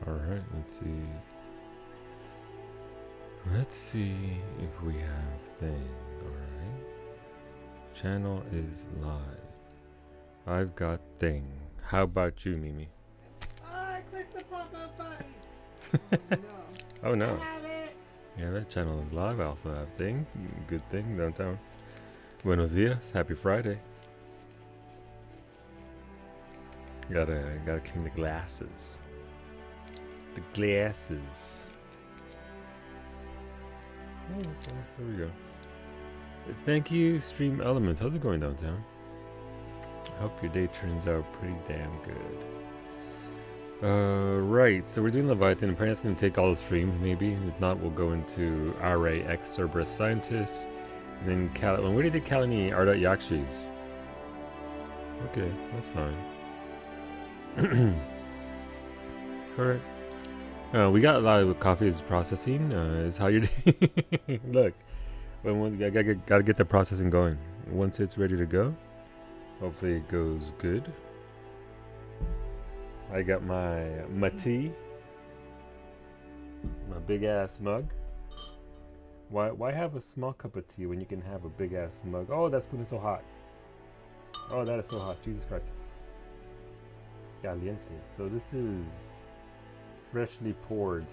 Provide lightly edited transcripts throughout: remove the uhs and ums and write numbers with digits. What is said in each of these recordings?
Alright, let's see. Let's see if we have thing. Alright. Channel is live. I've got thing. How about you, Mimi? I clicked the pop-up button. Oh no. I have it. Yeah, that channel is live. I also have thing. Good thing downtown. Buenos dias. Happy Friday. Gotta clean the glasses. The glasses. Oh, okay, there we go. Thank you, Stream Elements. How's it going downtown? Hope your day turns out pretty damn good. Right, so we're doing Leviathan. Apparently it's going to take all the stream, maybe. If not, we'll go into RAX Cerberus Scientist. And then where did they Kalani Arda Yakshis? Okay, that's fine. Alright. We got a lot of coffee is processing. Is how you're doing. Look, when gotta get the processing going. Once it's ready to go, hopefully it goes good. I got my tea, my big ass mug. Why have a small cup of tea when you can have a big ass mug? Oh, that spoon is so hot. Oh, that is so hot. Jesus Christ. Caliente. So this is freshly poured.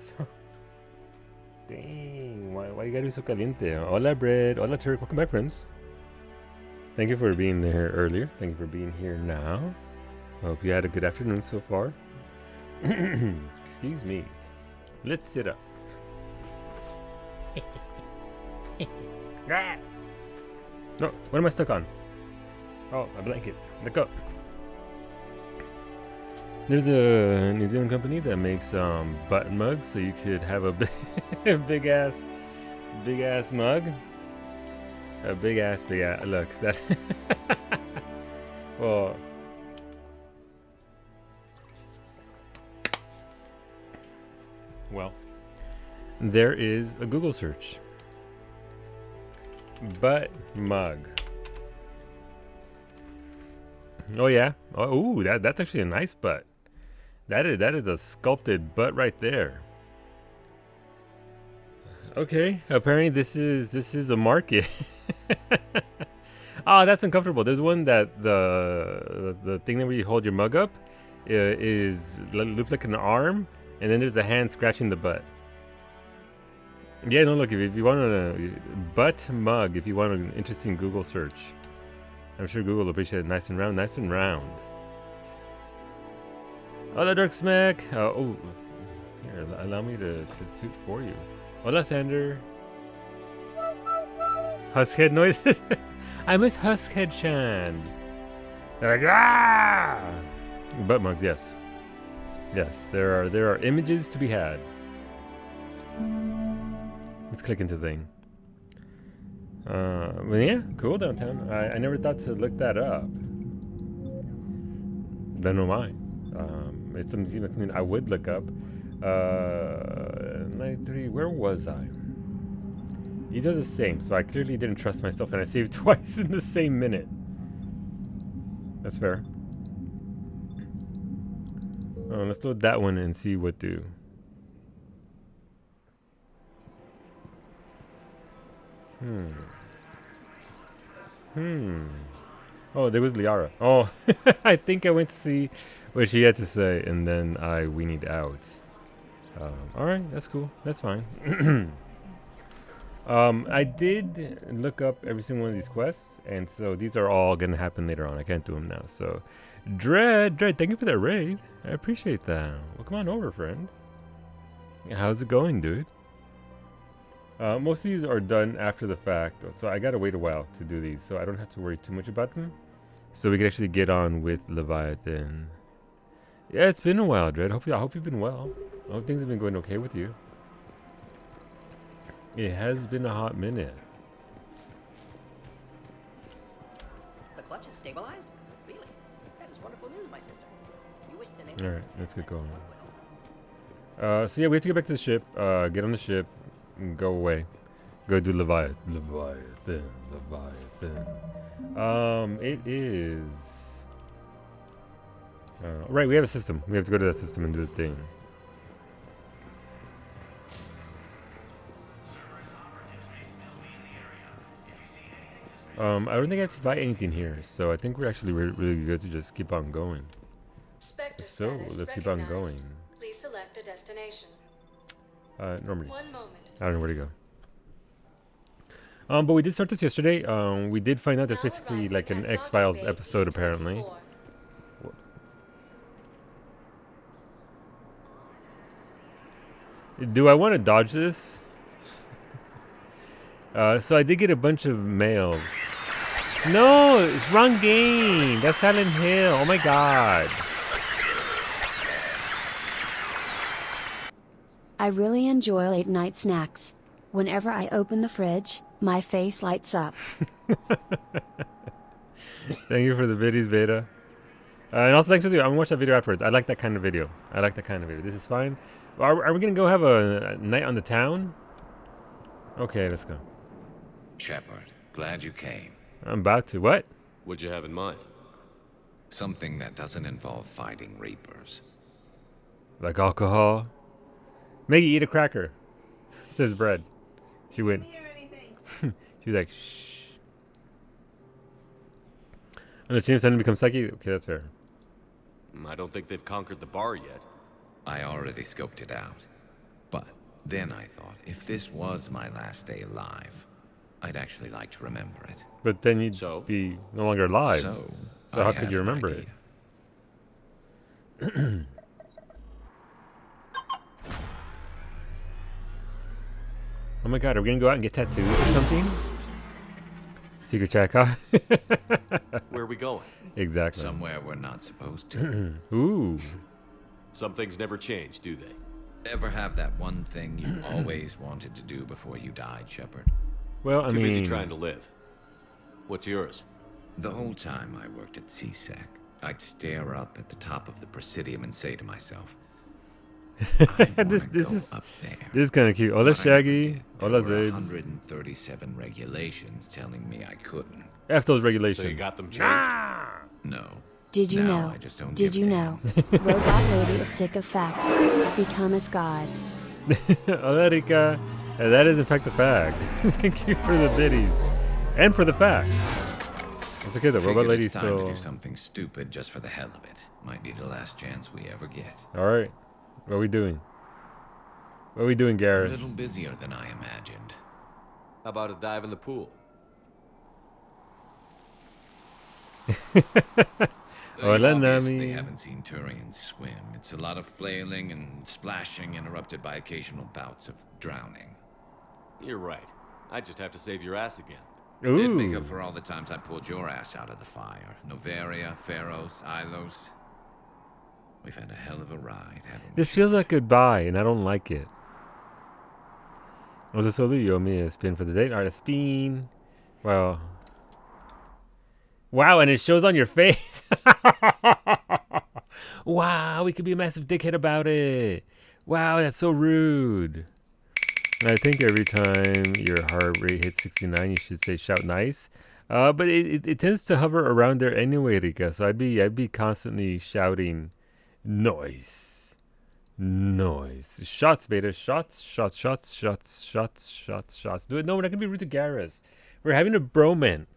Dang, why you gotta be so caliente? Hola, bread. Hola, Turk. Welcome back, friends. Thank you for being there earlier. Thank you for being here now. Hope you had a good afternoon so far. Excuse me. Let's sit up. No, what am I stuck on? Oh, a blanket. Look up. There's a New Zealand company that makes button mugs, so you could have a big ass mug. A big ass look that. Well, there is a Google search. Butt mug. Oh yeah. Oh, ooh, that's actually a nice butt. That is a sculpted butt right there. Okay, apparently this is a market. Oh, that's uncomfortable. There's one that the thing that where you hold your mug up is looks like an arm, and then there's a hand scratching the butt. Yeah, no, look, if you want a butt mug, if you want an interesting Google search, I'm sure Google will appreciate it. Nice and round, nice and round. Hola, Dark Smack. Oh, here, allow me to toot for you. Hola, Sander. Huskhead noises. I miss Huskhead Chan. They're like, ah! Butt mugs, yes. Yes, there are images to be had. Let's click into the thing. Well, yeah, cool downtown. I never thought to look that up. Don't know why. It's something I would look up. 93. Where was I? These are the same, so I clearly didn't trust myself, and I saved twice in the same minute. That's fair. Let's load that one and see what do. Oh, there was Liara. Oh, I think I went to see what she had to say, and then I weenied out. Alright, that's cool. That's fine. I did look up every single one of these quests, and so these are all going to happen later on. I can't do them now. So, Dread, thank you for that raid. I appreciate that. Well, come on over, friend. How's it going, dude? Most of these are done after the fact, so I gotta wait a while to do these, so I don't have to worry too much about them. So we can actually get on with Leviathan. Yeah, it's been a while, Dread. I hope you've been well. I hope things have been going okay with you. It has been a hot minute. The clutch is stabilized? Really? That is wonderful news, my sister. You wish to name it? Alright, let's get going. So yeah, we have to get back to the ship, get on the ship, and go away. Go do Leviathan. It is... right, we have a system. We have to go to that system and do the thing. I don't think I have to buy anything here, so I think we're actually really good to just keep on going. Spectre So status let's keep on recognized. going. Please select a destination. Normally, 1 moment. I don't know where to go. But we did start this yesterday. We did find out there's Now basically arriving like an at X-Files Docking Bay episode apparently. E24. Do I want to dodge this? So I did get a bunch of mails. No, it's wrong game. That's Silent Hill. Oh my god. I really enjoy late night snacks. Whenever I open the fridge, my face lights up. Thank you for the biddies, beta. And also thanks for the. I'm gonna watch that video afterwards. I like that kind of video. This is fine. Are we gonna go have a night on the town? Okay, let's go. Shepard, glad you came. I'm about to. What? What'd you have in mind? Something that doesn't involve fighting Reapers. Like alcohol? Maggie, eat a cracker. Says bread. She went. Didn't hear anything. She was like, shh. Unless James suddenly becomes psychic? Okay, that's fair. I don't think they've conquered the bar yet. I already scoped it out. But then I thought, if this was my last day alive, I'd actually like to remember it. But then you'd So? be no longer alive. So So I how could had you an remember it? idea. Oh my god, are we gonna go out and get tattoos or something? Secret check, huh? Where are we going? Exactly. Somewhere we're not supposed to. Ooh. Some things never change, do they? Ever have that one thing you always wanted to do before you died, Shepard? Well, I Too mean, busy trying to live. What's yours? The whole time I worked at CSEC, I'd stare up at the top of the Presidium and say to myself, this is up there. this is kind of cute. Hola, But I never Shaggy. did. There Hola, were Zabes. 137 regulations telling me I couldn't. F those regulations. So you got them changed? No. Did you Now know? I just don't Did give you a know? Robot Lady is sick of facts. Become as gods. Hola, Rika. That is in fact the fact. Thank you for the biddies and for the fact. It's okay, the robot Figured lady it's time still. to do something stupid just for the hell of it. Might be the last chance we ever get. All right, what are we doing? What are we doing, A Garrus? little busier than I imagined. How about a dive in the pool? Hola, You obviously Nami. haven't seen Turians swim. It's a lot of flailing and splashing, interrupted by occasional bouts of drowning. You're right. I just have to save your ass again. It'd make up Ooh. for all the times I pulled your ass out of the fire. Noveria, Pharos, Ilos. We've had a hell of a ride, haven't we? This feels like goodbye, and I don't like it. Was it solo? You owe me a spin for the date. All right, a spin. Wow. Wow, and it shows on your face. Wow, we could be a massive dickhead about it. Wow, that's so rude. I think every time your heart rate hits 69, you should say shout nice. But it tends to hover around there anyway, Rika. So I'd be constantly shouting noise. Noise. Shots, beta. Shots. Do it. No, we're not gonna be rude to Garrus. We're having a broman.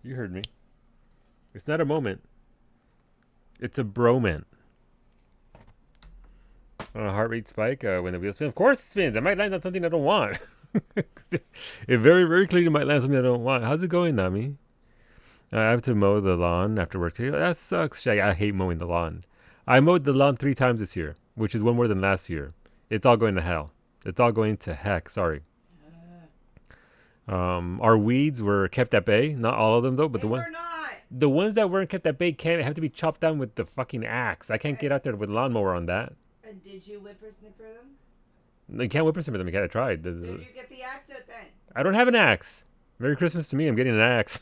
You heard me. It's not a moment. It's a broman. Heart rate spike when the wheel spins. Of course it spins. I might land on something I don't want. It very clearly might land something I don't want. How's it going, Nami? I have to mow the lawn after work today. That sucks, Shaggy. I hate mowing the lawn. I mowed the lawn 3 times this year, which is one more than last year. It's all going to hell. It's all going to heck. Sorry. Our weeds were kept at bay. Not all of them though, but They were not. the ones that weren't kept at bay can't have to be chopped down with the fucking axe. I can't get out there with a lawnmower on that. And did you whippersnipper them? You can't whippersnipper them. You can't. I tried. Did you get the axe out then? I don't have an axe. Merry Christmas to me. I'm getting an axe.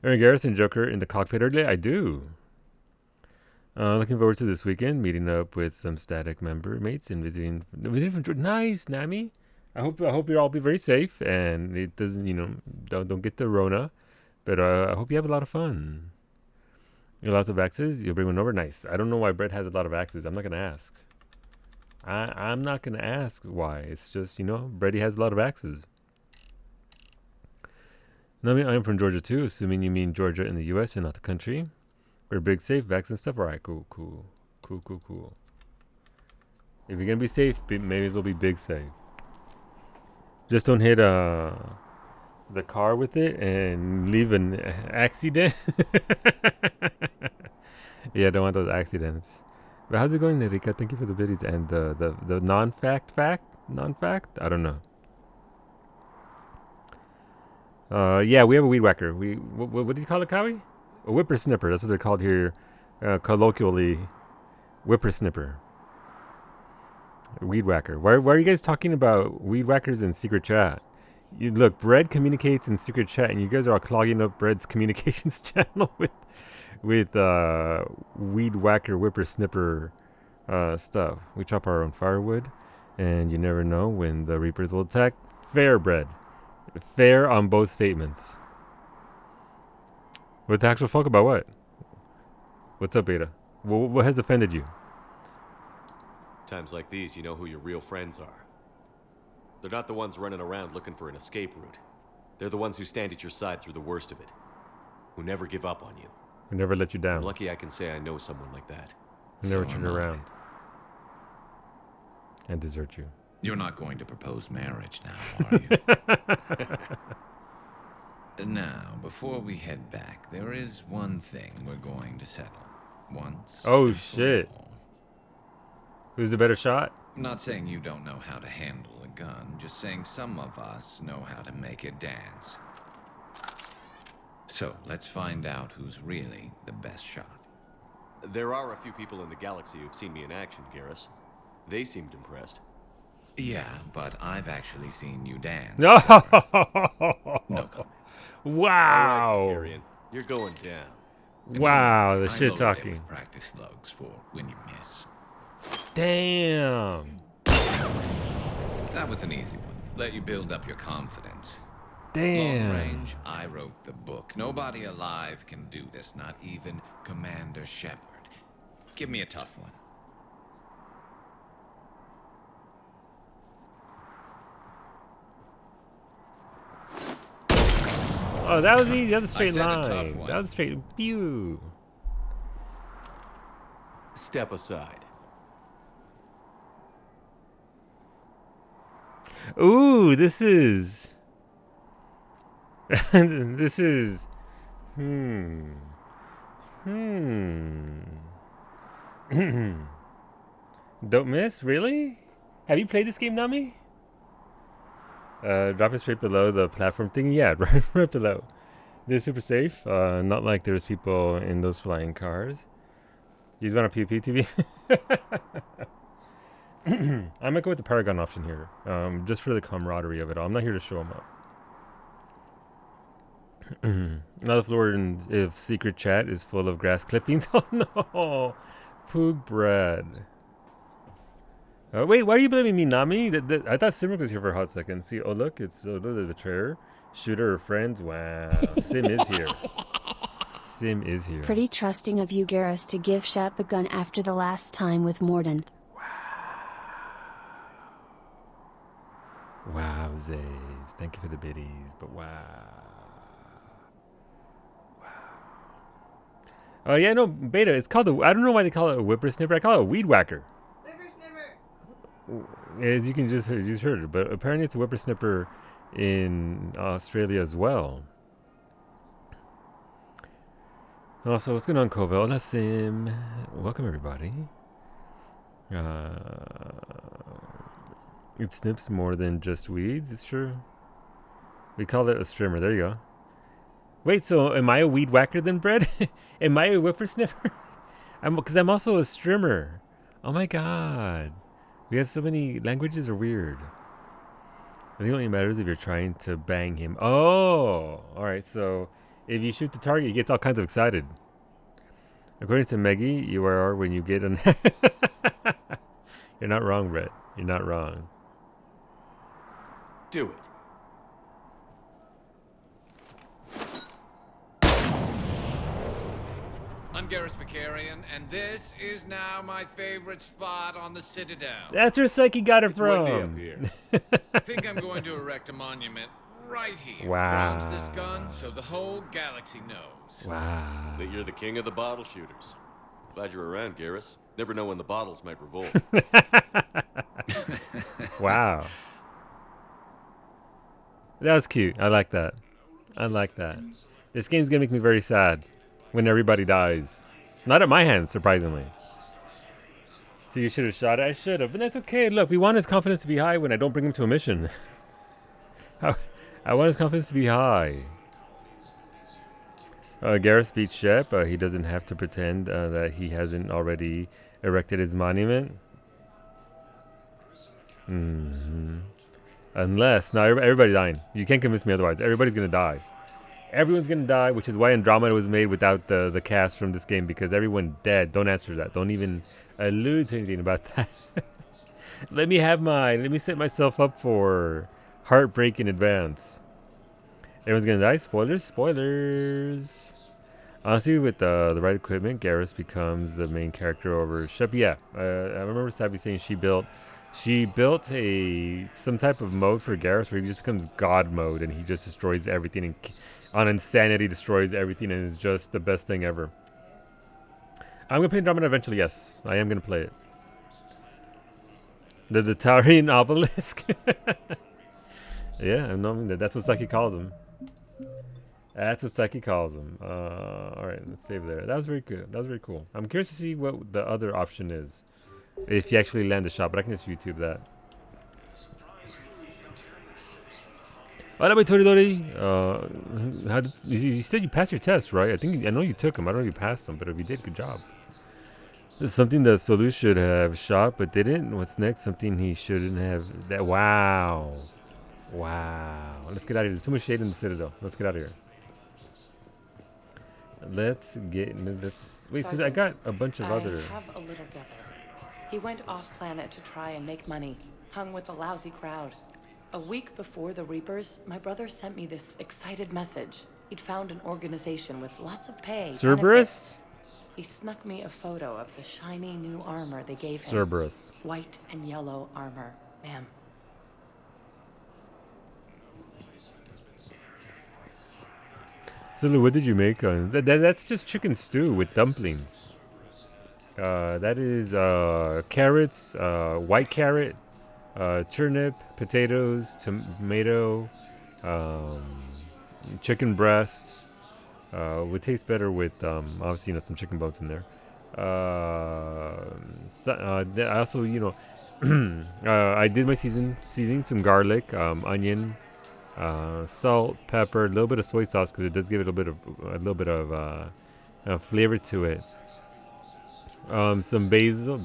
Aaron Garrison Joker in the cockpit early. I do. Looking forward to this weekend, meeting up with some Static member mates and visiting from Jordan. Nice, Nami. I hope you all be very safe and it doesn't don't get the Rona, but I hope you have a lot of fun. You have lots of axes. You'll bring one over. Nice. I don't know why Brett has a lot of axes. I'm not gonna ask. I'm not gonna ask why. It's just Brady has a lot of axes. No, I mean, I'm from Georgia too, assuming you mean Georgia in the U.S. and not the country. We're big safe, vaccine stuff. All right, cool. If you're gonna be safe, maybe as well be big safe. Just don't hit the car with it and leave an accident. Yeah, don't want those accidents. But how's it going, Nerika? Thank you for the biddies and the non-fact. I don't know. Yeah, we have a weed whacker. What do you call it, Cowie? A whippersnipper. That's what they're called here, colloquially. Whippersnipper. Weed whacker. Why are you guys talking about weed whackers in secret chat? You look, Bread communicates in secret chat, and you guys are all clogging up Bread's communications channel with weed whacker whippersnipper stuff. We chop our own firewood, and you never know when the Reapers will attack. Fair, Bread. Fair on both statements. What the actual fuck about what? What's up, Beta? What has offended you? Times like these, you know who your real friends are. They're not the ones running around looking for an escape route. They're the ones who stand at your side through the worst of it. Who never give up on you. Who never let you down. I'm lucky I can say I know someone like that. Who never turn around. And desert you. You're not going to propose marriage now, are you? Now, before we head back, there is one thing we're going to settle. Once. Oh, shit. Who's the better shot? I'm not saying you don't know how to handle a gun, just saying some of us know how to make it dance. So, let's find out who's really the best shot. There are a few people in the galaxy who've seen me in action, Garrus. They seemed impressed. Yeah, but I've actually seen you dance. No! No comment. Wow! All right, Karian, you're going down. Wow, the I shit loaded it talking. with practice slugs for when you miss. Damn. That was an easy one. Let you build up your confidence. Damn. Long range, I wrote the book. Nobody alive can do this, not even Commander Shepard. Give me a tough one. Oh, that was easy. That was a I straight said a tough line. one. That was a straight view. Step aside. Ooh, this is. This is. Don't miss? Really? Have you played this game, Nami? Drop it straight below the platform thing. Yeah, right below. This is super safe. Not like there's people in those flying cars. You just want a PvP TV? I might go with the Paragon option here, just for the camaraderie of it all. I'm not here to show them up. Now the floor if secret chat is full of grass clippings. Oh no, Poog bread. Wait, why are you blaming me, Nami? I thought Simric was here for a hot second. See, oh look, it's the betrayer, shooter of friends. Wow, Sim is here. Sim is here. Pretty trusting of you, Garrus, to give Shep a gun after the last time with Morden. Wow, Zaves. Thank you for the biddies, but wow. Oh, yeah, no, Beta, it's called I don't know why they call it a whippersnipper. I call it a weed whacker. Whippersnipper. As you can just heard it, but apparently it's a whippersnipper in Australia as well. Also, what's going on, Covell? Hola, Sim. Welcome, everybody. It snips more than just weeds. It's true. We call it a strimmer. There you go. Wait, so am I a weed whacker then, Bread? Am I a whippersnipper? Because I'm also a strimmer. Oh my god. We have so many languages are weird. I think it only matters if you're trying to bang him. Oh, alright, so if you shoot the target, he gets all kinds of excited. According to Meggie, you are when you get an... You're not wrong, Brett. You're not wrong. Do it. I'm Garrus Vicarian, and this is now my favorite spot on the Citadel. That's where Psyche got it It's windy up from. here. I think I'm going to erect a monument right here. Wow. Launch this gun so the whole galaxy knows. Wow. That you're the king of the bottle shooters. Glad you're around, Garrus. Never know when the bottles might revolt. Wow. That was cute. I like that. I like that. This game's gonna make me very sad when everybody dies. Not at my hands, surprisingly. So you should have shot it. I should have, but that's okay. Look, we want his confidence to be high when I don't bring him to a mission. I want his confidence to be high. Garrus beats Shep. He doesn't have to pretend that he hasn't already erected his monument. Unless, now everybody's dying. You can't convince me otherwise. Everybody's going to die. Everyone's going to die, which is why Andromeda was made without the cast from this game, because everyone dead. Don't answer that. Don't even allude to anything about that. Let me set myself up for heartbreak in advance. Everyone's going to die. Spoilers, spoilers. Honestly, with the right equipment, Garrus becomes the main character over Shep. Yeah, I remember Savvy saying she built some type of mode for Garrus where he just becomes God mode and he just destroys everything and on insanity destroys everything and is just the best thing ever. I'm gonna play Andromeda eventually. Yes, I am gonna play it. The Taurean obelisk. Yeah, I know that's what Saki calls him. That's what Saki calls him. All right, let's save there. That was very good. That was very cool. I'm curious to see what the other option is. If you actually land the shot, but I can just YouTube that. Hola, my Toridori. You said you passed your test, right? I know you took them. I don't know if you passed them, but if you did, good job. This is something that Solu should have shot, but didn't. What's next? Something he shouldn't have. That. Wow. Let's get out of here. There's too much shade in the Citadel. Let's get out of here. Wait. So I got a bunch of other. I have a little brother. He went off-planet to try and make money, hung with a lousy crowd. A week before the Reapers, my brother sent me this excited message. He'd found an organization with lots of pay. Cerberus? He snuck me a photo of the shiny new armor they gave him. Cerberus. White and yellow armor, ma'am. So what did you make on that's just chicken stew with dumplings. That is carrots, white carrot, turnip, potatoes, tomato, chicken breasts. Would taste better with obviously some chicken bones in there. I also I did my seasoning, some garlic, onion, salt, pepper, a little bit of soy sauce because it does give it a little bit of flavor to it. Some basil.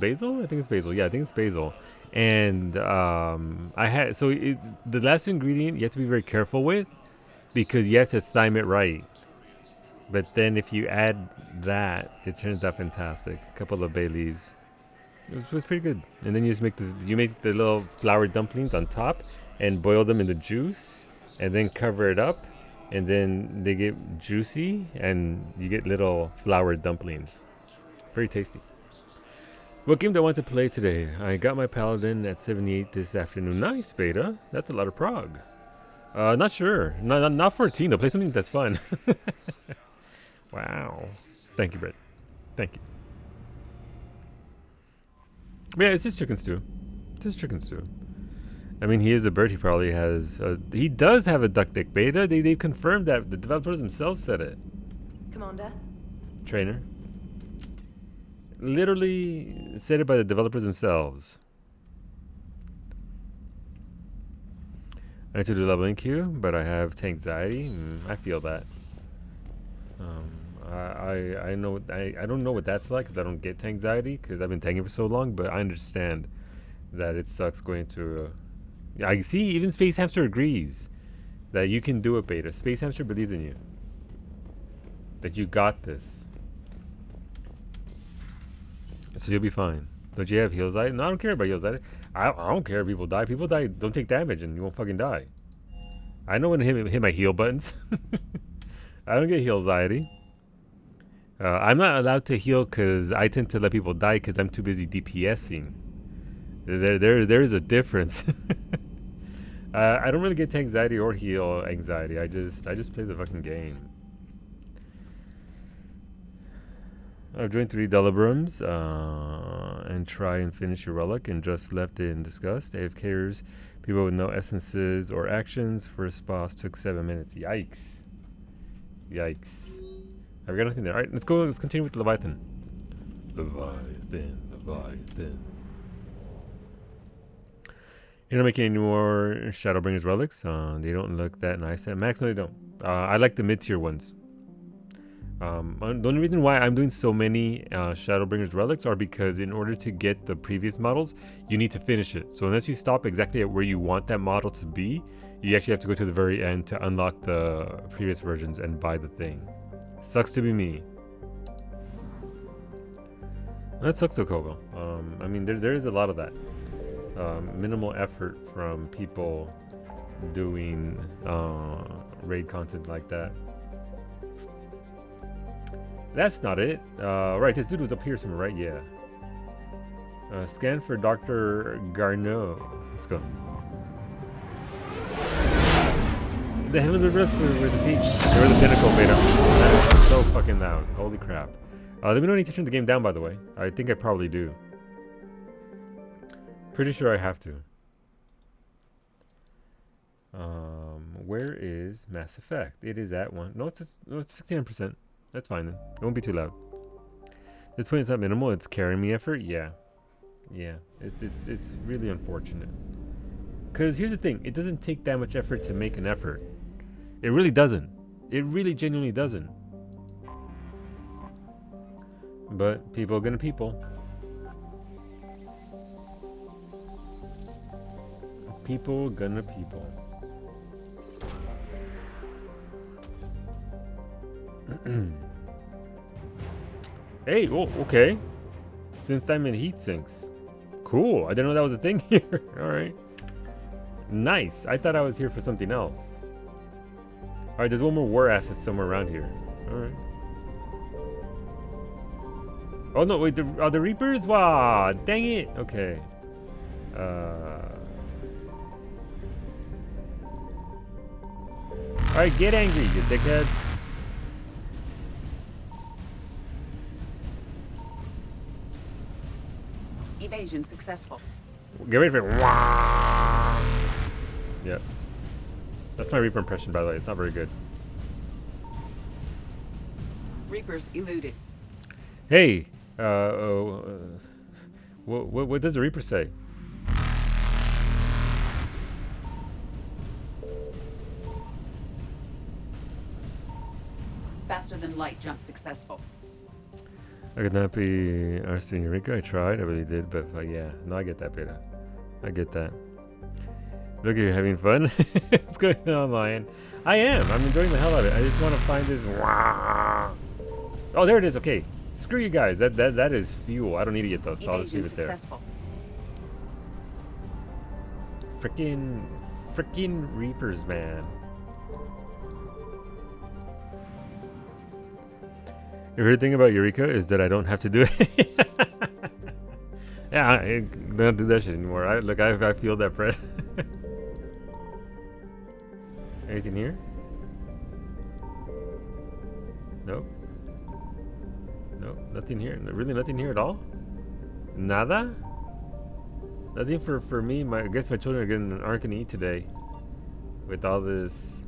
I think it's basil. Yeah, I think it's basil. And I had the last ingredient you have to be very careful with because you have to thyme it right. But then if you add that, it turns out fantastic. A couple of bay leaves. It was pretty good. And then you just make you make the little flour dumplings on top and boil them in the juice and then cover it up. And then they get juicy and you get little flour dumplings. Very tasty. What game do I want to play today? I got my Paladin at 78 this afternoon. Nice, Beta. That's a lot of prog. Not sure. Not 14 though. Play something that's fun. Wow. Thank you, Brett. Thank you. Yeah, it's just chicken stew. Just chicken stew. I mean, he is a bird. He probably has... he does have a duck dick, Beta. They confirmed that. The developers themselves said it. Commander? Trainer. Literally said it by the developers themselves. I need to do leveling queue, but I have anxiety. I feel that. I know I don't know what that's like because I don't get anxiety because I've been tanking for so long. But I understand that it sucks going to. I see even Space Hamster agrees that you can do it, Beta. Space Hamster believes in you. That you got this. So you'll be fine. Don't you have heals? No, I don't care about heals. I don't care if people die. People die. Don't take damage and you won't fucking die. I know when to hit my heal buttons. I don't get heal anxiety. I'm not allowed to heal because I tend to let people die because I'm too busy DPSing. There is a difference. I don't really get anxiety or heal anxiety. I just play the fucking game. I've joined 3 Delabrums and try and finish your relic and just left it in disgust. AFKers, people with no essences or actions. First boss took 7 minutes. Yikes. Yikes. I've got nothing there. Alright, let's go. Let's continue with Leviathan. Leviathan. You're not making any more Shadowbringers relics. They don't look that nice at max. No, they don't. I like the mid-tier ones. The only reason why I'm doing so many Shadowbringers relics are because in order to get the previous models, you need to finish it. So unless you stop exactly at where you want that model to be, you actually have to go to the very end to unlock the previous versions and buy the thing. Sucks to be me. That sucks though, Kobo. I mean, there is a lot of that. Minimal effort from people doing raid content like that. That's not it. Right, this dude was up here somewhere, right? Yeah. Scan for Dr. Garneau. Let's go. The heavens were built were the peak. They were the pinnacle, beta. That's so fucking loud. Holy crap. Let me know when you need to turn the game down, by the way. I think I probably do. Pretty sure I have to. Where is Mass Effect? It is at 1. No, it's 69%. That's fine then. It won't be too loud. This point is not minimal. It's carrying me effort. Yeah, yeah. It's really unfortunate. Cause here's the thing. It doesn't take that much effort to make an effort. It really doesn't. It really genuinely doesn't. But people gonna people. People gonna people. Hey, oh, okay. Synth time and heat sinks. Cool. I didn't know that was a thing here. Alright. Nice. I thought I was here for something else. Alright, there's one more war asset somewhere around here. Alright. Oh no, wait, are the Reapers? Wow, dang it. Okay. Alright, get angry, you dickheads. Evasion successful. Get ready for it. Yep. That's my Reaper impression, by the way. It's not very good. Reapers eluded. Hey, what does the Reaper say? Faster than light jump successful. I could not be Arsenal and Eureka. I tried, I really did, but yeah, no, I get that, beta. I get that. Look, you're having fun. What's going on, Lion? I am. I'm enjoying the hell out of it. I just want to find this. Oh, there it is. Okay, screw you guys. That is fuel. I don't need to get those, so I'll just leave it there. Freaking Reapers, man. The weird thing about Eureka is that I don't have to do it. Yeah, I don't do that shit anymore. I feel that pressure. Anything here? Nope. Nope, nothing here. Really nothing here at all? Nada? Nothing for me. I guess my children aren't gonna eat today. With all this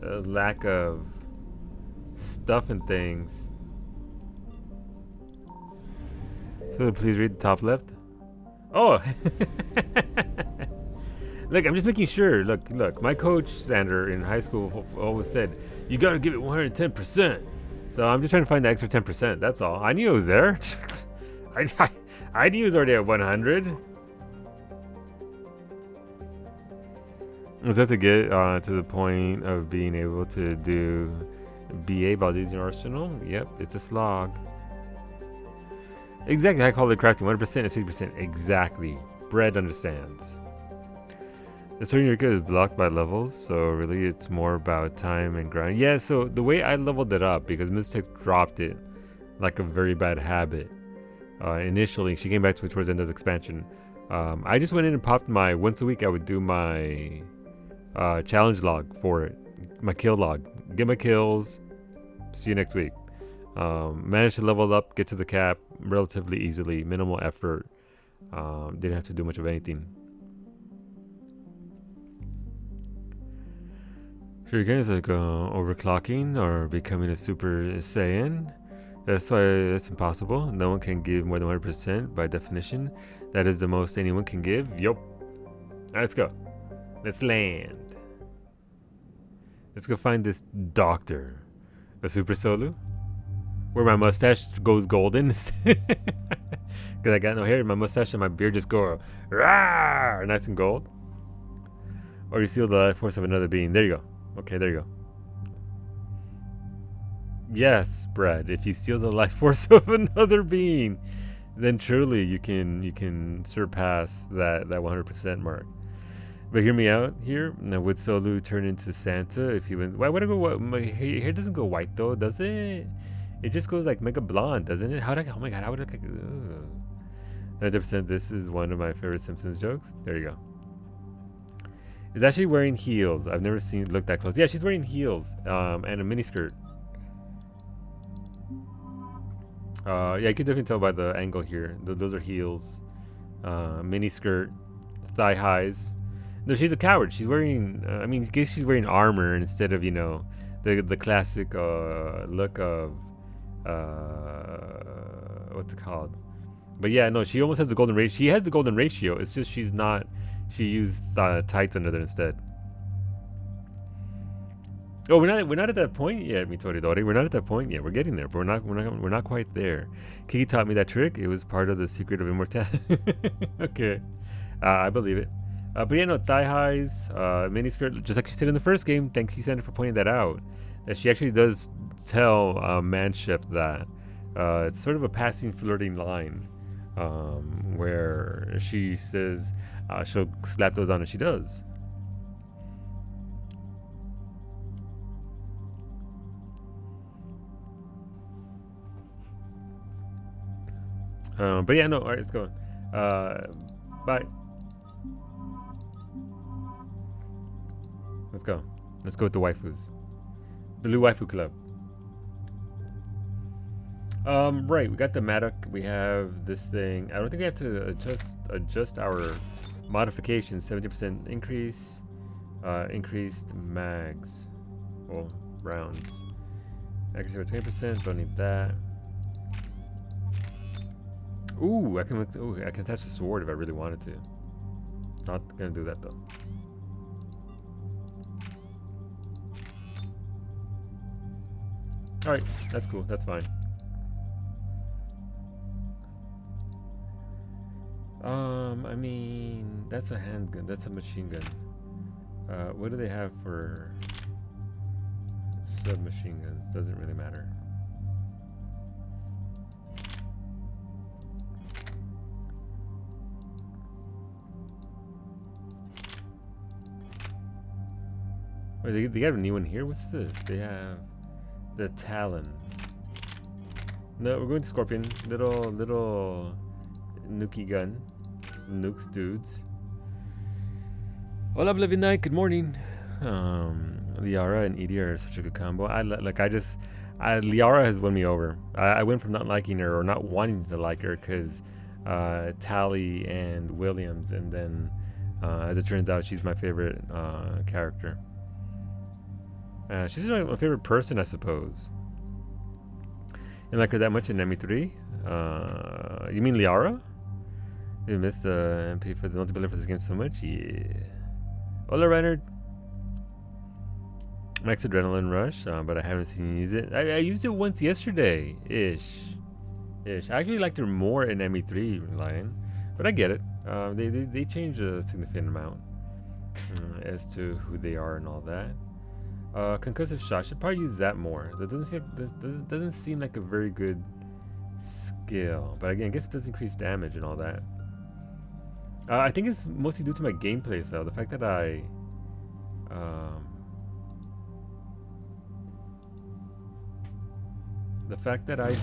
lack of stuff and things. So please read the top left. Oh! Look, I'm just making sure. Look. My coach, Sander, in high school always said, you gotta give it 110%. So I'm just trying to find the extra 10%. That's all. I knew it was there. I knew it was already at 100. Was that to get to the point of being able to do BA Valdez Arsenal? Yep, it's a slog. Exactly, I call it crafting. 100% is 50%. Exactly. Bread understands. The certain Eureka is blocked by levels, so really it's more about time and grind. Yeah, so the way I leveled it up, because Mystics dropped it like a very bad habit. Initially, she came back to it towards the end of the expansion. I just went in and popped my once a week. I would do my challenge log for it, my kill log. Get my kills. See you next week. Managed to level up, get to the cap relatively easily, minimal effort. Didn't have to do much of anything. Sure, you guys like overclocking or becoming a Super Saiyan. That's why that's impossible. No one can give more than 100% by definition. That is the most anyone can give. Yup. Let's go. Let's land. Let's go find this doctor. A Super Solo? Where my mustache goes golden. Because I got no hair. My mustache and my beard just go rah, nice and gold. Or you seal the life force of another being. There you go. Okay, there you go. Yes, Brad. If you steal the life force of another being, then truly you can surpass that 100% mark. But hear me out here. Now, would Solu turn into Santa if he went? Why would I go? My hair doesn't go white though, does it? It just goes like mega blonde, doesn't it? Oh my god, how would I? 100%. This is one of my favorite Simpsons jokes. There you go. Is actually wearing heels. I've never looked that close. Yeah, she's wearing heels and a miniskirt. Yeah, you can definitely tell by the angle here. Those are heels, miniskirt, thigh highs. No, she's a coward. She's wearing. I mean, I guess she's wearing armor instead of the classic look of what's it called? But yeah, no, she almost has the golden ratio. She has the golden ratio. It's just she's not. She used tights under there instead. Oh, we're not at that point yet, Mitoridori. We're not at that point yet. We're getting there, but we're not quite there. Kiki taught me that trick. It was part of the secret of immortality. Okay, I believe it. But yeah, no, thigh highs, miniskirt, just like she said in the first game. Thanks, you, Sandra, for pointing that out. That she actually does tell Manship that it's sort of a passing, flirting line, where she says she'll slap those on, and she does. But yeah, no, alright, let's go. Bye. Let's go. Let's go with the waifus. Blue Waifu Club. Right, we got the Madoc. We have this thing. I don't think we have to adjust our modifications. 70% increase. Increased mags. Well, rounds. Accuracy by 20%. Don't need that. Ooh, I can attach the sword if I really wanted to. Not gonna do that though. Alright, that's cool, that's fine. I mean, that's a handgun, that's a machine gun. What do they have for submachine guns? Doesn't really matter. Wait, they got a new one here? What's this? They have the Talon. No, we're going to Scorpion. Little nuki gun. Nukes dudes. Hola, Oblivion Knight. Good morning. Liara and Edie are such a good combo. Liara has won me over. I went from not liking her or not wanting to like her because Tally and Williams, and then as it turns out, she's my favorite character. She's my favorite person, I suppose. You like her that much in ME3? You mean Liara? You missed the MP for the multiplayer for this game so much? Yeah. Hola, Reinhard. Max Adrenaline Rush, but I haven't seen you use it. I used it once yesterday, ish. I actually liked her more in ME3, Lion, but I get it. They changed a significant amount as to who they are and all that. Concussive shot, should probably use that more. That doesn't seem like a very good skill, but again, I guess it does increase damage and all that. I think it's mostly due to my gameplay style. The fact that I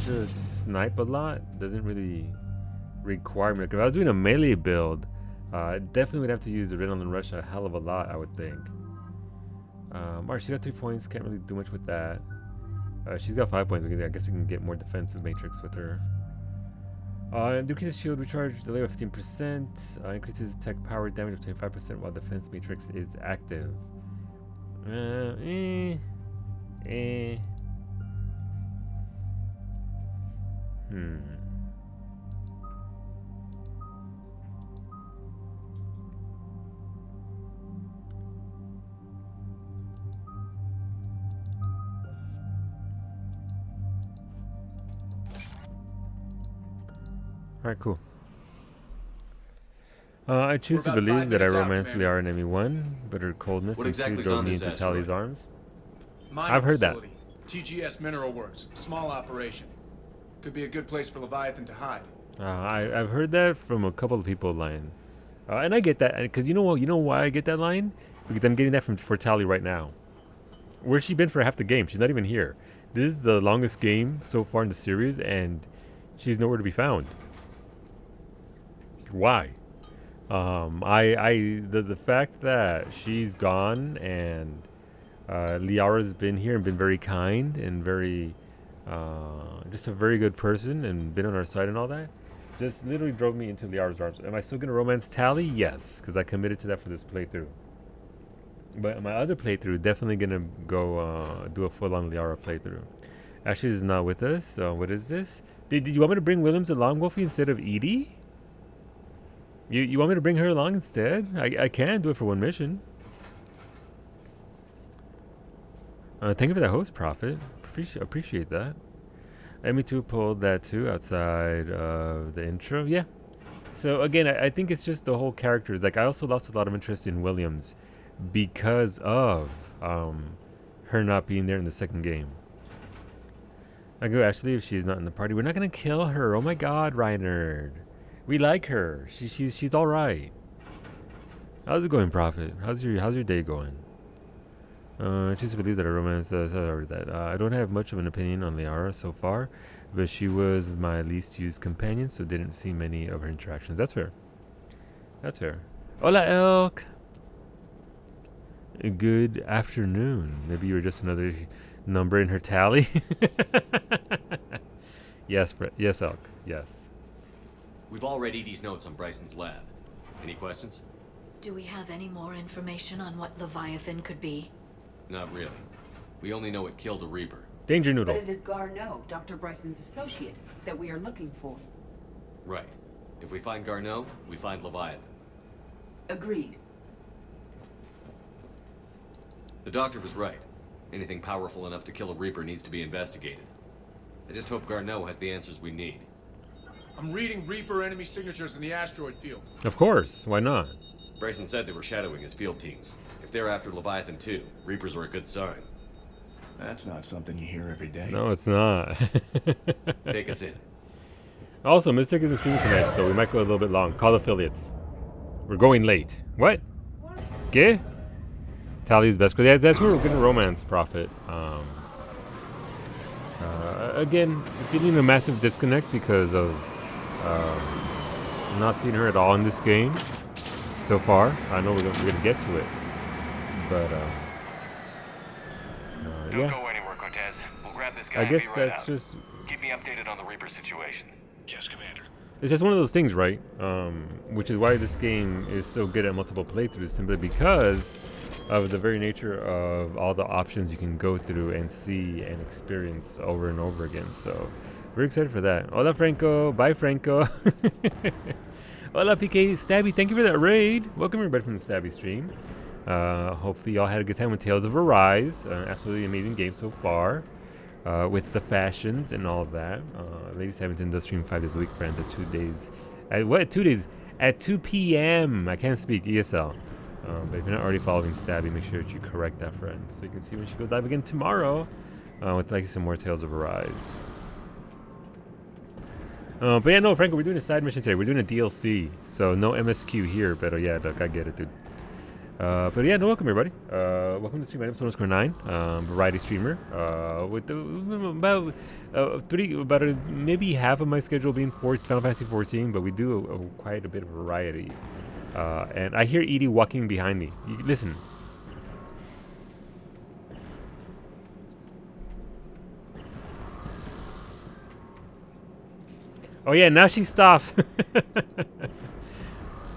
just snipe a lot doesn't really require me. If I was doing a melee build, Definitely would have to use the adrenaline rush a hell of a lot, I would think. Alright, she got 3 points. Can't really do much with that. She's got 5 points. I guess we can get more defensive matrix with her. Decreases shield recharge delay by 15%. Increases tech power damage of 25% while defense matrix is active. Alright, cool. I choose to believe that I romanced Liara in ME1, but her coldness and exactly drove on me this into asteroid? Tally's arms. Mining I've heard that. facility. TGS Mineral Works. Small operation. Could be a good place for Leviathan to hide. I've heard that from a couple of people lying. And I get that, because you know what? You know why I get that line? Because I'm getting that from for Tally right now. Where's she been for half the game? She's not even here. This is the longest game so far in the series, and she's nowhere to be found. Why? The fact that she's gone and Liara's been here and been very kind and very just a very good person and been on our side and all that just literally drove me into Liara's arms. Am I still gonna romance Tally? Yes, because I committed to that for this playthrough. But my other playthrough, definitely gonna go do a full-on Liara playthrough. Ashley is not with us. What is this? Did you want me to bring Williams along, Wolfie, instead of Edie? You want me to bring her along instead? I can do it for one mission. Thank you for that host, Prophet. Appreciate that. ME2 pulled that too outside of the intro. Yeah. So again, I think it's just the whole characters. Like I also lost a lot of interest in Williams because of her not being there in the second game. I go, Ashley, if she's not in the party, we're not gonna kill her. Oh my God, Reinhard. We like her. She's all right. How's it going, Prophet? How's your day going? I choose to believe that a romance. I don't have much of an opinion on Liara so far, but she was my least used companion, so didn't see many of her interactions. That's fair. That's fair. Hola, Elk. Good afternoon. Maybe you were just another number in her tally. Yes, yes, Elk. Yes. We've all read Edie's notes on Bryson's lab. Any questions? Do we have any more information on what Leviathan could be? Not really. We only know it killed a Reaper. Danger Noodle. But it is Garneau, Dr. Bryson's associate, that we are looking for. Right. If we find Garneau, we find Leviathan. Agreed. The doctor was right. Anything powerful enough to kill a Reaper needs to be investigated. I just hope Garneau has the answers we need. I'm reading Reaper enemy signatures in the asteroid field. Of course. Why not? Bryson said they were shadowing his field teams. If they're after Leviathan too, Reapers are a good sign. That's not something you hear every day. No, it's not. Take us in. Also, Mystic isn't streaming tonight, so we might go a little bit long. Call affiliates. We're going late. What? Okay. Tally's best. Yeah, that's where we're going to romance Prophet. Again, feeling a massive disconnect because of not seeing her at all in this game so far. I know we're going to get to it, but Don't yeah. go anywhere, Cortez. We'll grab this guy I guess and be right that's out. just. Keep me updated on the Reaper situation. Yes, Commander. It's just one of those things, right? Which is why this game is so good at multiple playthroughs, simply because of the very nature of all the options you can go through and see and experience over and over again. So, we're excited for that. Hola, Franco. Bye, Franco. Hola, PK Stabby. Thank you for that raid. Welcome, everybody, from the Stabby stream. Hopefully, y'all had a good time with Tales of Arise. Absolutely amazing game so far. With the fashions and all of that. Ladies Hamilton does stream 5 days a week, friends, at 2 days. At what? 2 days? At 2 p.m. I can't speak ESL. But if you're not already following Stabby, make sure that you correct that, friend. So you can see when she goes live again tomorrow with like some more Tales of Arise. But yeah, no, Franco, we're doing a side mission today. We're doing a DLC. So no MSQ here, but yeah, look, I get it, dude. But yeah, no, welcome everybody. Welcome to stream item _ 9, variety streamer. With maybe half of my schedule being Final Fantasy 14, but we do quite a bit of variety And I hear Edie walking behind me. Listen. Oh yeah, now she stops.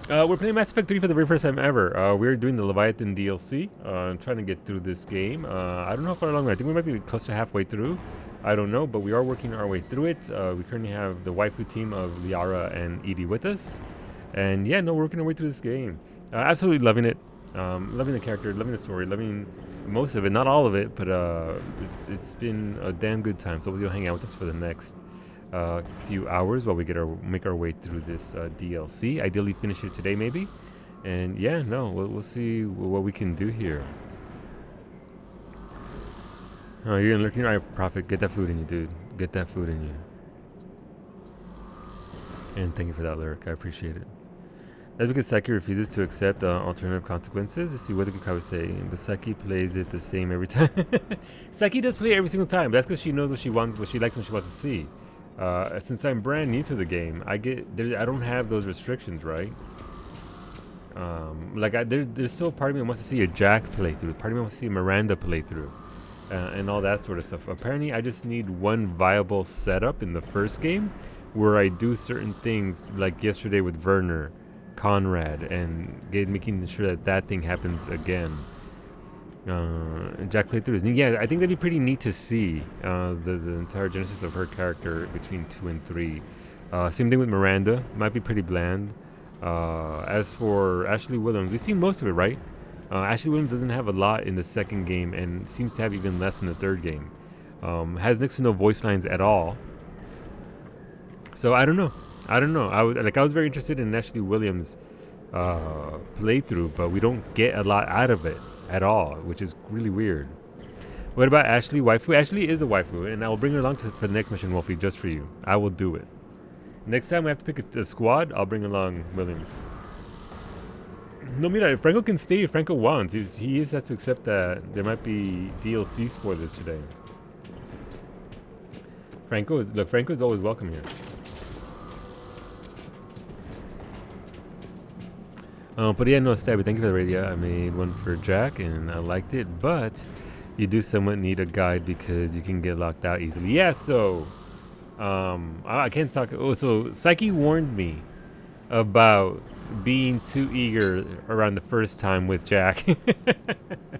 We're playing Mass Effect 3 for the very first time ever. We're doing the Leviathan DLC. I'm trying to get through this game. I don't know how far along. I think we might be close to halfway through. I don't know, but we are working our way through it. We currently have the waifu team of Liara and Edie with us. And yeah, no, we're working our way through this game. Absolutely loving it. Loving the character, loving the story, loving most of it. Not all of it, but it's been a damn good time. So you'll hang out with us for the next few hours while we make our way through this DLC. Ideally finish it today maybe. And yeah, no, we'll see what we can do here. Oh, you're gonna look in your eye for profit. Get that food in you, dude. Get that food in you. And thank you for that lyric. I appreciate it. That's because Saki refuses to accept alternative consequences. Let's see what the guy would say. But Saki plays it the same every time. Saki does play it every single time. That's because she knows what she wants, what she likes, what she wants to see. Since I'm brand new to the game, I don't have those restrictions, right? There's still a part of me that wants to see a Jack playthrough. Part of me wants to see a Miranda playthrough. And all that sort of stuff. Apparently, I just need one viable setup in the first game where I do certain things, like yesterday with Werner, Conrad, and making sure that thing happens again. Jack playthrough is neat. Yeah, I think that'd be pretty neat to see the entire genesis of her character between 2 and 3. Same thing with Miranda. Might be pretty bland. As for Ashley Williams, we've seen most of it, right? Ashley Williams doesn't have a lot in the second game and seems to have even less in the third game. Has next to no voice lines at all. So I don't know. I was very interested in Ashley Williams' playthrough, but we don't get a lot out of it at all, which is really weird. What about Ashley waifu? Ashley is a waifu, and I will bring her along for the next mission, Wolfie, just for you. I will do it. Next time we have to pick a squad, I'll bring along Williams. No, mira, if Franco can stay if Franco wants. He has to accept that there might be DLC spoilers today. Franco is always welcome here. But yeah, no, Stabby, thank you for the radio. I made one for Jack and I liked it, but you do somewhat need a guide because you can get locked out easily. Yeah, so I can't talk. Oh, so Psyche warned me about being too eager around the first time with Jack.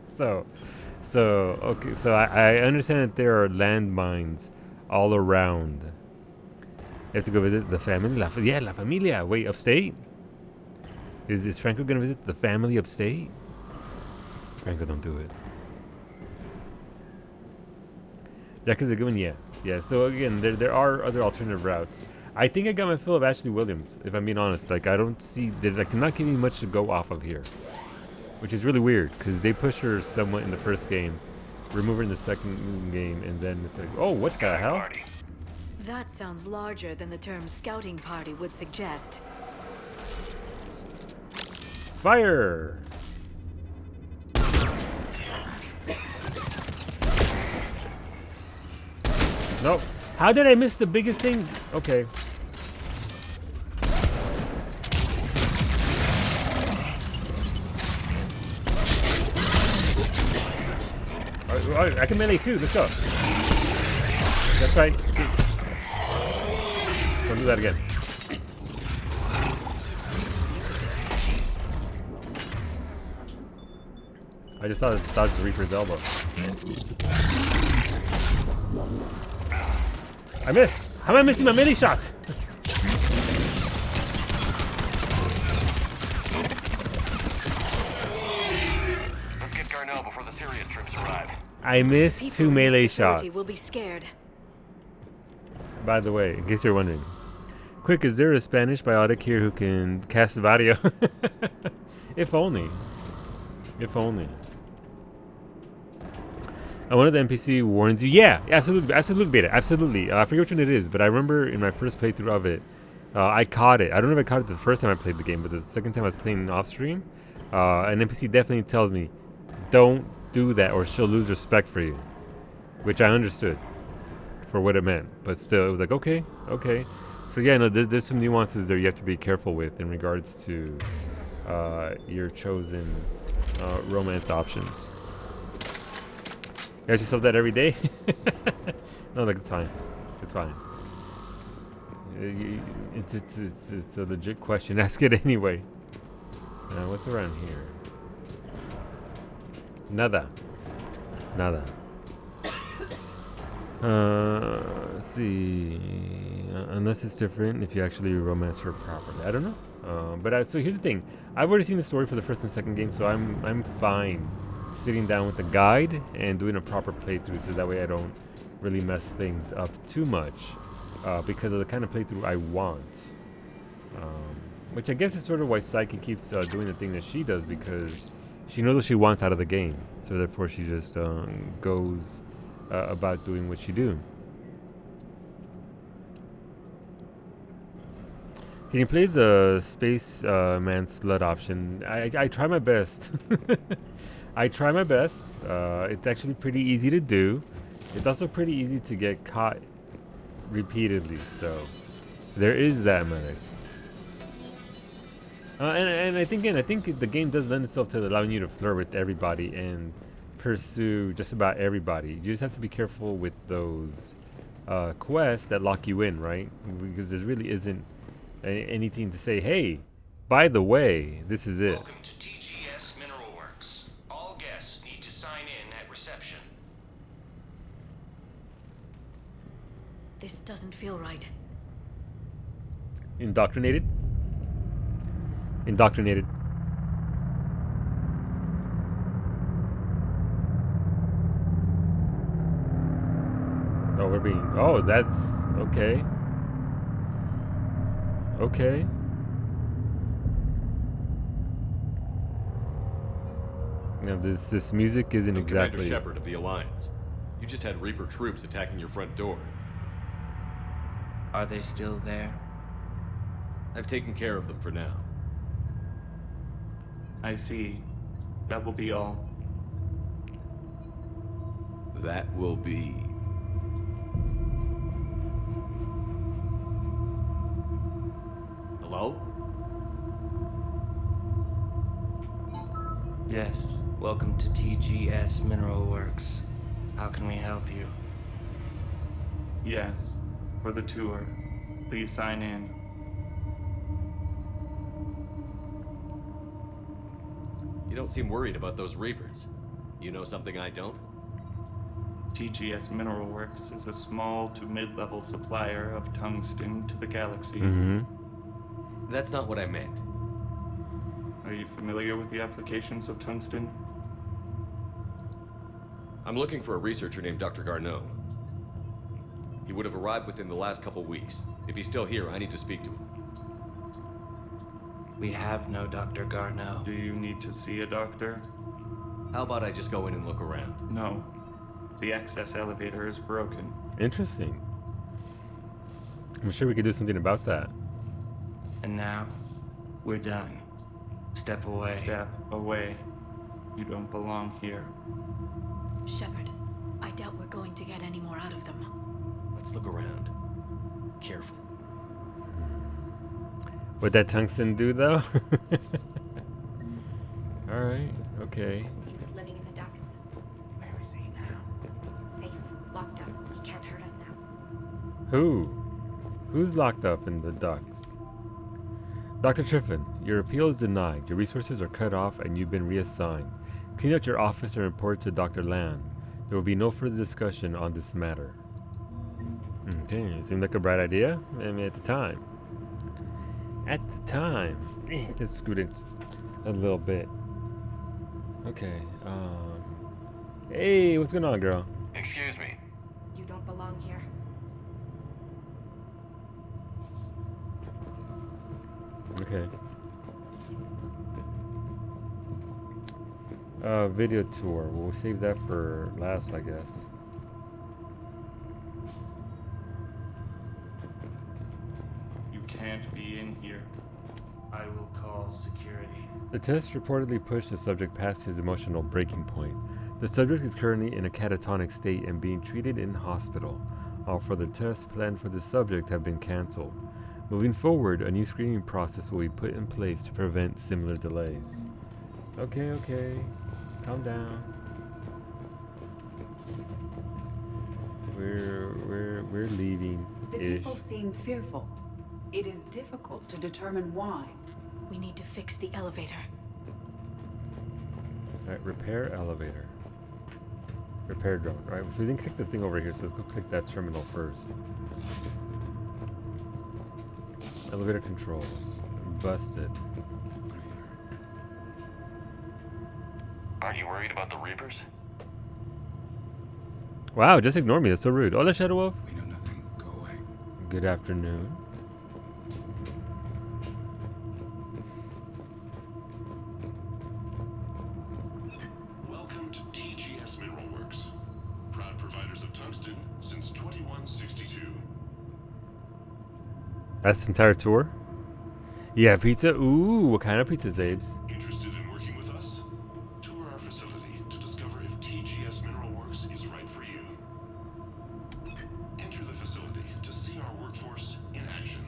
so okay, so I understand that there are landmines all around. You have to go visit the family. La familia. Wait, upstate? Is Franco gonna visit the family upstate? Franco, don't do it. Jack is a good one, yeah. So again, there are other alternative routes. I think I got my fill of Ashley Williams, if I'm being honest. Like, I don't see that I cannot give me much to go off of here, which is really weird because they push her somewhat in the first game, remove her in the second game, and then it's like, oh, what the hell? That sounds larger than the term scouting party would suggest. Fire! Nope. How did I miss the biggest thing? Okay. Alright, I can melee too. Let's go. That's right. Don't do that again. I just saw it dodge the Reaper's elbow. I missed! How am I missing my melee shots? Let's get Garnell before the serious troops arrive. I missed 2 melee shots. Will be scared. By the way, in case you're wondering. Quick, is there a Spanish biotic here who can cast Vario? If only. If only. One of the NPC warns you. Yeah, absolutely, beta, absolutely. I forget which one it is, but I remember in my first playthrough of it, I caught it. I don't know if I caught it the first time I played the game, but the second time I was playing off stream, an NPC definitely tells me, "Don't do that, or she'll lose respect for you," which I understood for what it meant, but still, it was like, okay. So yeah, no, there's some nuances there you have to be careful with in regards to your chosen romance options. You ask yourself that every day? No, like it's fine. It's fine. It's a legit question. Ask it anyway. What's around here? Nada. Let's see. Unless it's different if you actually romance her properly. I don't know. So here's the thing. I've already seen the story for the first and second game, so I'm fine sitting down with the guide and doing a proper playthrough, so that way I don't really mess things up too much, because of the kind of playthrough I want. Which I guess is sort of why Psyche keeps doing the thing that she does, because she knows what she wants out of the game. So therefore she just goes about doing what she do. Can you play the Space Man Slut option? I try my best. I try my best. It's actually pretty easy to do. It's also pretty easy to get caught repeatedly. So there is that method. And I think the game does lend itself to allowing you to flirt with everybody and pursue just about everybody. You just have to be careful with those quests that lock you in, right? Because there really isn't anything to say, hey, by the way, this is it. Welcome to TGS Mineral Works. All guests need to sign in at reception. This doesn't feel right. Indoctrinated? Indoctrinated. Oh, we're being... Oh, that's... Okay. Okay. Now, this music isn't exactly... Commander Shepard of the Alliance. You just had Reaper troops attacking your front door. Are they still there? I've taken care of them for now. I see. That will be all. That will be... Hello? Yes. Welcome to TGS Mineral Works. How can we help you? Yes. For the tour. Please sign in. You don't seem worried about those Reapers. You know something I don't? TGS Mineral Works is a small to mid-level supplier of tungsten to the galaxy. That's not what I meant. Are you familiar with the applications of tungsten? I'm looking for a researcher named Dr. Garneau. He would have arrived within the last couple weeks. If he's still here, I need to speak to him. We have no Dr. Garneau. Do you need to see a doctor? How about I just go in and look around? No. The access elevator is broken. Interesting. I'm sure we could do something about that. And now, we're done. Step away. Step away. You don't belong here. Shepard, I doubt we're going to get any more out of them. Let's look around. Careful. What'd that tungsten do, though? Alright, okay. He was living in the ducts. Where is he now? Safe, locked up. He can't hurt us now. Who? Who's locked up in the ducts? Dr. Triffin, your appeal is denied. Your resources are cut off and you've been reassigned. Clean out your office and report to Dr. Land. There will be no further discussion on this matter. Okay, seemed like a bright idea. I mean, at the time. At the time. Let's scoot it just a little bit. Okay, hey, what's going on, girl? Excuse me. You don't belong here. Okay. Video tour. We'll save that for last, I guess. You can't be in here. I will call security. The test reportedly pushed the subject past his emotional breaking point. The subject is currently in a catatonic state and being treated in hospital. All further tests planned for the subject have been cancelled. Moving forward, a new screening process will be put in place to prevent similar delays. Okay, okay. Calm down. We're leaving. The people seem fearful. It is difficult to determine why. We need to fix the elevator. Alright, repair elevator. Repair drone. Alright, so we didn't click the thing over here, so let's go click that terminal first. Elevator controls. Busted. Aren't you worried about the Reapers? Wow, just ignore me. That's so rude. Hola, Shadow Wolf. We know nothing. Go away. Good afternoon. Welcome to TGS Mineral Works. Proud providers of tungsten since 2162. That's the entire tour? Yeah, pizza? Ooh, what kind of pizza, Zabes? Interested in working with us? Tour our facility to discover if TGS Mineral Works is right for you. Enter the facility to see our workforce in action.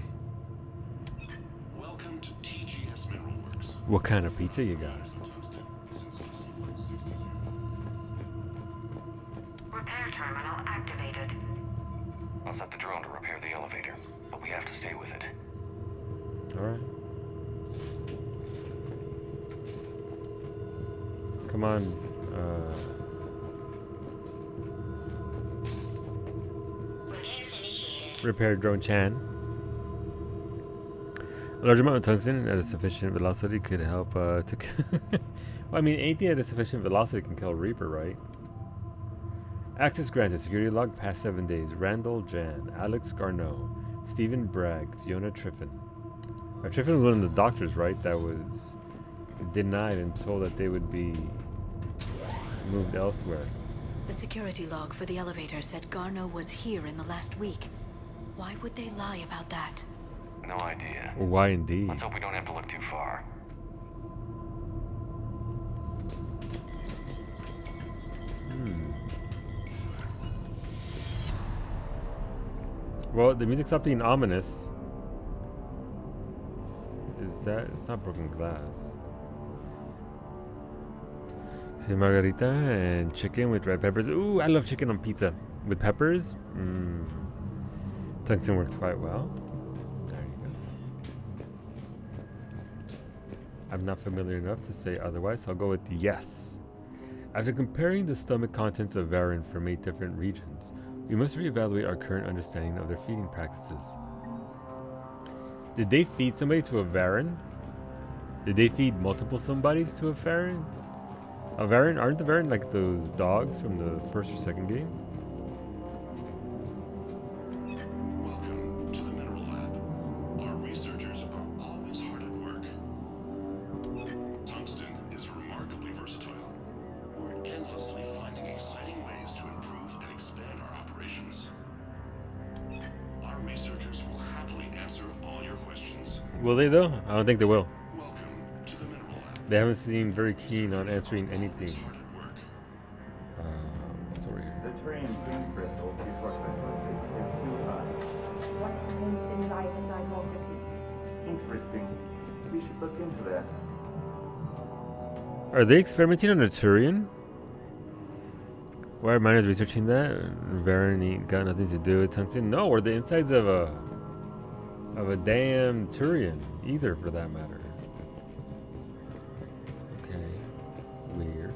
Welcome to TGS Mineral Works. What kind of pizza you got? Repair terminal activated. I'll set the drone to repair the elevator, but we have to stay with it. Alright. Come on. Repair drone Chan. A large amount of tungsten at a sufficient velocity could help to... well, I mean, anything at a sufficient velocity can kill a Reaper, right? Access granted. Security log past 7 days. Randall Jan. Alex Garneau. Stephen Bragg. Fiona Triffin. Triffin was one of the doctors, right? That was denied and told that they would be moved elsewhere. The security log for the elevator said Garneau was here in the last week. Why would they lie about that? No idea. Why indeed? Let's hope we don't have to look too far. Well, the music stopped being ominous. Is that... It's not broken glass. See, margarita and chicken with red peppers. Ooh, I love chicken on pizza. With peppers? Tungsten works quite well. There you go. I'm not familiar enough to say otherwise, so I'll go with yes. After comparing the stomach contents of Varen from 8 different regions, we must reevaluate our current understanding of their feeding practices. Did they feed somebody to a Varen? Did they feed multiple somebodies to a Varen? A Varen? Aren't the Varen like those dogs from the first or second game? Welcome to the Mineral Lab. Our researchers are always hard at work. Tungsten is remarkably versatile. We're endlessly finding exciting ways to improve and expand our operations. Our researchers will happily answer all your questions. Will they though? I don't think they will. Welcome to the Mineral Lab. They haven't seemed very keen on answering anything. What's over here? The terrain between crystals before cyclosis is too high. What tungsten Leviathan dimorphism? Interesting. We should look into that. Are they experimenting on a Turian? Why are miners researching that? Varen ain't got nothing to do with tungsten. No, or the insides of a damn Turian either, for that matter. Okay, weird.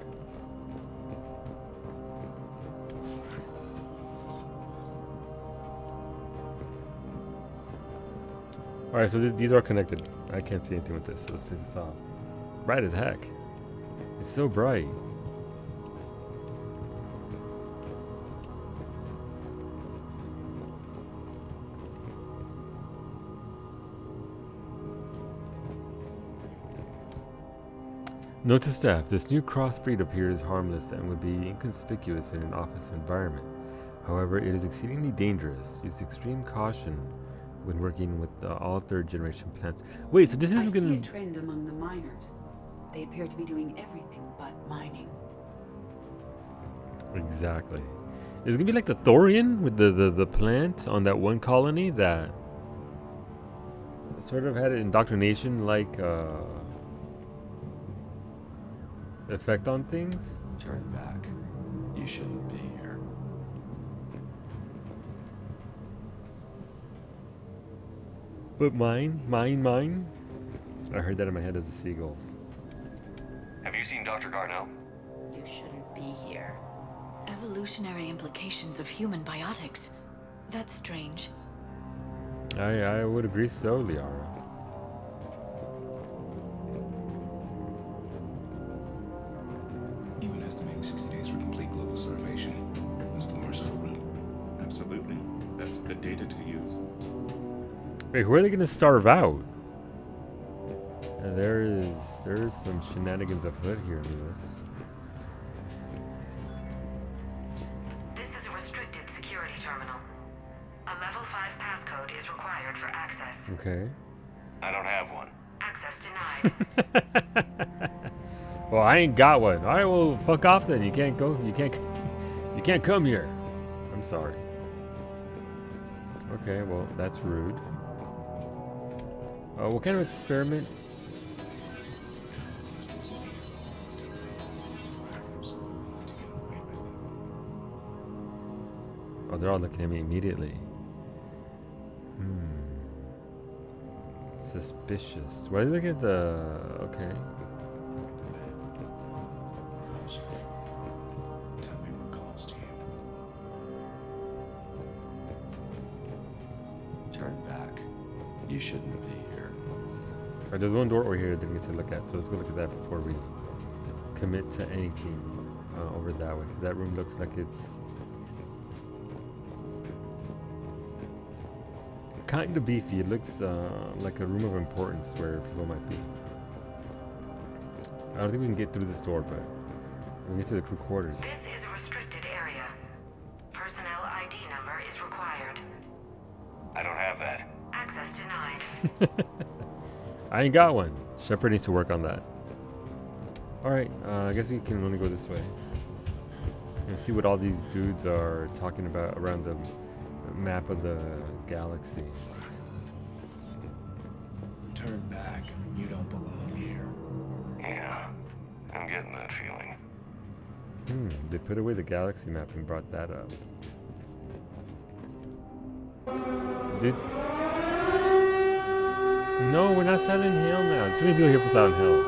All right, so these are connected. I can't see anything with this. So let's take this off. Bright as heck. It's so bright. Note to staff, this new crossbreed appears harmless and would be inconspicuous in an office environment. However, it is exceedingly dangerous. Use extreme caution when working with all 3rd generation plants. Wait, so this is I gonna... see a trend among the miners. They appear to be doing everything but mining. Exactly. Is it gonna be like the Thorian with the plant on that one colony that sort of had an indoctrination like effect on things. Turn back. You shouldn't be here. But mine. I heard that in my head as the seagulls. Have you seen Dr. Garneau? You shouldn't be here. Evolutionary implications of human biotics. That's strange. I would agree so, Liara. Even estimating 60 days for complete global starvation is the merciful route. Absolutely. That's the data to use. Wait, who are they gonna starve out? There's some shenanigans afoot here, Lewis. This is a restricted security terminal. A level 5 passcode is required for access. Okay. I don't have one. Access denied. Well, I ain't got one. All right, well, fuck off then. You can't go. You can't come here. I'm sorry. Okay, well, that's rude. What kind of experiment? Oh, they're all looking at me immediately. Suspicious. Why are they looking at the... Okay. Tell me what calls to you. Turn back. You shouldn't be here. Alright, there's one door over here that we get to look at, so let's go look at that before we commit to anything over that way, because that room looks like it's kind of beefy. It looks like a room of importance where people might be. I don't think we can get through this door, but we can get to the crew quarters. This is a restricted area. Personnel ID number is required. I don't have that. Access denied. I ain't got one. Shepard needs to work on that. Alright, I guess we can only go this way. And see what all these dudes are talking about around the map of the galaxy. Turn back. You don't belong here. Yeah, I'm getting that feeling. They put away the galaxy map and brought that up. No, we're not Silent Hill now. There's too many people here for Silent Hill.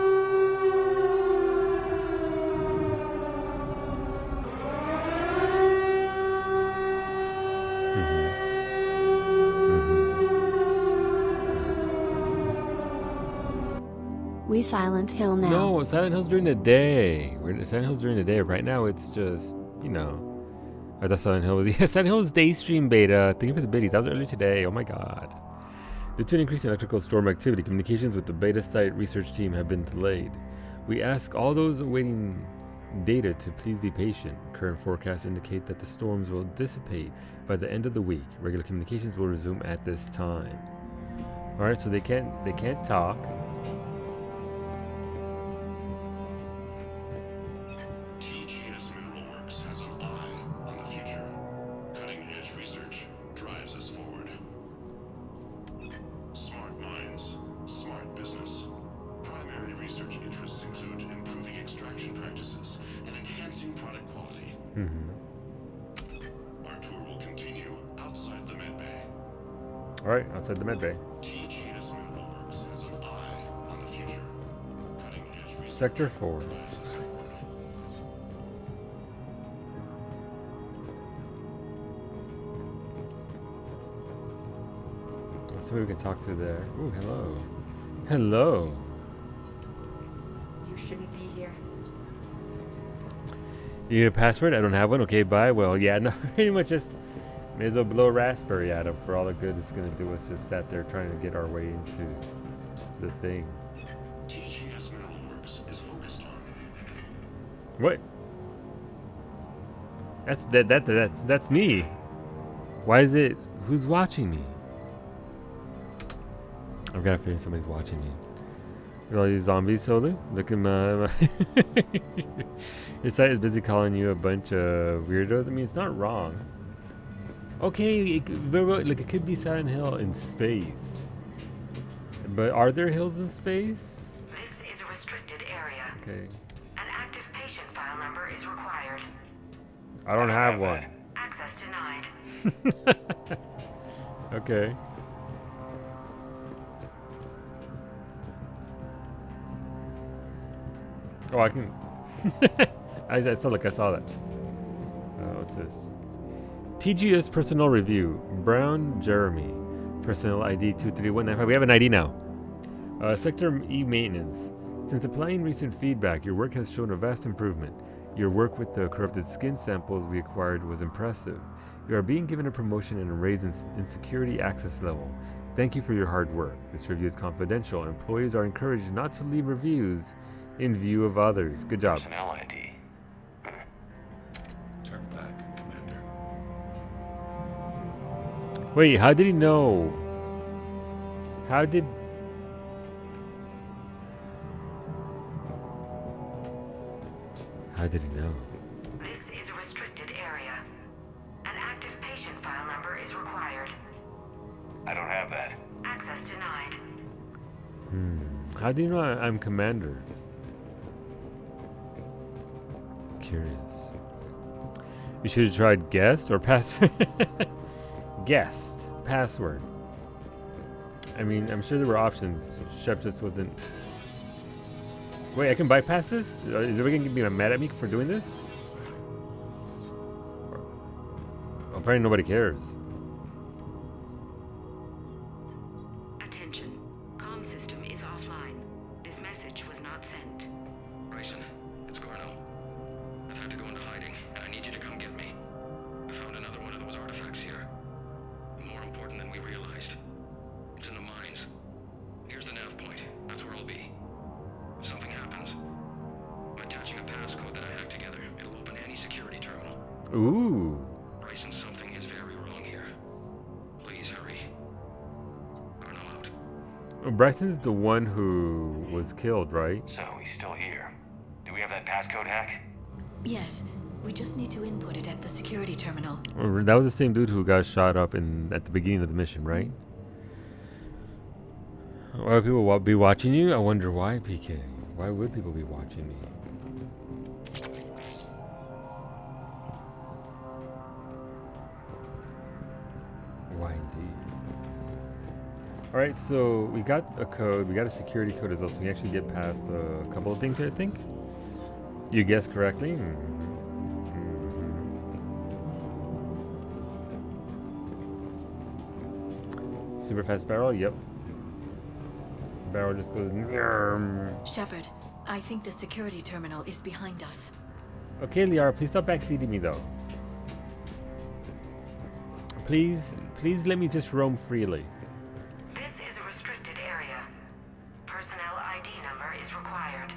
We Silent Hill now. No, Silent Hill's during the day. Silent Hill's during the day. Right now, it's just, you know. I thought Silent Hill was... Yeah, Silent Hill's day stream beta. Thank you for the biddies. That was early today. Oh my god. Due to an increase in electrical storm activity, communications with the beta site research team have been delayed. We ask all those awaiting data to please be patient. Current forecasts indicate that the storms will dissipate by the end of the week. Regular communications will resume at this time. All right, so they can't talk. TGS Mineral Works has an eye on the future. Cutting-edge research drives us forward. Smart minds, smart business. Primary research interests include improving extraction practices and enhancing product quality. Our tour will continue outside the medbay. All right, outside the medbay. TGS Mineral Works has an eye on the future. Cutting-edge research Sector 4. drives us forward. Somebody we can talk to there. Ooh, hello. Hello. You shouldn't be here. You need a password? I don't have one. Okay, bye. Well, yeah, no, pretty much just may as well blow a raspberry at him for all the good it's going to do us. Just sat there trying to get our way into the thing. TGS Mineral Works is focused on. What? That's me. Why is it? Who's watching me? I've got a feeling somebody's watching me. Look at all these zombies, Solu. Look at my your site is busy calling you a bunch of weirdos. I mean, it's not wrong. Okay, it could be Silent Hill in space. But are there hills in space? This is a restricted area. Okay. An active patient file number is required. I don't have one. Access denied. Okay. Oh, I can. I saw like I saw that. What's this? TGS personnel review. Brown Jeremy. Personnel ID 23195. We have an ID now. Sector E maintenance. Since applying recent feedback, your work has shown a vast improvement. Your work with the corrupted skin samples we acquired was impressive. You are being given a promotion and a raise in security access level. Thank you for your hard work. This review is confidential. Employees are encouraged not to leave reviews in view of others. Good job. Personnel ID. Turn back, Commander. Wait, how did he know? How did... How did he know? This is a restricted area. An active patient file number is required. I don't have that. Access denied. How do you know I'm commander? Curious. You should have tried guest or password. Guest. Password. I mean, I'm sure there were options. Chef just wasn't... Wait, I can bypass this? Is everybody going to be mad at me for doing this? Apparently nobody cares. Attention. Comm system is offline. This message was not sent. Bryson, it's Garno. I've had to go into hiding, and I need you to come get me. I found another one of those artifacts here. More important than we realized. It's in the mines. Here's the nav point. That's where I'll be. If something happens, I'm attaching a passcode that I hacked together. It'll open any security terminal. Ooh. Bryson, something is very wrong here. Please hurry. Garno out. Bryson's the one who was killed, right? So he's still here. Do we have that passcode hack? Yes, we just need to input it at the security terminal. That was the same dude who got shot up at the beginning of the mission, right? Why would people be watching you? I wonder why, PK. Why would people be watching me? Why indeed? Alright, so we got a code. We got a security code as well, so we actually get past a couple of things here, I think. You guessed correctly. Super fast barrel, yep. Barrel just goes. Shepard, I think the security terminal is behind us. Okay, Liara, please stop backseating me though. Please let me just roam freely. This is a restricted area. Personnel ID number is required.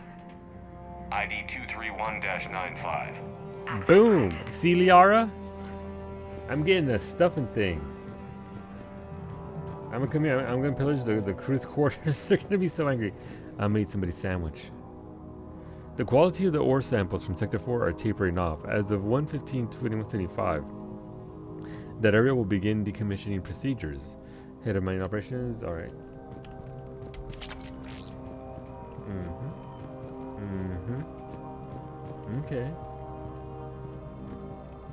ID 231-95. Boom! See, Liara? I'm getting the stuff and things. I'm gonna come here. I'm gonna pillage the crew's quarters. They're gonna be so angry. I made somebody's sandwich. The quality of the ore samples from Sector 4 are tapering off. As of 1/15/2175, that area will begin decommissioning procedures. Head of mining operations. All right. Okay.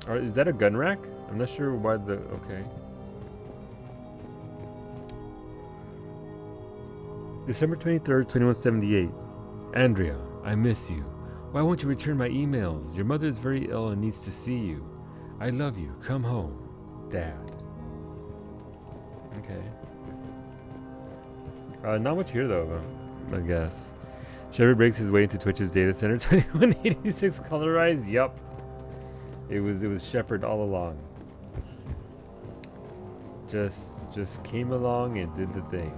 All right. Is that a gun rack? I'm not sure why the. Okay. December 23rd, 2178. Andrea, I miss you. Why won't you return my emails? Your mother is very ill and needs to see you. I love you. Come home. Dad. Okay. Not much here though, I guess. Shepard breaks his way into Twitch's data center. 2186 colorized? Yup. It was Shepard all along. Just came along and did the thing.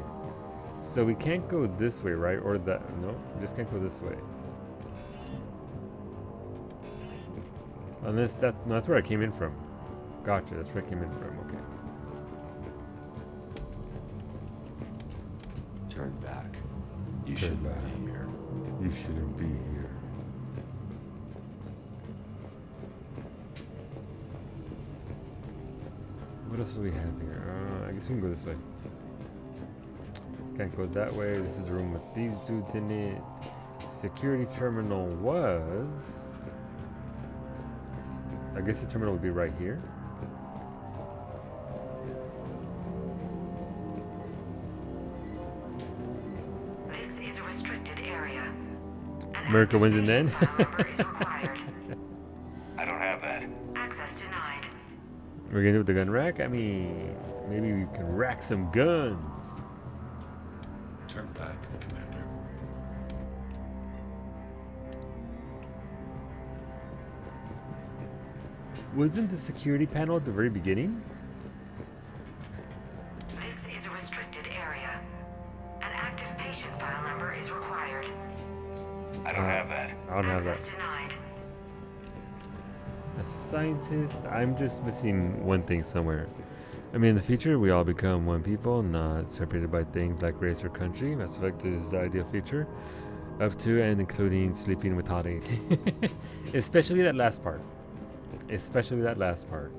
So we can't go this way, right? Or that? No, we just can't go this way. Unless no, that's where I came in from. Gotcha, that's where I came in from. Okay. Turn back. You Turn shouldn't back. be here. You shouldn't be here. What else do we have here? I guess we can go this way. Can't go that way. This is the room with these dudes in it. Security terminal was... I guess the terminal would be right here. This is a restricted area. America wins in the end. I don't have that. Access denied. We're gonna do with the gun rack? I mean, maybe we can rack some guns. Turn back, Commander. Wasn't the security panel at the very beginning? This is a restricted area. An active patient file number is required. I don't have that. I don't have that. Access denied. As a scientist, I'm just missing one thing somewhere. I mean, in the future, we all become one people, not separated by things like race or country. Mass Effect is the ideal future. Up to and including sleeping with hot age. Especially that last part. Especially that last part.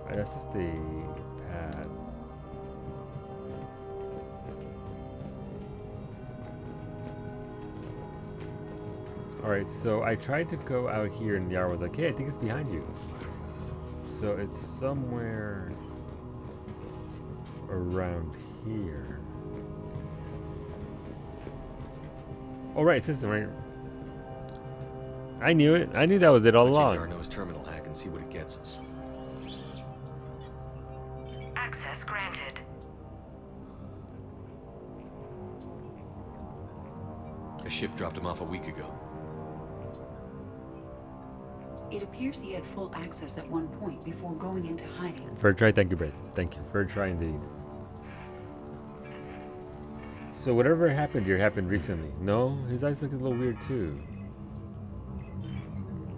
Alright, that's just a pad. Alright, so I tried to go out here and Yara was like, hey, I think it's behind you. So it's somewhere around here. Oh, right, system, right? I knew it. I knew that was it all along. Check Garneau's terminal hack and see what it gets us. Access granted. A ship dropped him off a week ago. It appears he had full access at one point before going into hiding. Third try, thank you, Brett. Thank you. Third try indeed. So whatever happened here happened recently. No? His eyes look a little weird too.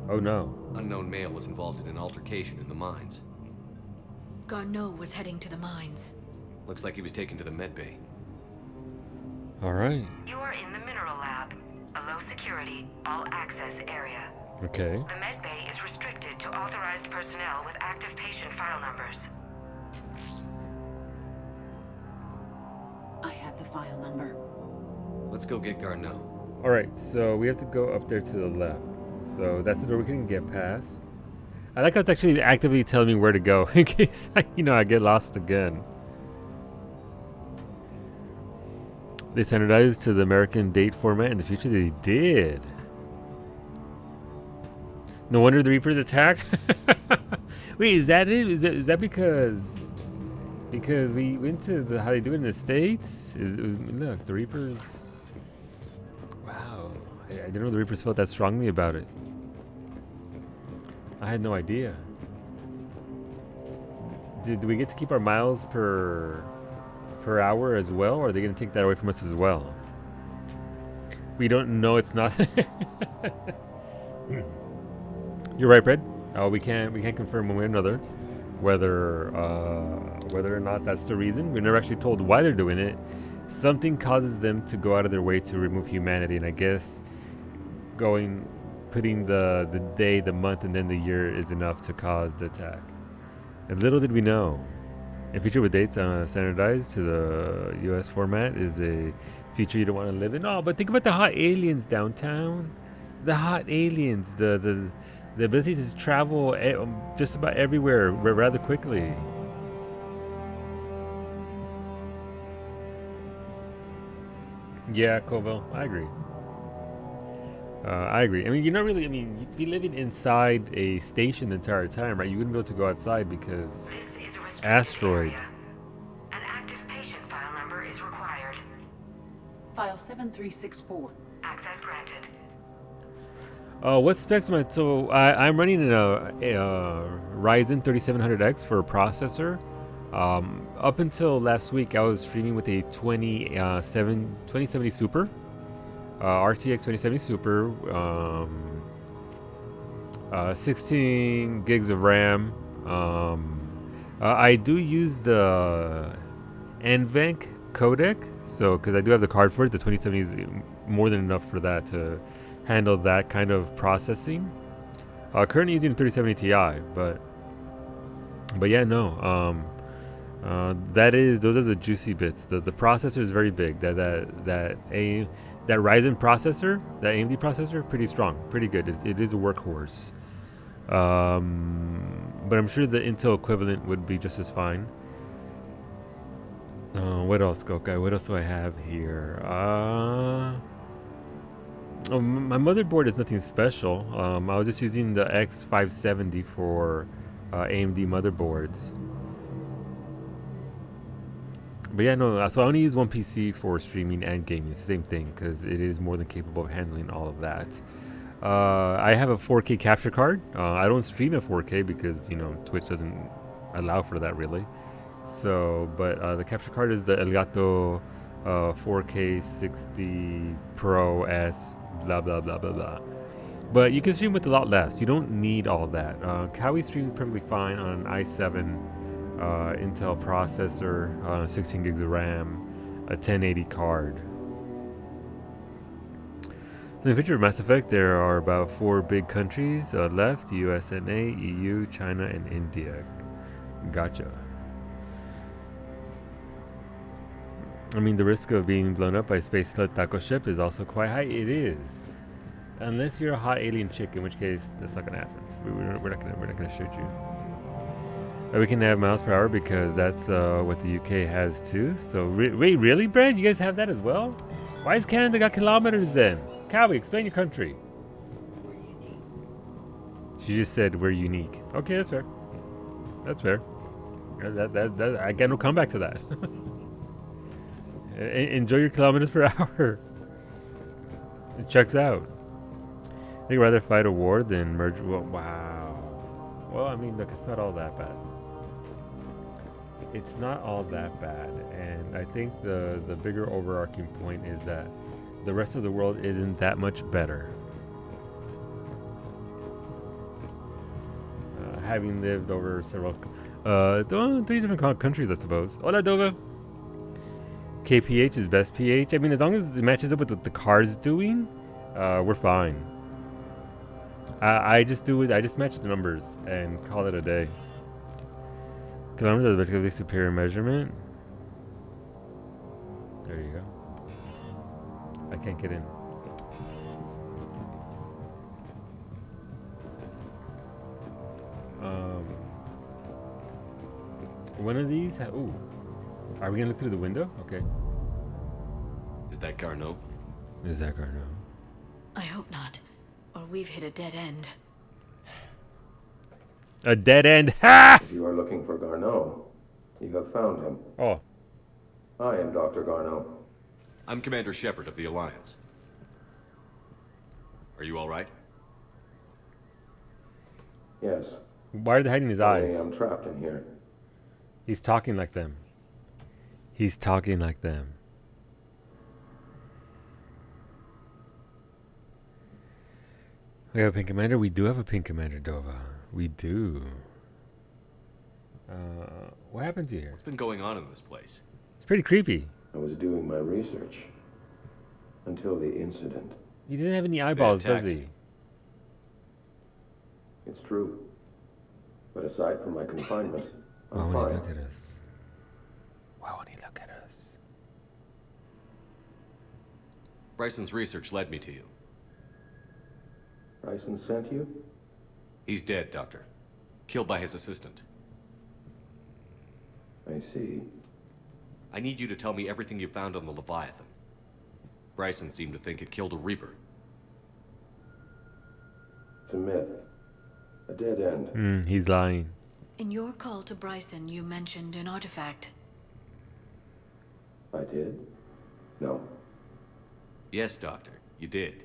Oh no. Unknown male was involved in an altercation in the mines. Garneau was heading to the mines. Looks like he was taken to the medbay. Alright. You are in the mineral lab, a low security, all access area. Okay. The medbay is restricted to authorized personnel with active patient file numbers. I have the file number. Let's go get Garneau. Alright, so we have to go up there to the left. So that's the door we can get past. I like how it's actually actively telling me where to go in case I get lost again. They standardized to the American date format in the future. They did. No wonder the Reapers attacked. Wait, is that it? Is that because we went to how they do it in the States? Look, the Reapers. Wow, I didn't know the Reapers felt that strongly about it. I had no idea. Do we get to keep our miles per hour as well, or are they going to take that away from us as well? We don't know. It's not. You're right, Brad. We can't confirm one way or another whether or not that's the reason. We're never actually told why they're doing it. Something causes them to go out of their way to remove humanity, and I guess putting the day, the month, and then the year is enough to cause the attack. And little did we know. A feature with dates standardized to the US format is a feature you don't want to live in. Oh, but think about the hot aliens downtown. The hot aliens, the ability to travel just about everywhere rather quickly. Yeah, Koval, I agree. I agree. I mean, you're not really. I mean, you'd be living inside a station the entire time, right? You wouldn't be able to go outside because asteroid. An active patient file number is required. File 7364. Access granted. What specs am I? So I'm running a Ryzen 3700X for a processor. Up until last week, I was streaming with a 2070 Super, RTX 2070 Super, 16 gigs of RAM. I do use the NVENC codec, so because I do have the card for it, the 2070 is more than enough for that to handle that kind of processing. Currently using a 3070 Ti, but But yeah, no. Those are the juicy bits. The processor is very big. That Ryzen processor, that AMD processor, pretty strong, pretty good. It is a workhorse. But I'm sure the Intel equivalent would be just as fine. What else, Gokai? What else do I have here? My motherboard is nothing special. I was just using the X570 for AMD motherboards. But yeah, no, so I only use one PC for streaming and gaming. It's the same thing because it is more than capable of handling all of that. I have a 4K capture card. I don't stream at 4K because, you know, Twitch doesn't allow for that really. So, but the capture card is the Elgato 4K 60 Pro S, blah, blah, blah, blah, blah. But you can stream with a lot less. You don't need all that. Kawi streams perfectly fine on an i7 Intel processor, 16 gigs of RAM, a 1080 card. So in the future of Mass Effect, there are about 4 big countries left: USNA, EU, China, and India. Gotcha. I mean, the risk of being blown up by a space slut taco ship is also quite high. It is, unless you're a hot alien chick, in which case that's not gonna happen. We're not gonna shoot you. We can have miles per hour because that's what the UK has too. So wait, really, Brad? You guys have that as well? Why has Canada got kilometers then? Cowie, explain your country. She just said we're unique. Okay, that's fair. That's fair. That I got no comeback to that. Enjoy your kilometers per hour. It checks out. I think I'd rather fight a war than merge. Well, wow. Well, I mean, look, it's not all that bad. It's not all that bad, and I think the bigger overarching point is that the rest of the world isn't that much better. Having lived over several, 3 different countries, I suppose. Hola, Dova. KPH is best PH. I mean, as long as it matches up with what the car's doing, we're fine. I just match the numbers and call it a day. Kilometers are basically superior measurement. There you go. I can't get in. One of these. Ooh. Are we gonna look through the window? Okay. Is that Garneau? Is that Garneau? I hope not, or we've hit a dead end. A dead end. Ha! If you are looking for Garneau, you have found him. Oh. I am Dr. Garneau. I'm Commander Shepard of the Alliance. Are you all right? Yes. Why are they hiding his eyes? I'm trapped in here. He's talking like them. He's talking like them. We have a pink commander. We do have a pink commander, Dova. We do. What happened to you here? What's been going on in this place? It's pretty creepy. I was doing my research until the incident. He doesn't have any eyeballs, does he? It's true. But aside from my confinement, Why I'm won't fine. he look at us? Why won't he look at us? Bryson's research led me to you. Bryson sent you? He's dead, Doctor. Killed by his assistant. I see. I need you to tell me everything you found on the Leviathan. Bryson seemed to think it killed a Reaper. It's a myth. A dead end. He's lying. In your call to Bryson, you mentioned an artifact. I did? No. Yes, Doctor, you did.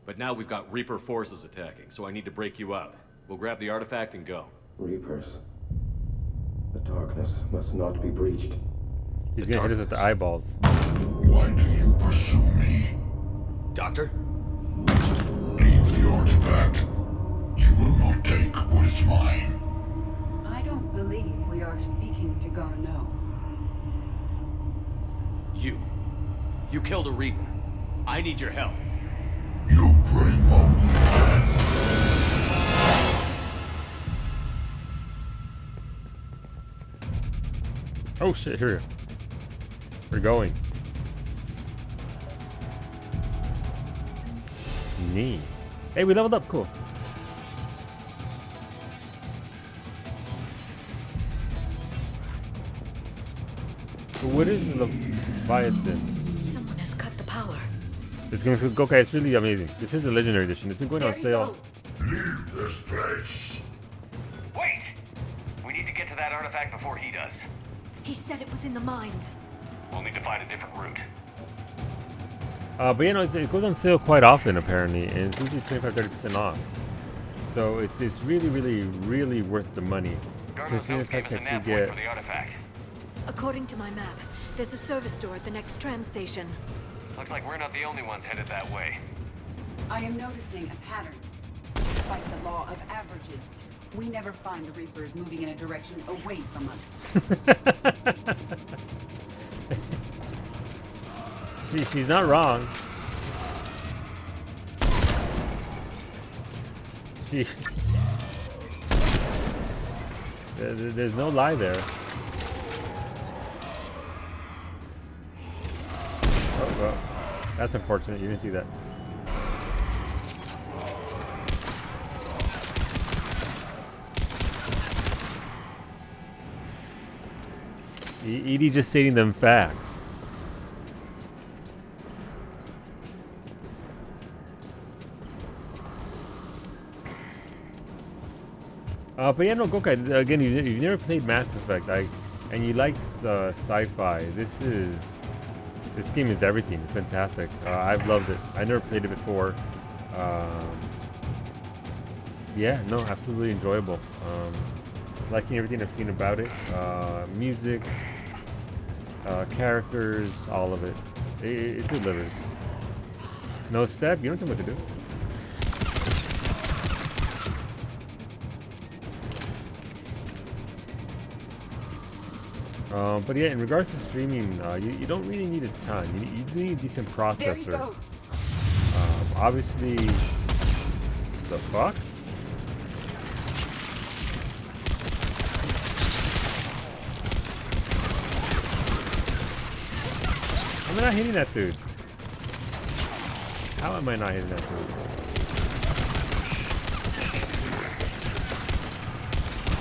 But now we've got Reaper forces attacking, so I need to break you up. We'll grab the artifact and go. Reapers. The darkness must not be breached. He's gonna hit us with the eyeballs. Why do you pursue me? Doctor? Leave the artifact. You will not take what is mine. I don't believe we are speaking to Garneau. You killed a Reaper. I need your help. You bring only death. Oh shit, here. We're going. Neat. Hey, we leveled up, cool. What is Leviathan? Someone has cut the power. It's gonna go, okay, it's really amazing. This is the legendary edition. It's been going on sale. Leave this place. Wait! We need to get to that artifact before he does. He said it was in the mines. We'll need to find a different route. But you know, it goes on sale quite often apparently, and it's usually 25-30% off. So it's really worth the money. Considering the fact that you get. For the artifact. According to my map, there's a service door at the next tram station. Looks like we're not the only ones headed that way. I am noticing a pattern. Despite the law of averages, we never find the Reapers moving in a direction away from us. She's not wrong. There's no lie there. Oh, well, that's unfortunate. You didn't see that. Edie just stating them facts. But yeah, no, Gokai, again, you've never played Mass Effect, and you like sci-fi. This game is everything. It's fantastic. I've loved it. I never played it before. Yeah, no, absolutely enjoyable. Liking everything I've seen about it. Music, characters, all of it. It delivers. No step, you don't tell me what to do. But yeah, in regards to streaming, you don't really need a ton. You do need a decent processor. Obviously, the fuck? How am I not hitting that dude? How am I not hitting that dude?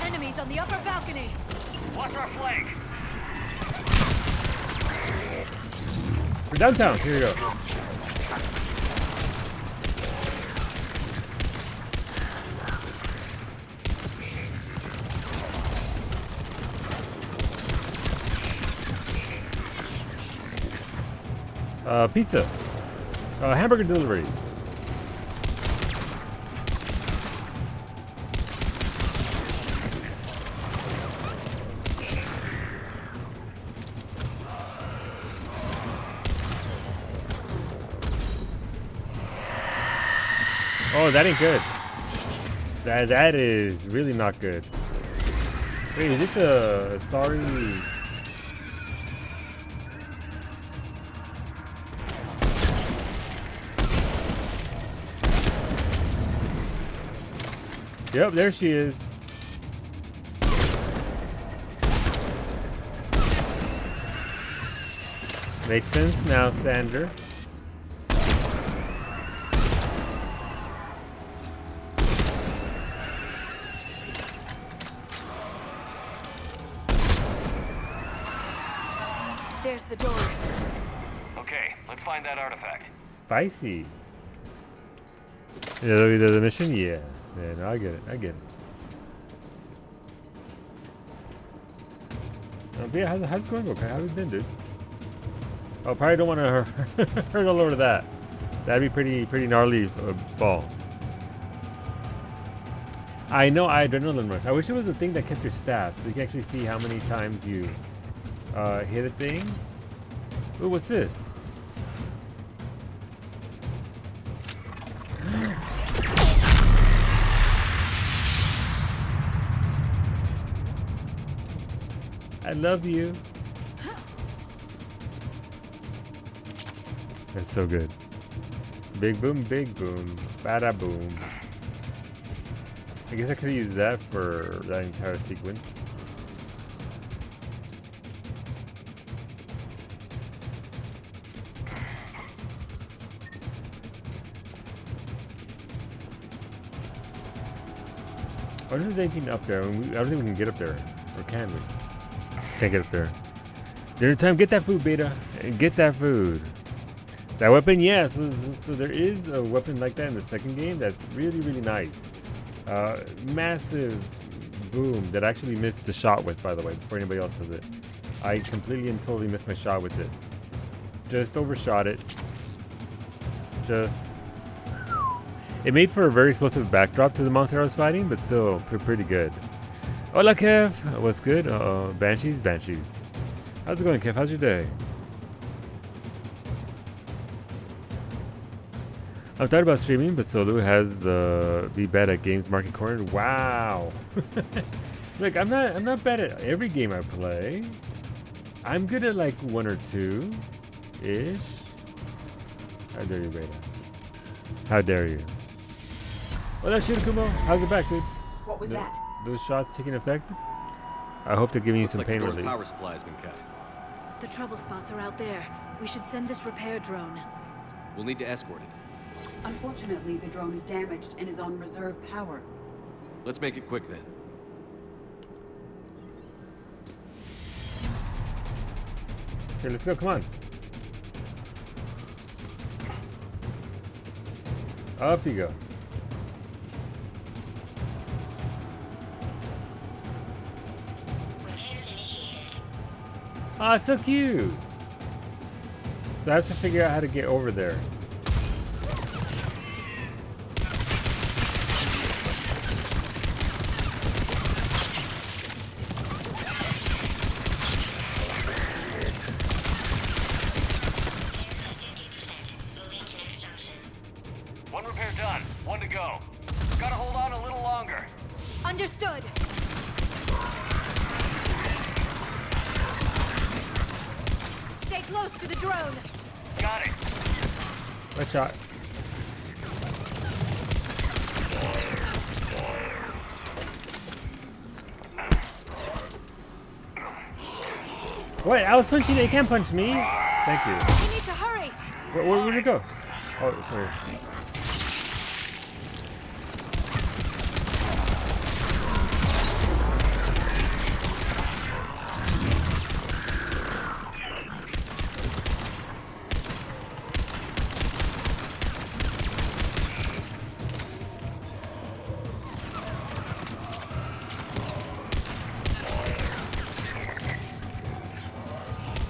Enemies on the upper balcony. Watch our flank. We're downtown. Here we go. Pizza. Hamburger delivery. Oh, that ain't good. That is really not good. Wait, is it the sorry? Yep, there she is. Makes sense now, Sander. There's the door. Okay, let's find that artifact. Spicy. Yeah, the mission? Yeah. Yeah, no, I get it. But yeah, how's it going, okay? How's it been, dude? Oh, probably don't want to hurt all over that. That'd be pretty gnarly fall. I know, adrenaline rush. I wish it was a thing that kept your stats, so you can actually see how many times you hit a thing. Ooh, what's this? I love you. That's so good. Big boom, bada boom. I guess I could use that for that entire sequence. I wonder if there's anything up there. I don't think we can get up there. Or can we? Can't get up there. Dinner time. Get that food, Beta. Get that food. That weapon, yeah. So there is a weapon like that in the second game that's really, really nice. Massive boom that I actually missed the shot with, by the way, before anybody else has it. I completely and totally missed my shot with it. Just overshot it. Just... It made for a very explosive backdrop to the monster I was fighting, but still pretty good. Hola, Kev. What's good? Banshees? Banshees. How's it going, Kev? How's your day? I've thought about streaming, but Solu has the be bad at games market corner. Wow. Look, I'm not bad at every game I play. I'm good at like 1 or 2 ish. How dare you, Beta? How dare you? Well, that's Shirakumo. How's it back, dude? What was that? Those shots taking effect? I hope they're giving you some pain relief. The power supply has been cut. The trouble spots are out there. We should send this repair drone. We'll need to escort it. Unfortunately, the drone is damaged and is on reserve power. Let's make it quick then. Okay, let's go. Come on. Up you go. Oh, it's so cute. So I have to figure out how to get over there. One repair done. One to go. Gotta hold on a little longer. Understood. Stay close to the drone. Got it. Good shot. Wait, I was punching it. You can't punch me. Thank you. We need to hurry. Where'd it go? Oh, sorry.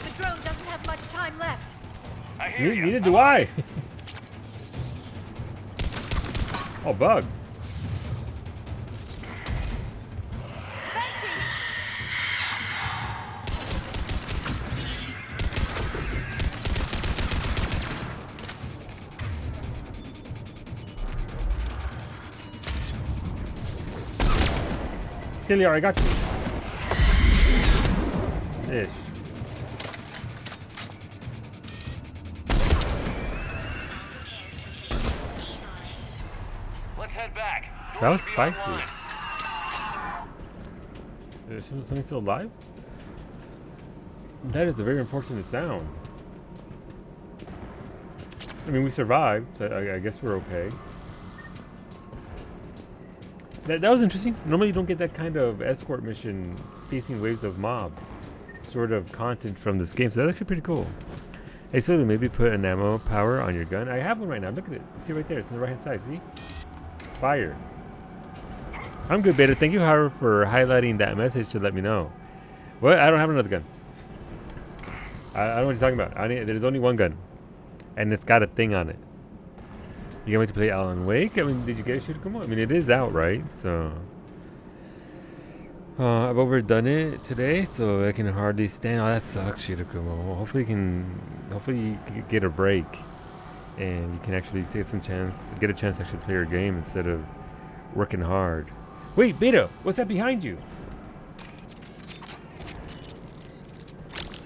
The drone doesn't have much time left. I hear you. Neither do I. Oh, bugs. Skilliar, I got you. Ish. Let's head back. That was spicy. Is something still alive? That is a very unfortunate sound. I mean, we survived, so I guess we're okay. That was interesting. Normally you don't get that kind of escort mission facing waves of mobs sort of content from this game, so that's actually pretty cool. Hey, so maybe put an ammo power on your gun. I have one right now. Look at it. You see right there. It's on the right hand side. See? Fire. I'm good, Beta. Thank you, Howard, for highlighting that message to let me know. What? I don't have another gun. I don't know what you're talking about. There's only one gun. And it's got a thing on it. You can't wait to play Alan Wake? I mean, did you get a Shirakumo? I mean, it is out, right? So... I've overdone it today, so I can hardly stand. Oh, that sucks, Shirakumo. Hopefully you can get a break. And you can actually get a chance to actually play your game instead of working hard. Wait, Beta, what's that behind you?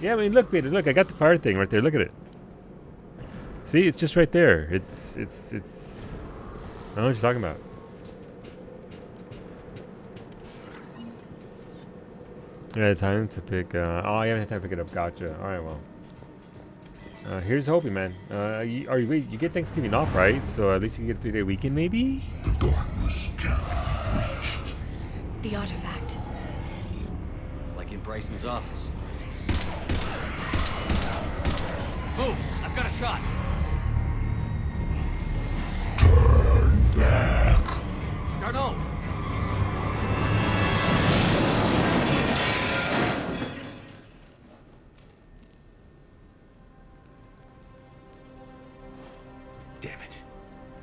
Yeah, I mean, look, Beta, look, I got the fire thing right there. Look at it. See, it's just right there. It's. I don't know what you're talking about. You had time to pick. Oh, I haven't had time to pick it up. Gotcha. All right, well. Here's hoping, man. You get Thanksgiving off, right? So at least you get a 3-day weekend, maybe. The darkness can't be reached. the artifact. Like in Bryson's office. Move! I've got a shot! Turn back! Garneau! Damn it.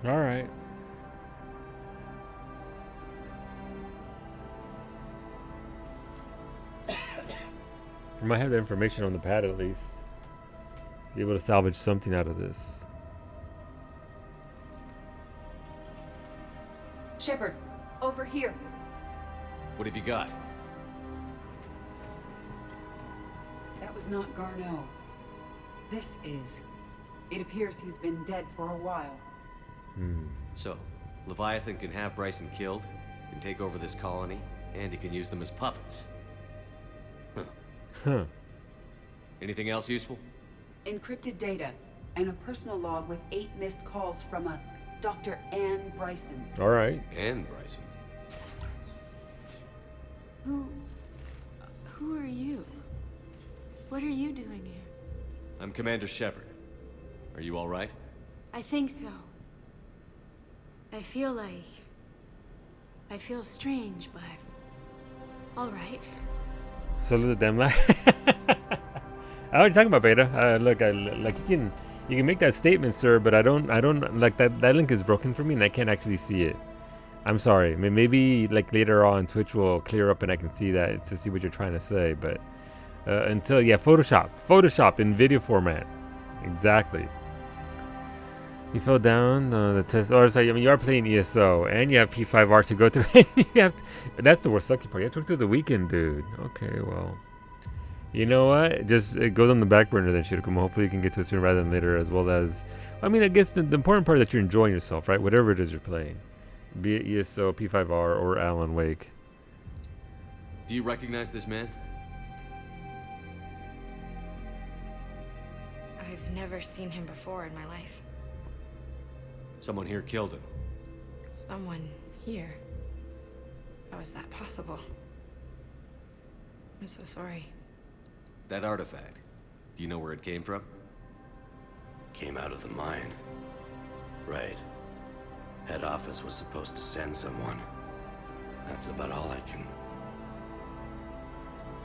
All right. We might have the information on the pad at least. Be able to salvage something out of this. Shepard, over here. What have you got? That was not Garneau. This is. It appears he's been dead for a while. So, Leviathan can have Bryson killed, can take over this colony, and he can use them as puppets. Huh. Anything else useful? Encrypted data and a personal log with 8 missed calls from a Dr. Ann Bryson. All right. Ann Bryson. Who are you? What are you doing here? I'm Commander Shepard. Are you all right? I think so. I feel strange, but all right. Salute them. I was talking about Beta. Look, like you can make that statement, sir, but I don't like that link is broken for me and I can't actually see it. I'm sorry. Maybe like later on Twitch will clear up and I can see that to see what you're trying to say, but until Photoshop in video format. Exactly. You fell down the test. Oh, sorry. I mean, you are playing ESO, and you have P5R to go through. And you have that's the worst sucky part. You have to work through the weekend, dude. Okay, well, you know what? Just it goes on the back burner then, Shirokuma. Hopefully, you can get to it sooner rather than later. As well as, I mean, I guess the important part is that you're enjoying yourself, right? Whatever it is you're playing, be it ESO, P5R, or Alan Wake. Do you recognize this man? I've never seen him before in my life. Someone here killed him. Someone here. How is that possible? I'm so sorry. That artifact. Do you know where it came from? Came out of the mine. Right. Head office was supposed to send someone. That's about all I can...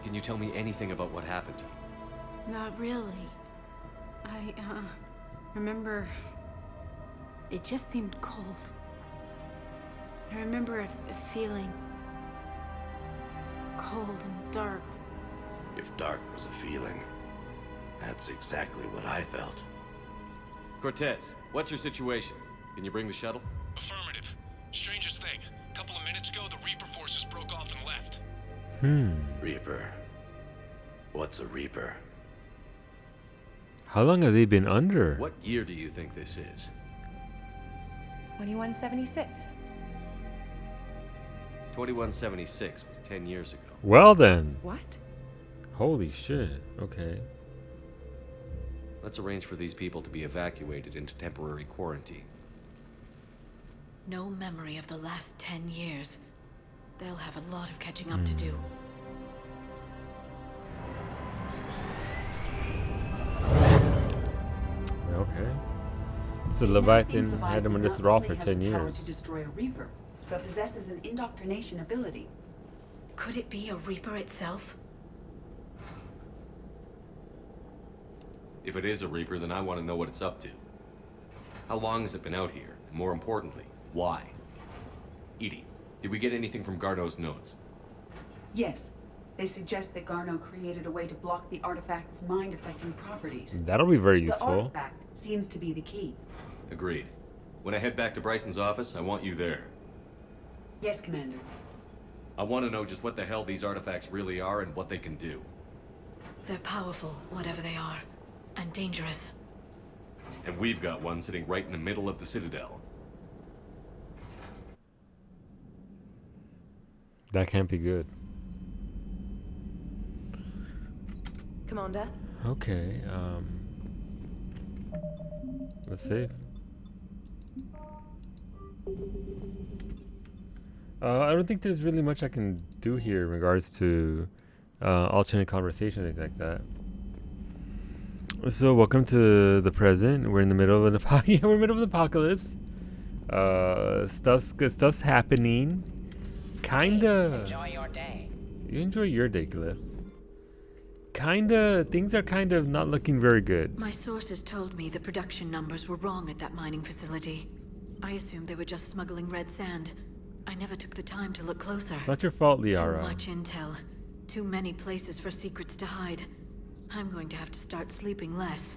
Can you tell me anything about what happened to you? Not really. I remember it just seemed cold. I remember a feeling cold and dark. If dark was a feeling, that's exactly what I felt. Cortez, what's your situation? Can you bring the shuttle? Affirmative. Strangest thing. A couple of minutes ago, the Reaper forces broke off and left. Reaper. What's a Reaper? How long have they been under? What year do you think this is? 2176. 2176 was 10 years ago. Well then. What? Holy shit. Okay. Let's arrange for these people to be evacuated into temporary quarantine. No memory of the last 10 years. They'll have a lot of catching up to do. Okay. So Leviathan had him under thrall for 10 years. To destroy a Reaper, but possesses an indoctrination ability. Could it be a Reaper itself? If it is a Reaper, then I want to know what it's up to. How long has it been out here? And more importantly, why? Edie, did we get anything from Garneau's notes? Yes. They suggest that Garneau created a way to block the artifact's mind-affecting properties. That'll be very The useful. artifact seems to be the key. Agreed. When I head back to Bryson's office, I want you there. Yes, Commander. I want to know just what the hell these artifacts really are and what they can do. They're powerful, whatever they are, and dangerous. And we've got one sitting right in the middle of the Citadel. That can't be good. Commander? Okay, let's save. I don't think there's really much I can do here in regards to alternate conversation, anything like that. So welcome to the present. We're in the middle of an we're in the middle of an apocalypse. Stuff's happening. Kinda. Enjoy your day. You enjoy your day, Glyph. Things are kind of not looking very good. My sources told me the production numbers were wrong at that mining facility. I assumed they were just smuggling red sand. I never took the time to look closer. It's not your fault, Liara. Too much intel. Too many places for secrets to hide. I'm going to have to start sleeping less.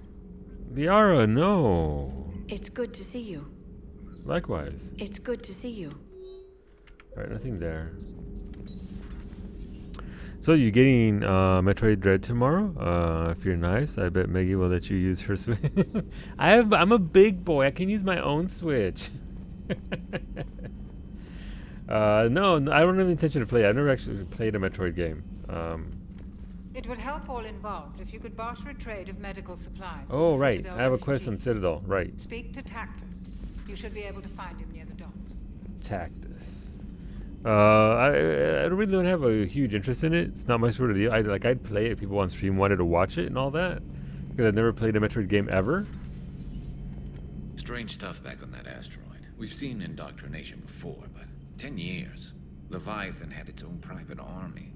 Liara, no. It's good to see you. Likewise. It's good to see you. Alright, nothing there. So you're getting Metroid Dread tomorrow. If you're nice, I bet Maggie will let you use her Switch. I'm a big boy. I can use my own Switch. No, I don't have any intention to play it. I've never actually played a Metroid game. It would help all involved if you could barter a trade of medical supplies. Oh, with right. Citadel I have a quest on refugees. Citadel. Right. Speak to Tactus. You should be able to find him near the docks. Tactus. I really don't have a huge interest in it. It's not my sort of deal. I'd play it if people on stream wanted to watch it and all that. Because I've never played a Metroid game ever. Strange stuff back on that asteroid. We've seen indoctrination before, but 10 years. Leviathan had its own private army.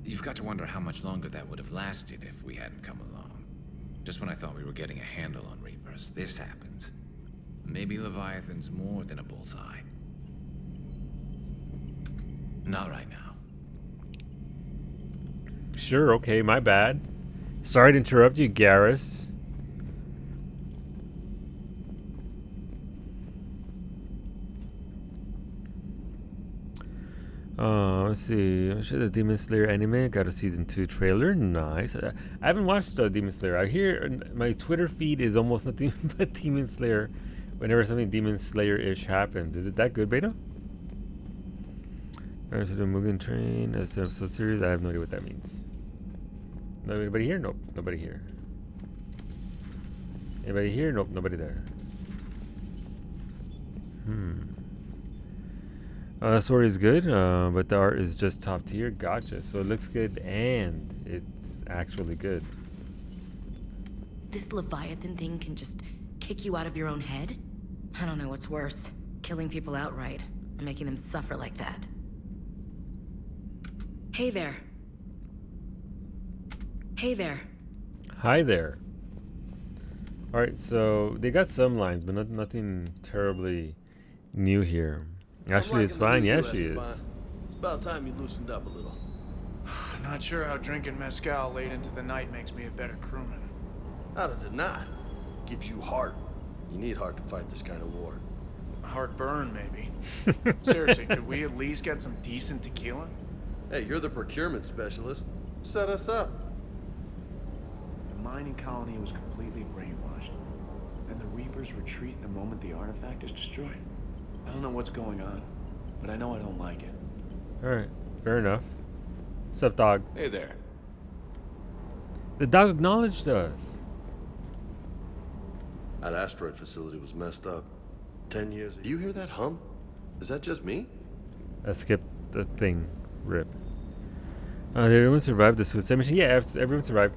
You've got to wonder how much longer that would have lasted if we hadn't come along. Just when I thought we were getting a handle on Reapers, this happens. Maybe Leviathan's more than a bullseye. Not right now. Sure, okay, my bad. Sorry to interrupt you, Garrus. Let's see. The Demon Slayer anime got a season 2 trailer. Nice. I haven't watched Demon Slayer. I hear my Twitter feed is almost nothing but Demon Slayer whenever something Demon Slayer-ish happens. Is it that good, Beta? Alright, so the Mugen Train as an episode series. I have no idea what that means. Anybody here? Nope. Nobody here. Anybody here? Nope. Nobody there. The story is good, but the art is just top tier. Gotcha. So it looks good and it's actually good. This Leviathan thing can just kick you out of your own head? I don't know what's worse. Killing people outright, or making them suffer like that. Hey there. Hey there. Hi there. Alright, so they got some lines, but nothing terribly new here. Ashley is fine. Yeah, she is. It's about time you loosened up a little. Not sure how drinking mezcal late into the night makes me a better crewman. How does it not? Gives you heart. You need heart to fight this kind of war. Heartburn, maybe. Seriously, could we at least get some decent tequila? Hey, you're the procurement specialist. Set us up. The mining colony was completely brainwashed, and the Reapers retreat the moment the artifact is destroyed. I don't know what's going on, but I know I don't like it. Alright, fair enough. What's up, dog? Hey there. The dog acknowledged us. That asteroid facility was messed up. 10 years. Do you hear that hum? Is that just me? I skipped the thing. Rip. Did everyone survive the suicide mission? Yeah, everyone survived.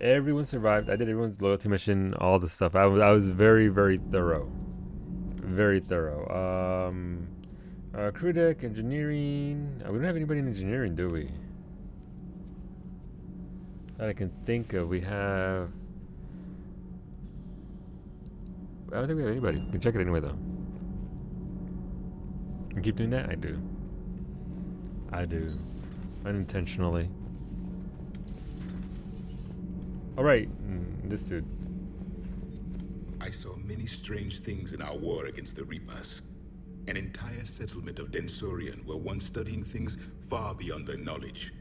Everyone survived. I did everyone's loyalty mission, all the stuff. I was very, very thorough. Very thorough. Crew deck, engineering. We don't have anybody in engineering, do we? That I can think of. We have... I don't think we have anybody. We can check it anyway, though. You keep doing that? I do. I do. Unintentionally. Alright, this dude. I saw many strange things in our war against the Reapers. An entire settlement of Densorian were once studying things far beyond their knowledge.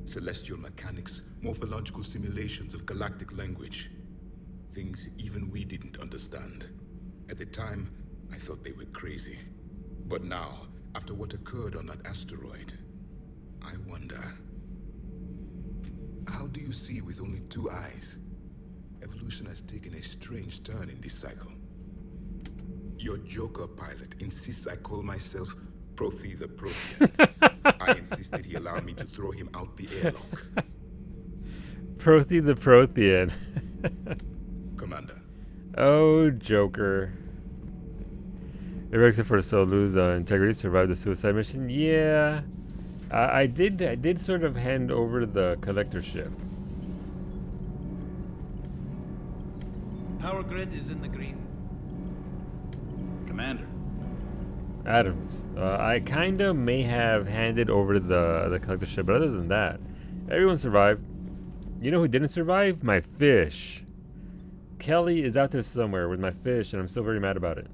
Celestial mechanics, morphological simulations of galactic language. Things even we didn't understand. At the time, I thought they were crazy. But now, after what occurred on that asteroid, I wonder... How do you see with only 2 eyes? Evolution has taken a strange turn in this cycle. Your Joker pilot insists I call myself Prothy the Prothean. I insisted he allow me to throw him out the airlock. Prothy the Prothean. Commander. Oh, Joker. Except for Solu's integrity survived the suicide mission. Yeah, I did sort of hand over the collector ship. Power grid is in the green. Commander. Adams, I kinda may have handed over the collector ship, but other than that, everyone survived. You know who didn't survive? My fish. Kelly is out there somewhere with my fish, and I'm still very mad about it.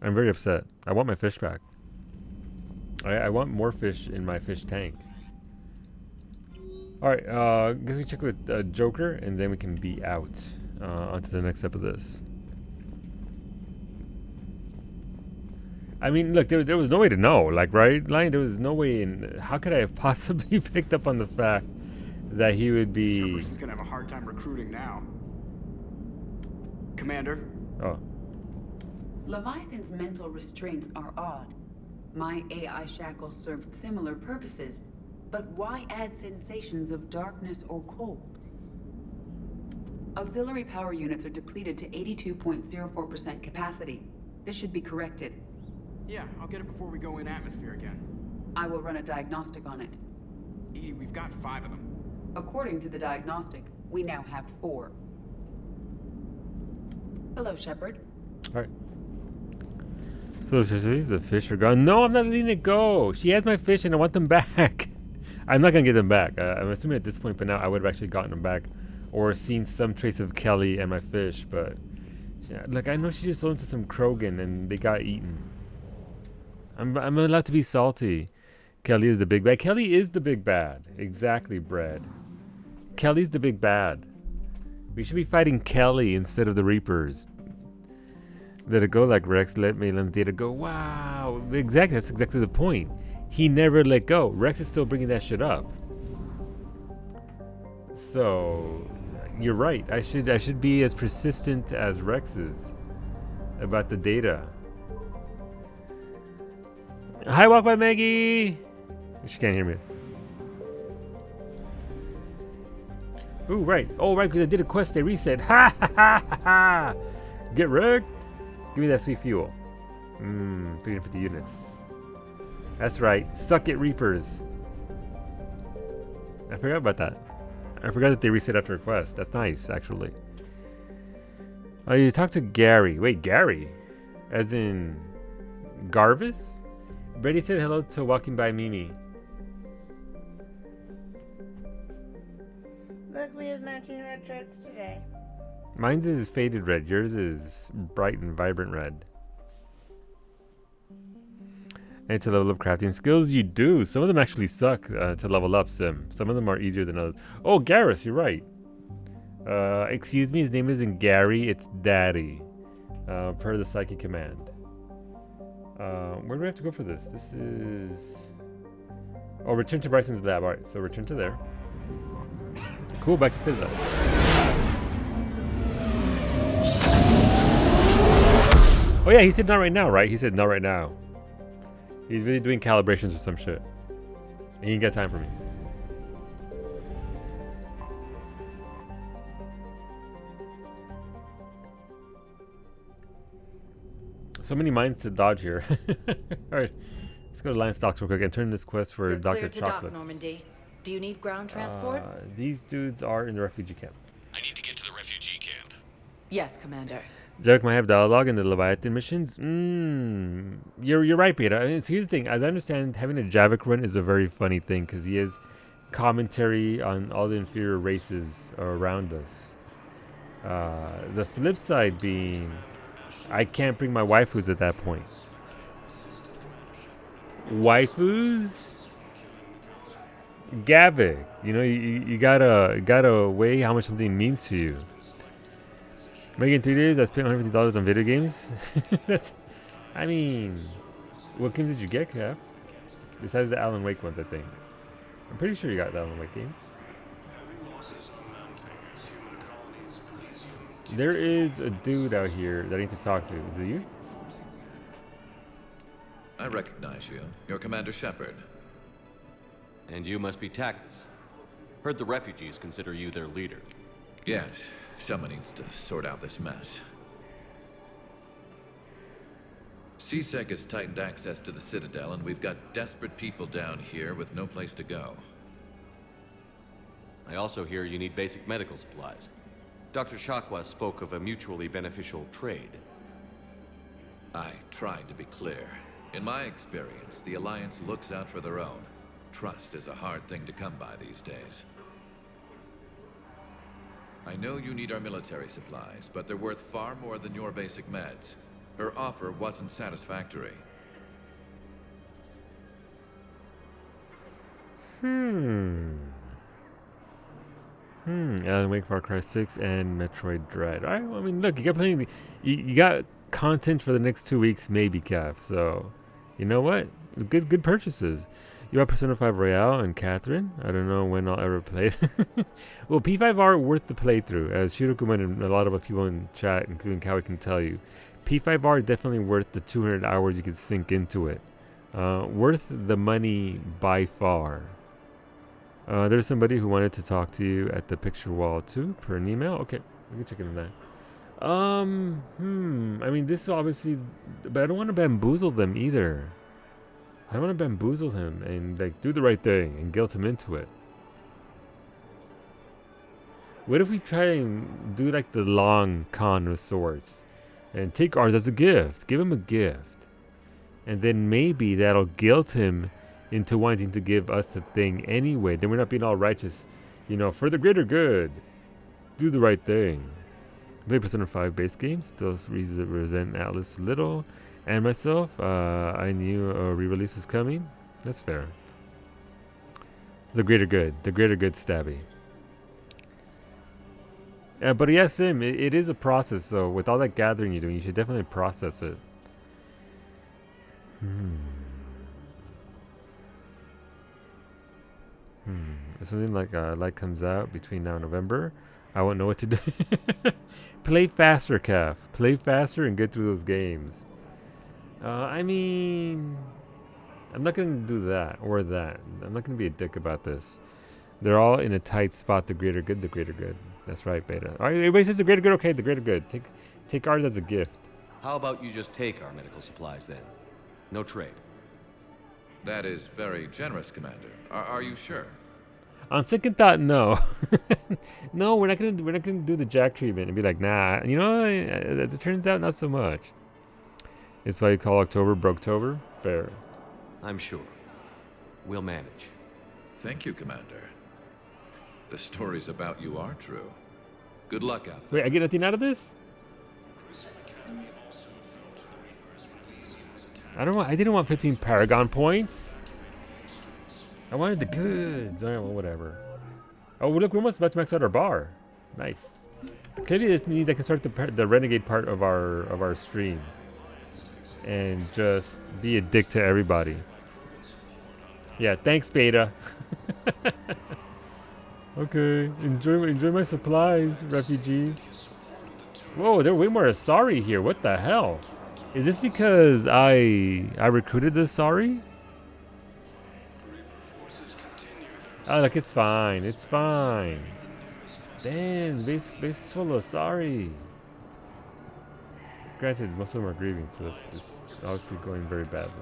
I'm very upset. I want my fish back. I want more fish in my fish tank. Alright, guess we check with Joker, and then we can be out. On to the next step of this. I mean, look, there was no way to know, like, right? Like, there was no way in... How could I have possibly picked up on the fact that he would be... Cerberus is gonna have a hard time recruiting now. Commander? Oh. Leviathan's mental restraints are odd. My AI shackles served similar purposes, but why add sensations of darkness or cold? Auxiliary power units are depleted to 82.04% capacity. This should be corrected. Yeah, I'll get it before we go in atmosphere again. I will run a diagnostic on it. Edie, we've got 5 of them. According to the diagnostic, we now have 4. Hello, Shepard. Alright. So seriously, the fish are gone. No, I'm not letting it go. She has my fish and I want them back. I'm not going to get them back. I'm assuming at this point, but now I would have actually gotten them back. Or seen some trace of Kelly and my fish, but... Yeah, look, I know she just sold them to some Krogan and they got eaten. I'm allowed to be salty. Kelly is the big bad. Kelly is the big bad. Exactly, Brad. Kelly's the big bad. We should be fighting Kelly instead of the Reapers. Let it go like Rex let Malin's data go. Wow. Exactly. That's exactly the point. He never let go. Rex is still bringing that shit up. So, you're right. I should be as persistent as Rex is about the data. Hi, walk by Maggie. She can't hear me. Ooh, right. Oh, right, because I did a quest. They reset. Ha ha ha ha ha. Get wrecked. Give me that sweet fuel. 350 units. That's right. Suck it, Reapers. I forgot about that. I forgot that they reset after a quest. That's nice, actually. Oh, you talked to Gary. Wait, Gary? As in Garvis? Brady said hello to walking by Mimi. Look, we have matching red shirts today. Mine's is faded red. Yours is bright and vibrant red. And to level up crafting skills, you do. Some of them actually suck to level up, Sim. Some of them are easier than others. Oh, Garrus, you're right. Excuse me, his name isn't Gary, it's Daddy. Per the psychic command. Where do we have to go for this? This is... Oh, return to Bryson's lab. Alright, so return to there. Cool, back to Citadel. Oh yeah, he said not right now, right? He said not right now. He's really doing calibrations or some shit. He ain't got time for me. So many mines to dodge here. Alright, let's go to Lion Stocks real quick and turn this quest for Dr. Chocolates. Normandy. Do you need ground transport? These dudes are in the refugee camp. I need to get to the refugee camp. Yes, Commander. Jarek might have dialogue in the Leviathan missions. You're right, Peter. I mean, here's the thing. As I understand, having a Javik run is a very funny thing because he has commentary on all the inferior races around us. The flip side being, I can't bring my waifus at that point. Waifus? Gavik. You know, you gotta weigh how much something means to you. Making 3 days, I spent $150 on video games. That's, I mean, what games did you get, Kev? Besides the Alan Wake ones, I think. I'm pretty sure you got the Alan Wake games. There is a dude out here that I need to talk to. Is it you? I recognize you. You're Commander Shepard. And you must be Tactus. Heard the refugees consider you their leader. Yes, someone needs to sort out this mess. CSEC has tightened access to the Citadel, and we've got desperate people down here with no place to go. I also hear you need basic medical supplies. Dr. Shakwa spoke of a mutually beneficial trade. I tried to be clear. In my experience, the Alliance looks out for their own. Trust is a hard thing to come by these days. I know you need our military supplies, but they're worth far more than your basic meds. Her offer wasn't satisfactory. Alan Wake, Far Cry 6, and Metroid Dread. Alright, well, I mean, look, you got plenty. You got content for the next 2 weeks, maybe, Kev. So, you know what? Good purchases. You got Persona 5 Royale and Catherine. I don't know when I'll ever play. Well, P5R worth the playthrough, as Shirokuma and a lot of people in chat, including Cowie, can tell you. P5R definitely worth the 200 hours you can sink into it. Worth the money by far. There's somebody who wanted to talk to you at the picture wall too, per an email. Okay, we can check into that. I mean, this obviously, but I don't want to bamboozle them either. I don't want to bamboozle him and like do the right thing and guilt him into it. What if we try and do like the long con of sorts and take ours as a gift, give him a gift, and then maybe that'll guilt him into wanting to give us the thing anyway. Then we're not being all righteous, you know, for the greater good. Do the right thing. Play Persona 5 base game, still resent Atlas a little. And myself, I knew a re-release was coming. That's fair. The greater good stabby. But yes, Sim, it is a process. So with all that gathering you're doing, you should definitely process it. If something like light comes out between now and November, I won't know what to do. Play faster, Kev. Play faster and get through those games. I mean, I'm not going to do that or that. I'm not going to be a dick about this. They're all in a tight spot. The greater good, the greater good. That's right, Beta. All right, everybody says the greater good. Okay, the greater good. Take ours as a gift. How about you just take our medical supplies then? No trade. That is very generous, Commander. Are you sure? On second thought, no. No, we're not gonna do the Jack treatment and be like, nah. You know, as it turns out, not so much. It's why you call October Broketober. Fair. I'm sure. We'll manage. Thank you, Commander. The stories about you are true. Good luck out there. Wait, I get nothing out of this? I don't want. I didn't want 15 Paragon points. I wanted the goods. All right, well, whatever. Oh, look, we're almost about to max out our bar. Nice. Clearly, this means I can start the renegade part of our stream, and just be a dick to everybody. Yeah, thanks, Beta. Okay, enjoy my supplies, refugees. Whoa, there are way more Asari here. What the hell? Is this because I recruited this Asari? Oh, look, it's fine. It's fine. Damn, base is full of Asari. Granted, most of them are grieving, so it's obviously going very badly.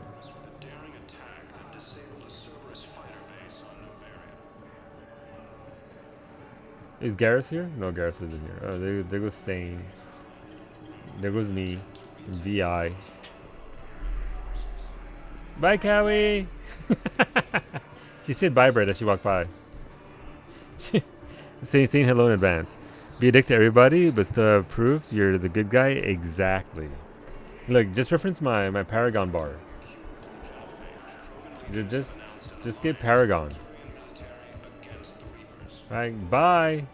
Is Garrus here? No, Garrus isn't here. Oh, there goes Sane. There goes me. VI. Bye, Cowie! She said bye, Brett, as she walked by. saying hello in advance. Be a dick to everybody, but still have proof you're the good guy? Exactly. Look, just reference my Paragon bar. Just get Paragon. Alright, bye.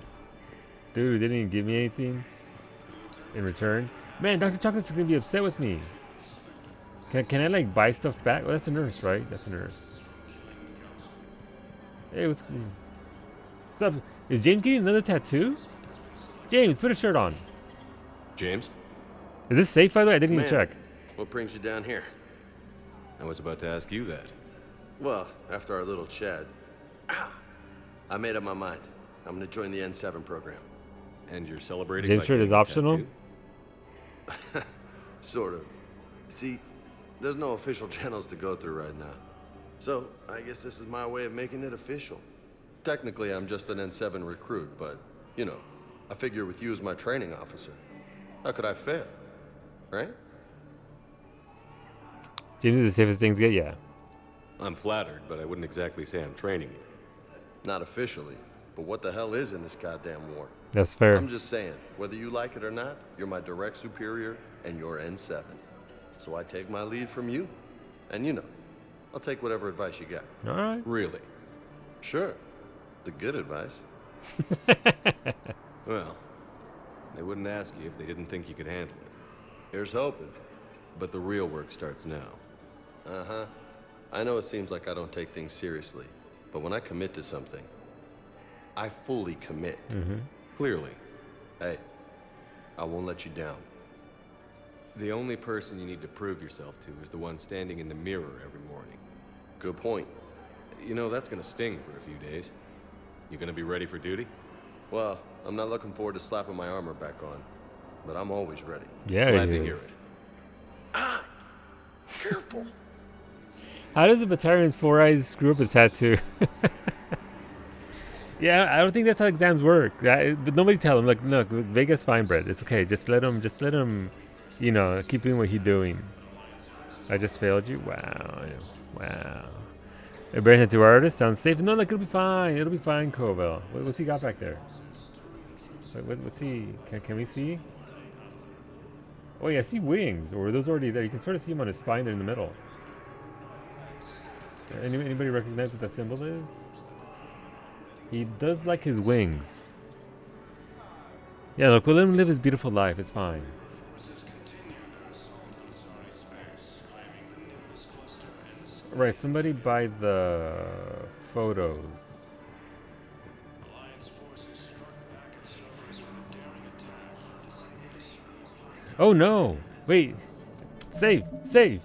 Dude, didn't even give me anything in return. Man, Dr. Chocolate's gonna be upset with me. Can I like buy stuff back? Well, that's a nurse, right? That's a nurse. Hey, what's up? Is James getting another tattoo? James, put a shirt on. James? Is this safe, by the way? I didn't even Man, check. what brings you down here? I was about to ask you that. Well, after our little chat, I made up my mind. I'm gonna join the N7 program. And you're celebrating James by shirt is getting a optional? tattoo? Sort of. See, there's no official channels to go through right now. So, I guess this is my way of making it official. Technically, I'm just an N7 recruit, but, you know, I figure with you as my training officer, how could I fail? Right? James is the safest things get, yeah. I'm flattered, but I wouldn't exactly say I'm training you. Not officially, but what the hell is in this goddamn war? That's fair. I'm just saying, whether you like it or not, you're my direct superior, and you're N7. So I take my lead from you. And you know, I'll take whatever advice you got. All right. Really? Sure. The good advice. Well, they wouldn't ask you if they didn't think you could handle it. Here's hoping. But the real work starts now. Uh-huh. I know it seems like I don't take things seriously, but when I commit to something, I fully commit. Clearly. Hey, I won't let you down. The only person you need to prove yourself to is the one standing in the mirror every morning. Good point. You know, that's gonna sting for a few days. You gonna be ready for duty? Well, I'm not looking forward to slapping my armor back on, but I'm always ready. Yeah, Glad he to hear is. it. Careful. How does the Batarian's 4 eyes screw up a tattoo? Yeah, I don't think that's how exams work. But nobody tell him, like, look, Vega's fine, Brett. It's okay. Just let him, you know, keep doing what he's doing. I just failed you? Wow. Wow. A brand tattoo artist sounds safe. No, like, it'll be fine. It'll be fine, Koval. What's he got back there? What's he? Can we see? Oh, yeah, I see wings. Or are those already there? You can sort of see him on his spine there in the middle. Anybody recognize what that symbol is? He does like his wings. Yeah, look, we'll let him live his beautiful life. It's fine. Right, somebody buy the photos. Oh no! Wait! Save! Save!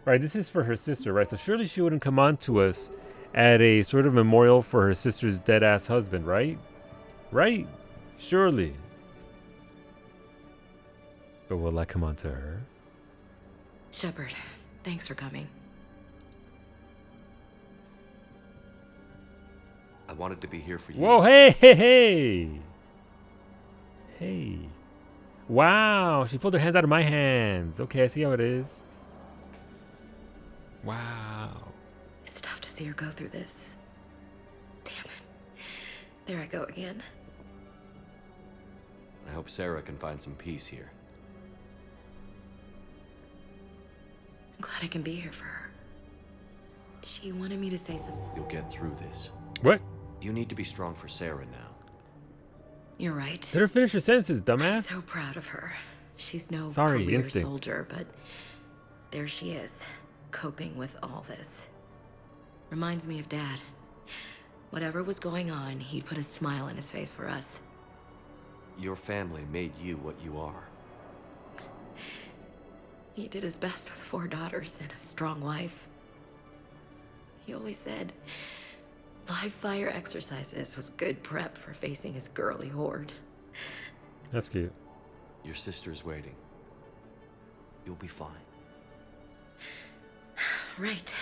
Right, this is for her sister, right? So surely she wouldn't come on to us at a sort of memorial for her sister's dead-ass husband, right? Right? Surely. But will I come on to her? Shepard, thanks for coming. I wanted to be here for you. Whoa, hey! Hey. Wow, she pulled her hands out of my hands. Okay, I see how it is. Wow. It's tough to see her go through this. Damn it. There I go again. I hope Sarah can find some peace here. I'm glad I can be here for her. She wanted me to say something. You'll get through this. What? You need to be strong for Sarah now. You're right. Let her finish her sentences, dumbass. I'm so proud of her. She's no Sorry, career instinct. soldier, but there she is, coping with all this. Reminds me of Dad. Whatever was going on, he'd put a smile on his face for us. Your family made you what you are. He did his best with 4 daughters and a strong wife. He always said live fire exercises was good prep for facing his girly horde. That's cute. Your sister's waiting. You'll be fine. Right.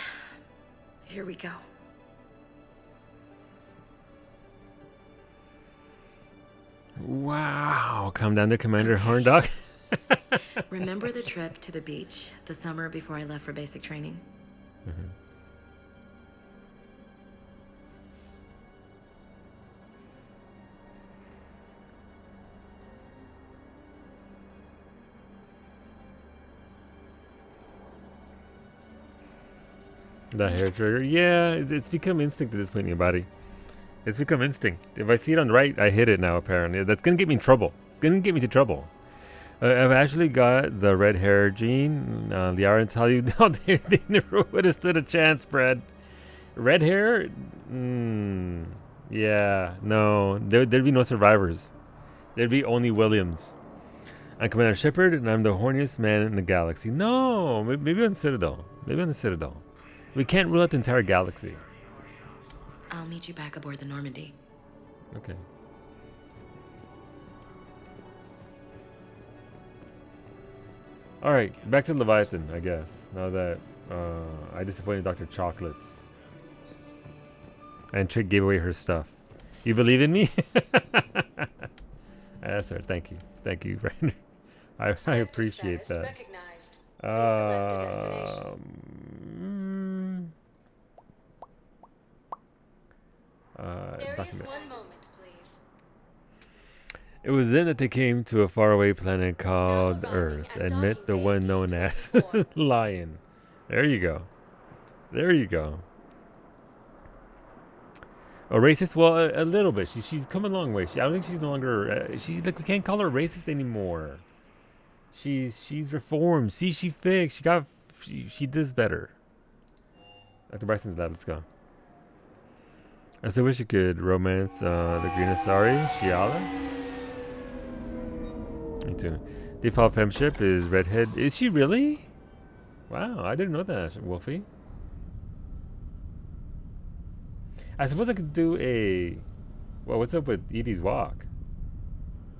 Here we go. Wow. Calm down there, Commander Horndog. Remember the trip to the beach the summer before I left for basic training? Mm-hmm. The hair trigger. Yeah, it's become instinct at this point in your body. It's become instinct. If I see it on the right, I hit it now, apparently. That's going to get me in trouble. It's going to get me into trouble. I've actually got the red hair gene. The Iron tell you, no, they never would have stood a chance, Brad. Red hair? Yeah, no. There'd be no survivors. There'd be only Williams. I'm Commander Shepard, and I'm the horniest man in the galaxy. No, maybe on Citadel. Maybe on the Citadel. We can't rule out the entire galaxy. I'll meet you back aboard the Normandy. Okay. All right, back to Leviathan, I guess. Now that I disappointed Dr. Chocolates, and Trick gave away her stuff. You believe in me? Yes, sir. Thank you, Brandon. I appreciate that. Document. It was then that they came to a faraway planet called Earth and met the one known as Lion. There you go. There you go. A racist? Well, a little bit. She's come a long way. I don't think she's no longer. She's like, we can't call her racist anymore. She's reformed. See, she fixed. She does better. Dr. Bryson's lab. Let's go. I still wish you could romance the Green Asari, Shiala. Me too. Default femship is redhead. Is she really? Wow, I didn't know that, Wolfie. I suppose I could do a... Well, what's up with Edie's walk?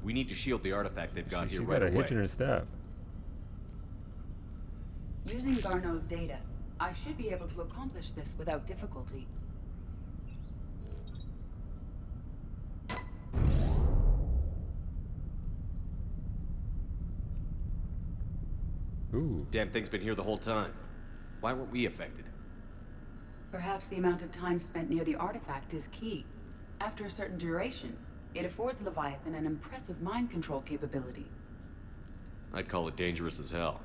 We need to shield the artifact they've got here She's right got a away. hitch in her step. Using Garneau's data, I should be able to accomplish this without difficulty. Ooh. Damn thing's been here the whole time. Why weren't we affected? Perhaps the amount of time spent near the artifact is key. After a certain duration, it affords Leviathan an impressive mind control capability. I'd call it dangerous as hell.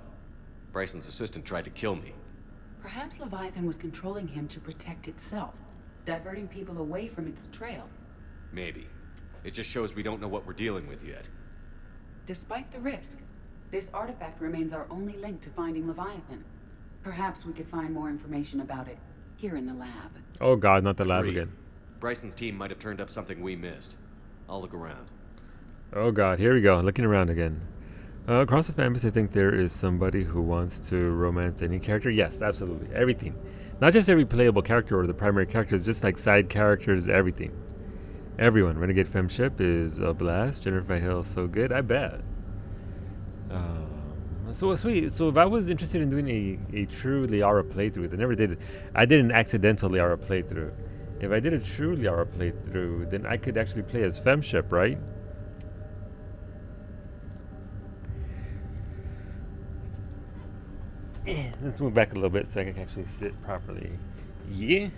Bryson's assistant tried to kill me. Perhaps Leviathan was controlling him to protect itself, diverting people away from its trail. Maybe. It just shows we don't know what we're dealing with yet. Despite the risk, this artifact remains our only link to finding Leviathan. Perhaps we could find more information about it here in the lab. Oh god, not the lab Agreed. again. Bryson's team might have turned up something we missed. I'll look around. Oh god, here we go. Looking around again. Across the fanbase, I think there is somebody who wants to romance any character. Yes, absolutely. Everything. Not just every playable character or the primary characters, just like side characters, everything. Everyone. Renegade Femship is a blast. Jennifer Hill, so good. I bet. So sweet. So if I was interested in doing a true Liara playthrough, I never did. I did an accidental Liara playthrough. If I did a true Liara playthrough, then I could actually play as Femship, right? Let's move back a little bit so I can actually sit properly. Yeah.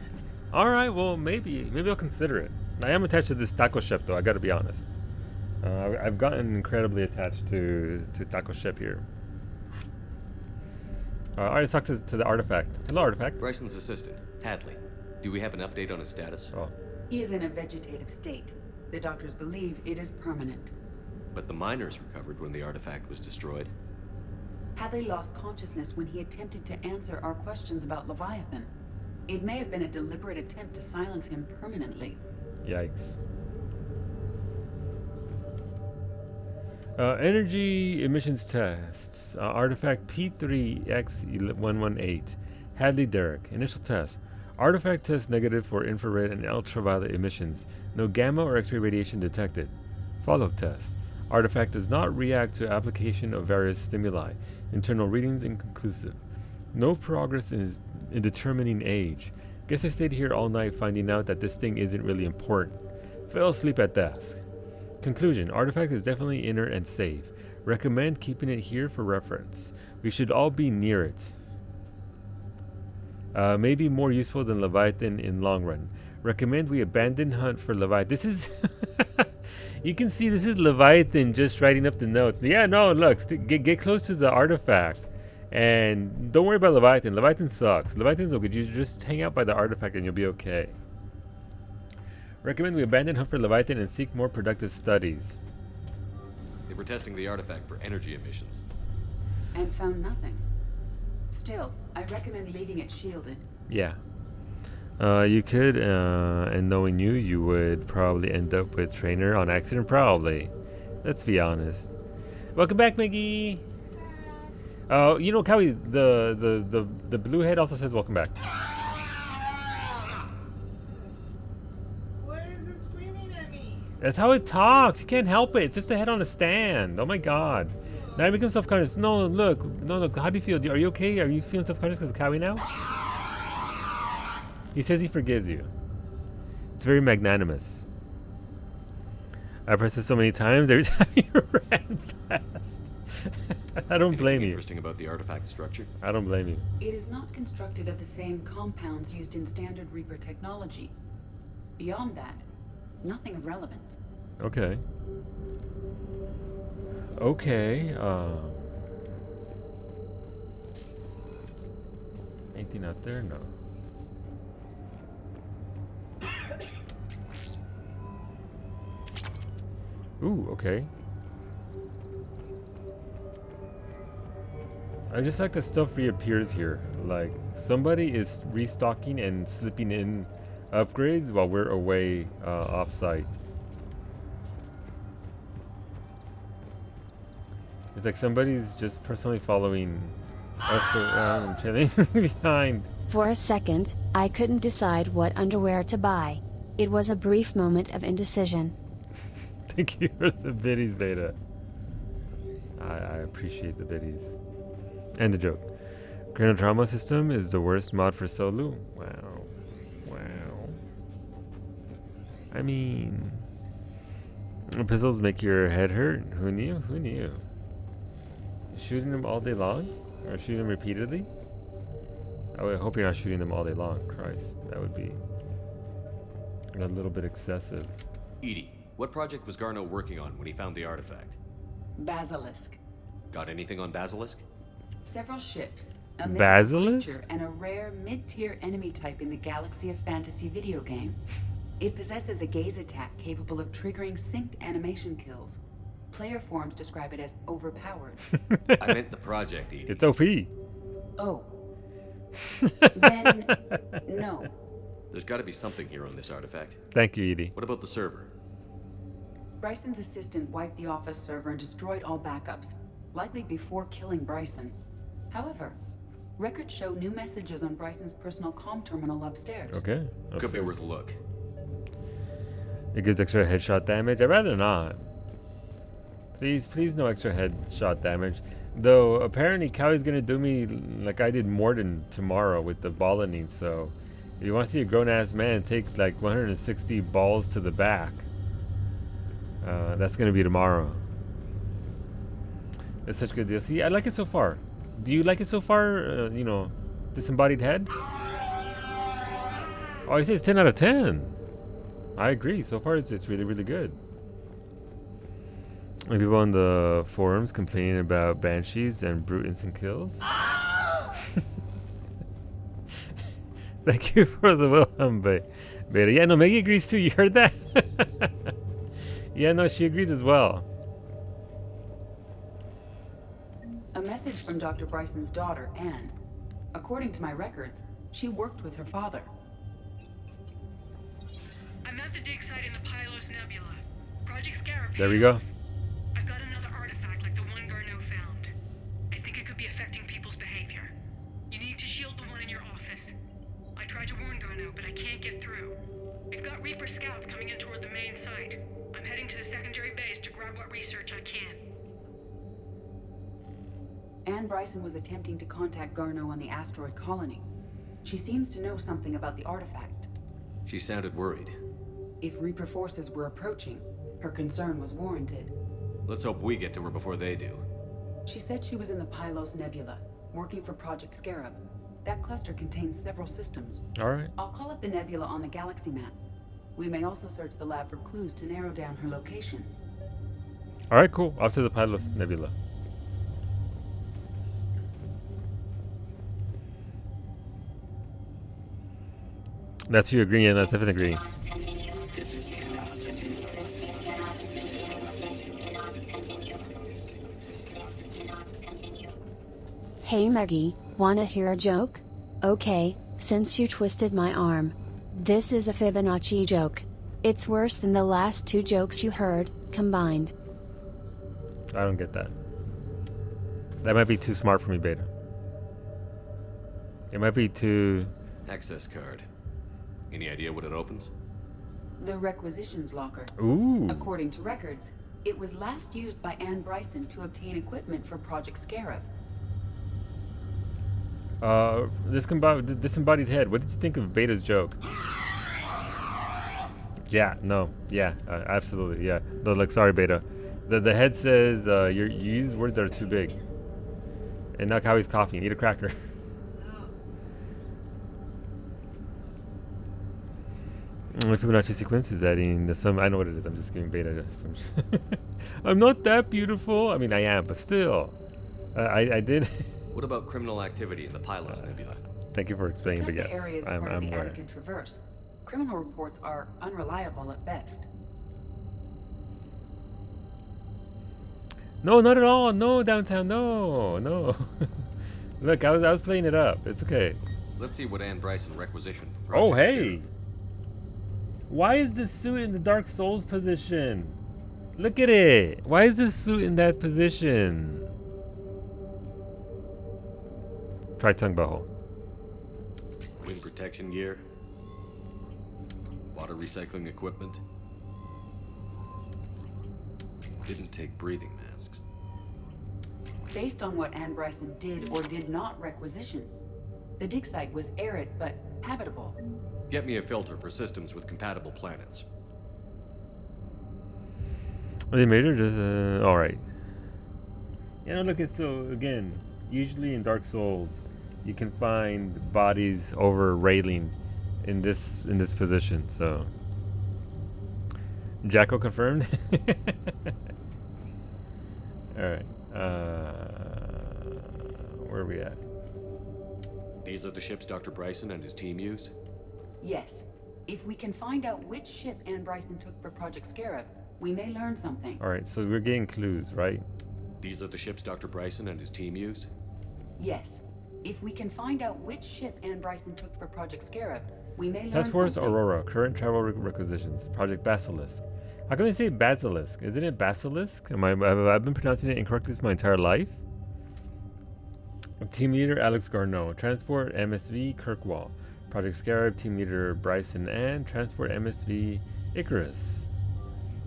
All right. Well, maybe I'll consider it. I am attached to this taco ship, though. I got to be honest. I've gotten incredibly attached to taco ship here. All right, let's talk to the artifact. Hello, artifact. Bryson's assistant, Hadley. Do we have an update on his status? Oh. He is in a vegetative state. The doctors believe it is permanent. But the miners recovered when the artifact was destroyed. Hadley lost consciousness when he attempted to answer our questions about Leviathan. It may have been a deliberate attempt to silence him permanently. Yikes. Energy emissions tests. Artifact P3X118. Hadley Derrick. Initial test. Artifact test negative for infrared and ultraviolet emissions. No gamma or X-ray radiation detected. Follow-up test. Artifact does not react to application of various stimuli. Internal readings inconclusive. No progress in determining age. Guess I stayed here all night finding out that this thing isn't really important. Fell asleep at desk. Conclusion. Artifact is definitely inert and safe. Recommend keeping it here for reference. We should all be near it. May be more useful than Leviathan in long run. Recommend we abandon hunt for Leviathan. This is... You can see this is Leviathan just writing up the notes. Yeah, no, look. Get close to the artifact. And don't worry about Leviathan. Leviathan sucks. Leviathan's okay. You just hang out by the artifact and you'll be okay. Recommend we abandon hunt for Leviathan and seek more productive studies. They were testing the artifact for energy emissions. And found nothing. Still, I recommend leaving it shielded. Yeah. You could, and knowing you, you would probably end up with Trainer on accident, probably. Let's be honest. Welcome back, Maggie. You know, Cowie, the blue head also says welcome back. Why is it screaming at me? That's how it talks. You can't help it. It's just a head on a stand. Oh my god. Now I become self-conscious. No, look. No, look. How do you feel? Are you okay? Are you feeling self-conscious because of Cowie now? He says he forgives you. It's very magnanimous. I pressed it so many times every time you ran past. I don't blame you. Interesting about the artifact structure? I don't blame you. It is not constructed of the same compounds used in standard Reaper technology. Beyond that, nothing of relevance. Okay. Okay. Anything out there? No. Ooh, okay. I just like that stuff reappears here. Like, somebody is restocking and slipping in upgrades while we're away off-site. It's like somebody's just personally following us around and chilling behind. For a second, I couldn't decide what underwear to buy. It was a brief moment of indecision. Thank you for the biddies, Beta. I appreciate the biddies. And the joke. Cranial Trauma System is the worst mod for solo. Wow. Wow. I mean... pistols make your head hurt. Who knew? Who knew? Shooting them all day long? Or shooting them repeatedly? I hope you're not shooting them all day long. Christ, that would be a little bit excessive. Edie, what project was Garno working on when he found the artifact? Basilisk. Got anything on Basilisk? Several ships, a mythic Basilisk? creature, and a rare mid-tier enemy type in the Galaxy of Fantasy video game. It possesses a gaze attack capable of triggering synced animation kills. Player forums describe it as overpowered. I meant the project, Edie. It's OP. Oh. Then, no. There's got to be something here on this artifact. Thank you, Edie. What about the server? Bryson's assistant wiped the office server and destroyed all backups, likely before killing Bryson. However, records show new messages on Bryson's personal comm terminal upstairs. Okay. Could be worth a look. It gives extra headshot damage. I'd rather not. Please no extra headshot damage. Though apparently Cowie's gonna do me like I did Morden tomorrow with the ballooning. So if you want to see a grown-ass man take like 160 balls to the back, that's gonna be tomorrow. It's such a good deal. See, I like it so far. Do you like it so far? You know, disembodied head. Oh, I say it's 10 out of 10. I agree. So far, it's really, really good. And people on the forums complaining about banshees and brute instant kills. Thank you for the Wilhelm beta. Yeah, no, Maggie agrees too. You heard that? Yeah, no, she agrees as well. A message from Dr. Bryson's daughter, Anne. According to my records, she worked with her father. I'm at the dig site in the Pylos Nebula. Project Scarab. There we go. I've got another artifact like the one Garneau found. I think it could be affecting people's behavior. You need to shield the one in your office. I tried to warn Garneau, but I can't get through. We've got Reaper scouts coming in toward the main site. I'm heading to the secondary base to grab what research I can. Anne Bryson was attempting to contact Garneau on the asteroid colony. She seems to know something about the artifact. She sounded worried. If Reaper forces were approaching, her concern was warranted. Let's hope we get to her before they do. She said she was in the Pylos Nebula, working for Project Scarab. That cluster contains several systems. All right. I'll call up the nebula on the galaxy map. We may also search the lab for clues to narrow down her location. All right, cool. Off to the Pylos Nebula. That's you agreeing. That's definitely agreeing. Hey Maggie, wanna hear a joke? Okay, since you twisted my arm. This is a Fibonacci joke. It's worse than the last two jokes you heard, combined. I don't get that. That might be too smart for me, Beta. It might be too... Access card. Any idea what it opens? The requisitions locker. Ooh. According to records, it was last used by Anne Bryson to obtain equipment for Project Scarab. Disembodied head. What did you think of Beta's joke? Yeah, no, yeah, absolutely, yeah. No, look, sorry, Beta. The head says you use words that are too big. And now Kowie's coughing. Eat a cracker. Fibonacci sequences adding the sum. I know what it is. I'm just giving Beta some. I'm not that beautiful. I mean, I am, but still, I did. What about criminal activity in the Pylos Nebula? Thank you for explaining, Because but yes, the area is I'm part of the aware. Attica Traverse, criminal reports are unreliable at best. No, not at all. No, downtown. No, no. Look, I was playing it up. It's okay. Let's see what Anne Bryson requisitioned. Oh, hey. Why is this suit in the Dark Souls position? Look at it. Why is this suit in that position? Try tongue butthole. Wind protection gear. Water recycling equipment. Didn't take breathing masks. Based on what Anne Bryson did or did not requisition, the dig site was arid but habitable. Get me a filter for systems with compatible planets. They made her just all right. You know, look, it's so again. Usually in Dark Souls, you can find bodies over railing in this position. So, Jacko confirmed. All right. Where are we at? These are the ships Dr. Bryson and his team used? Yes. If we can find out which ship Anne Bryson took for Project Scarab, we may learn something. All right, so we're getting clues, right? These are the ships Dr. Bryson and his team used? Yes. If we can find out which ship Anne Bryson took for Project Scarab, we may learn Task Force something. Aurora, current travel requisitions. Project Basilisk. How can they say Basilisk? Isn't it Basilisk? Have I been pronouncing it incorrectly my entire life? Team leader Alex Garneau. Transport MSV Kirkwall. Project Scarab team leader Bryson and Transport MSV Icarus.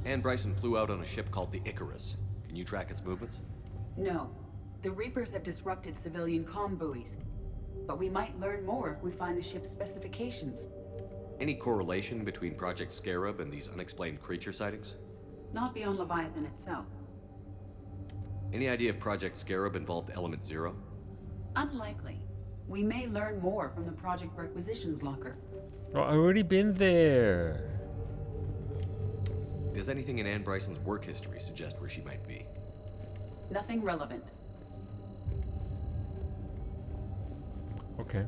Anne Bryson flew out on a ship called the Icarus. Can you track its movements? No. The Reapers have disrupted civilian comm buoys. But we might learn more if we find the ship's specifications. Any correlation between Project Scarab and these unexplained creature sightings? Not beyond Leviathan itself. Any idea if Project Scarab involved Element Zero? Unlikely. We may learn more from the Project Requisitions Locker. Oh, I've already been there. Does anything in Anne Bryson's work history suggest where she might be? Nothing relevant. Okay.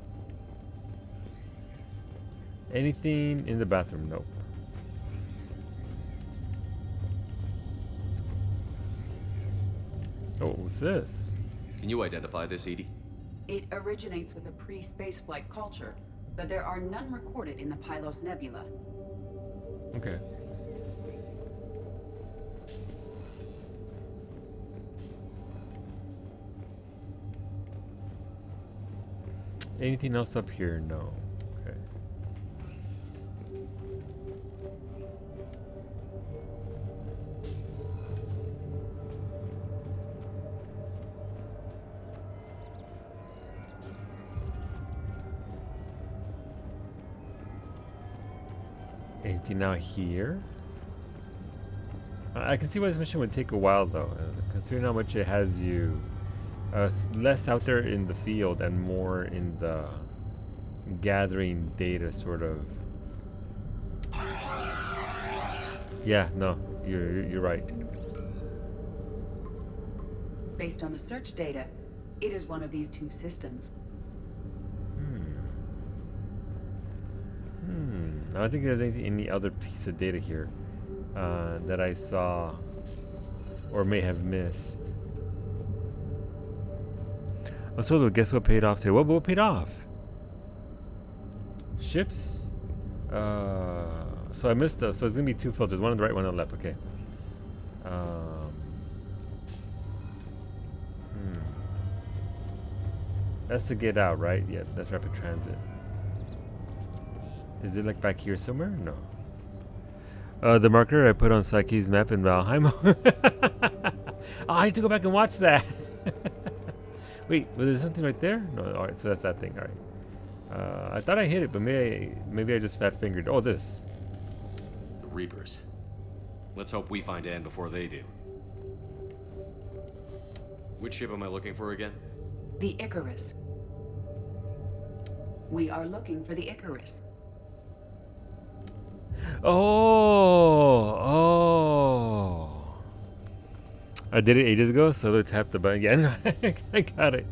Anything in the bathroom? Nope. Oh, what's this? Can you identify this, Edie? It originates with a pre-spaceflight culture, but there are none recorded in the Pylos Nebula. Okay. Anything else up here? No. Okay. Anything out here? I can see why this mission would take a while though, considering how much it has you. Less out there in the field and more in the gathering data sort of. Yeah, no, you're right. Based on the search data, it is one of these two systems. I don't think there's any other piece of data here that I saw or may have missed. Oh, so guess what paid off today? What paid off? Ships? So I missed those. So it's gonna be two filters, one on the right, one on the left. Okay. That's to get out, right? Yes, that's rapid transit. Is it like back here somewhere? No. The marker I put on Psyche's map in Valheim. Oh, I need to go back and watch that. Wait, was there something right there? No, alright, so that's that thing, alright. I thought I hit it, but maybe I just fat fingered. Oh, this. The Reapers. Let's hope we find Anne before they do. Which ship am I looking for again? The Icarus. We are looking for the Icarus. Oh. I did it ages ago, so let's tap the button again. I got it.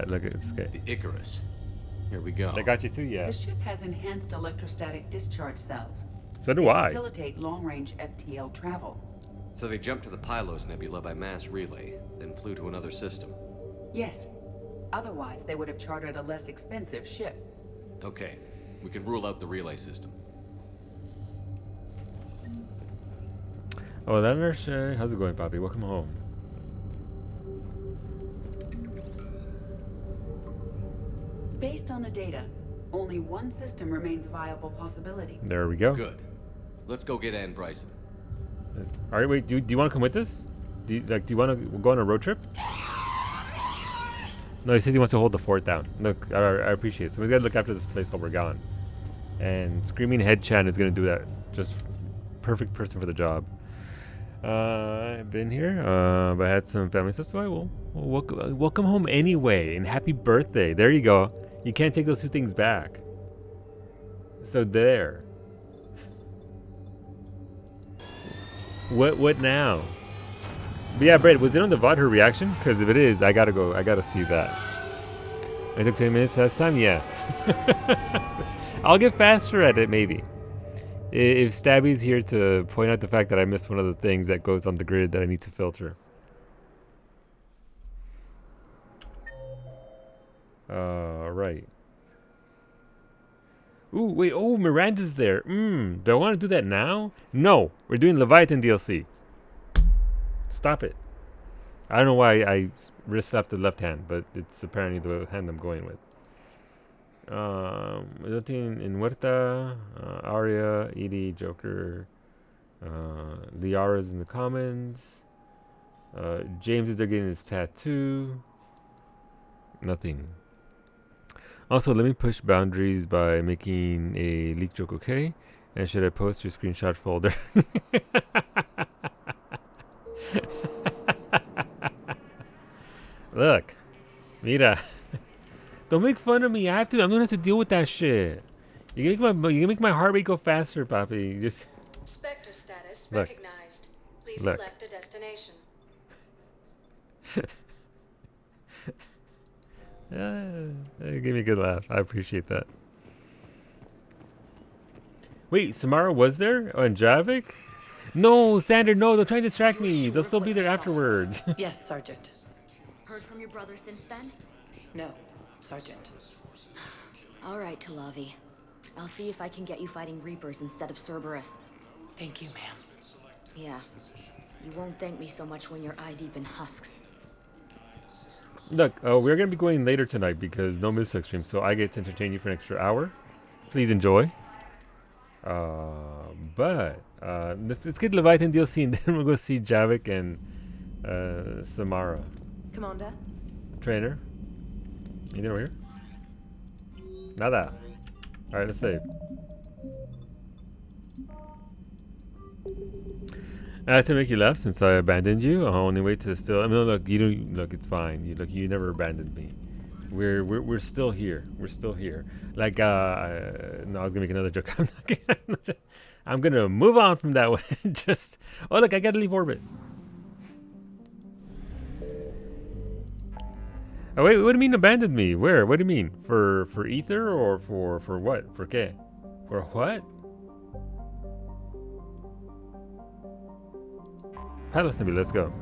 Look, it's okay. The Icarus. Here we go. I got you too, yeah. The ship has enhanced electrostatic discharge cells. So do they I. Facilitate long-range FTL travel. So they jumped to the Pylos Nebula by mass relay, then flew to another system. Yes. Otherwise, they would have chartered a less expensive ship. Okay, we can rule out the relay system. Oh, that nurse. How's it going, Poppy? Welcome home. Based on the data, only one system remains a viable possibility. There we go. Good. Let's go get Anne Bryson. All right, wait. Do you want to come with us? Do you want to go on a road trip? No, he says he wants to hold the fort down. Look, I appreciate it. So we gotta look after this place while we're gone. And Screaming Head Chan is gonna do that. Just perfect person for the job. I've been here, but I had some family stuff, so I will welcome home anyway. And happy birthday. There you go. You can't take those two things back. So there. What now? But yeah, Brett, was it on the VOD her reaction? Because if it is, I gotta see that. I took 20 minutes last time? Yeah. I'll get faster at it, maybe. If Stabby's here to point out the fact that I missed one of the things that goes on the grid that I need to filter. Right. Ooh, wait, oh, Miranda's there. Do I want to do that now? No, we're doing Leviathan DLC. Stop it. I don't know why I wrist slapped the left hand, but it's apparently the hand I'm going with. Nothing in Huerta, Arya, Edie, Joker, Liara's in the commons. James is there getting his tattoo. Nothing. Also, let me push boundaries by making a leak joke, okay? And should I post your screenshot folder? Look, mira. Don't make fun of me. I'm gonna have to deal with that shit. You make my heart rate go faster, Papi. You just Spectre status look. recognized. Please Look. select a destination. It gave me a good laugh. I appreciate that. Wait, Samara was there? Oh, and Javik? No, Sander, no, they'll try and distract me. They'll still be there afterwards. Yes, Sergeant. Heard from your brother since then? No, Sergeant. All right, Talavi. I'll see if I can get you fighting Reapers instead of Cerberus. Thank you, ma'am. Yeah. You won't thank me so much when you're eye-deep in husks. Look, we're going to be going later tonight because no Mystic stream, so I get to entertain you for an extra hour. Please enjoy. But let's get Leviathan DLC and then we'll go see Javik and Samara. Commander? Trainer? Anything over here? Nada. Alright, let's save. I had to make you laugh since I abandoned you. Only way to still. I mean, look, you don't look. It's fine. You never abandoned me. We're still here. We're still here. Like no, I was gonna make another joke. I'm gonna move on from that one. Just oh look, I gotta leave orbit. Oh wait, what do you mean abandoned me? Where? What do you mean? For ether or for what? For qué? For what? Palace Nebula, let's go.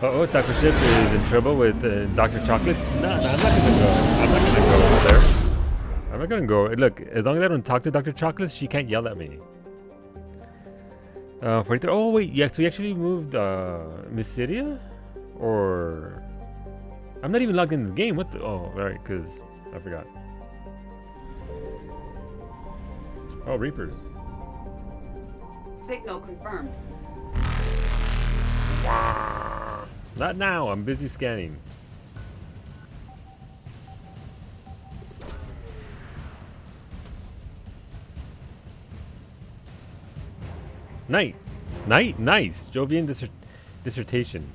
Oh, Dr. Ship is in trouble with Dr. Chocolates? No, I'm not gonna go. I'm not gonna go over there. I'm not gonna go. Look, as long as I don't talk to Dr. Chocolates, she can't yell at me. Oh wait, yeah. So we actually moved Mysidia, or I'm not even logged into the game. What the? Oh, alright, because I forgot. Oh, Reapers. Signal confirmed. Not now. I'm busy scanning. Night. Nice. Jovian dissertation.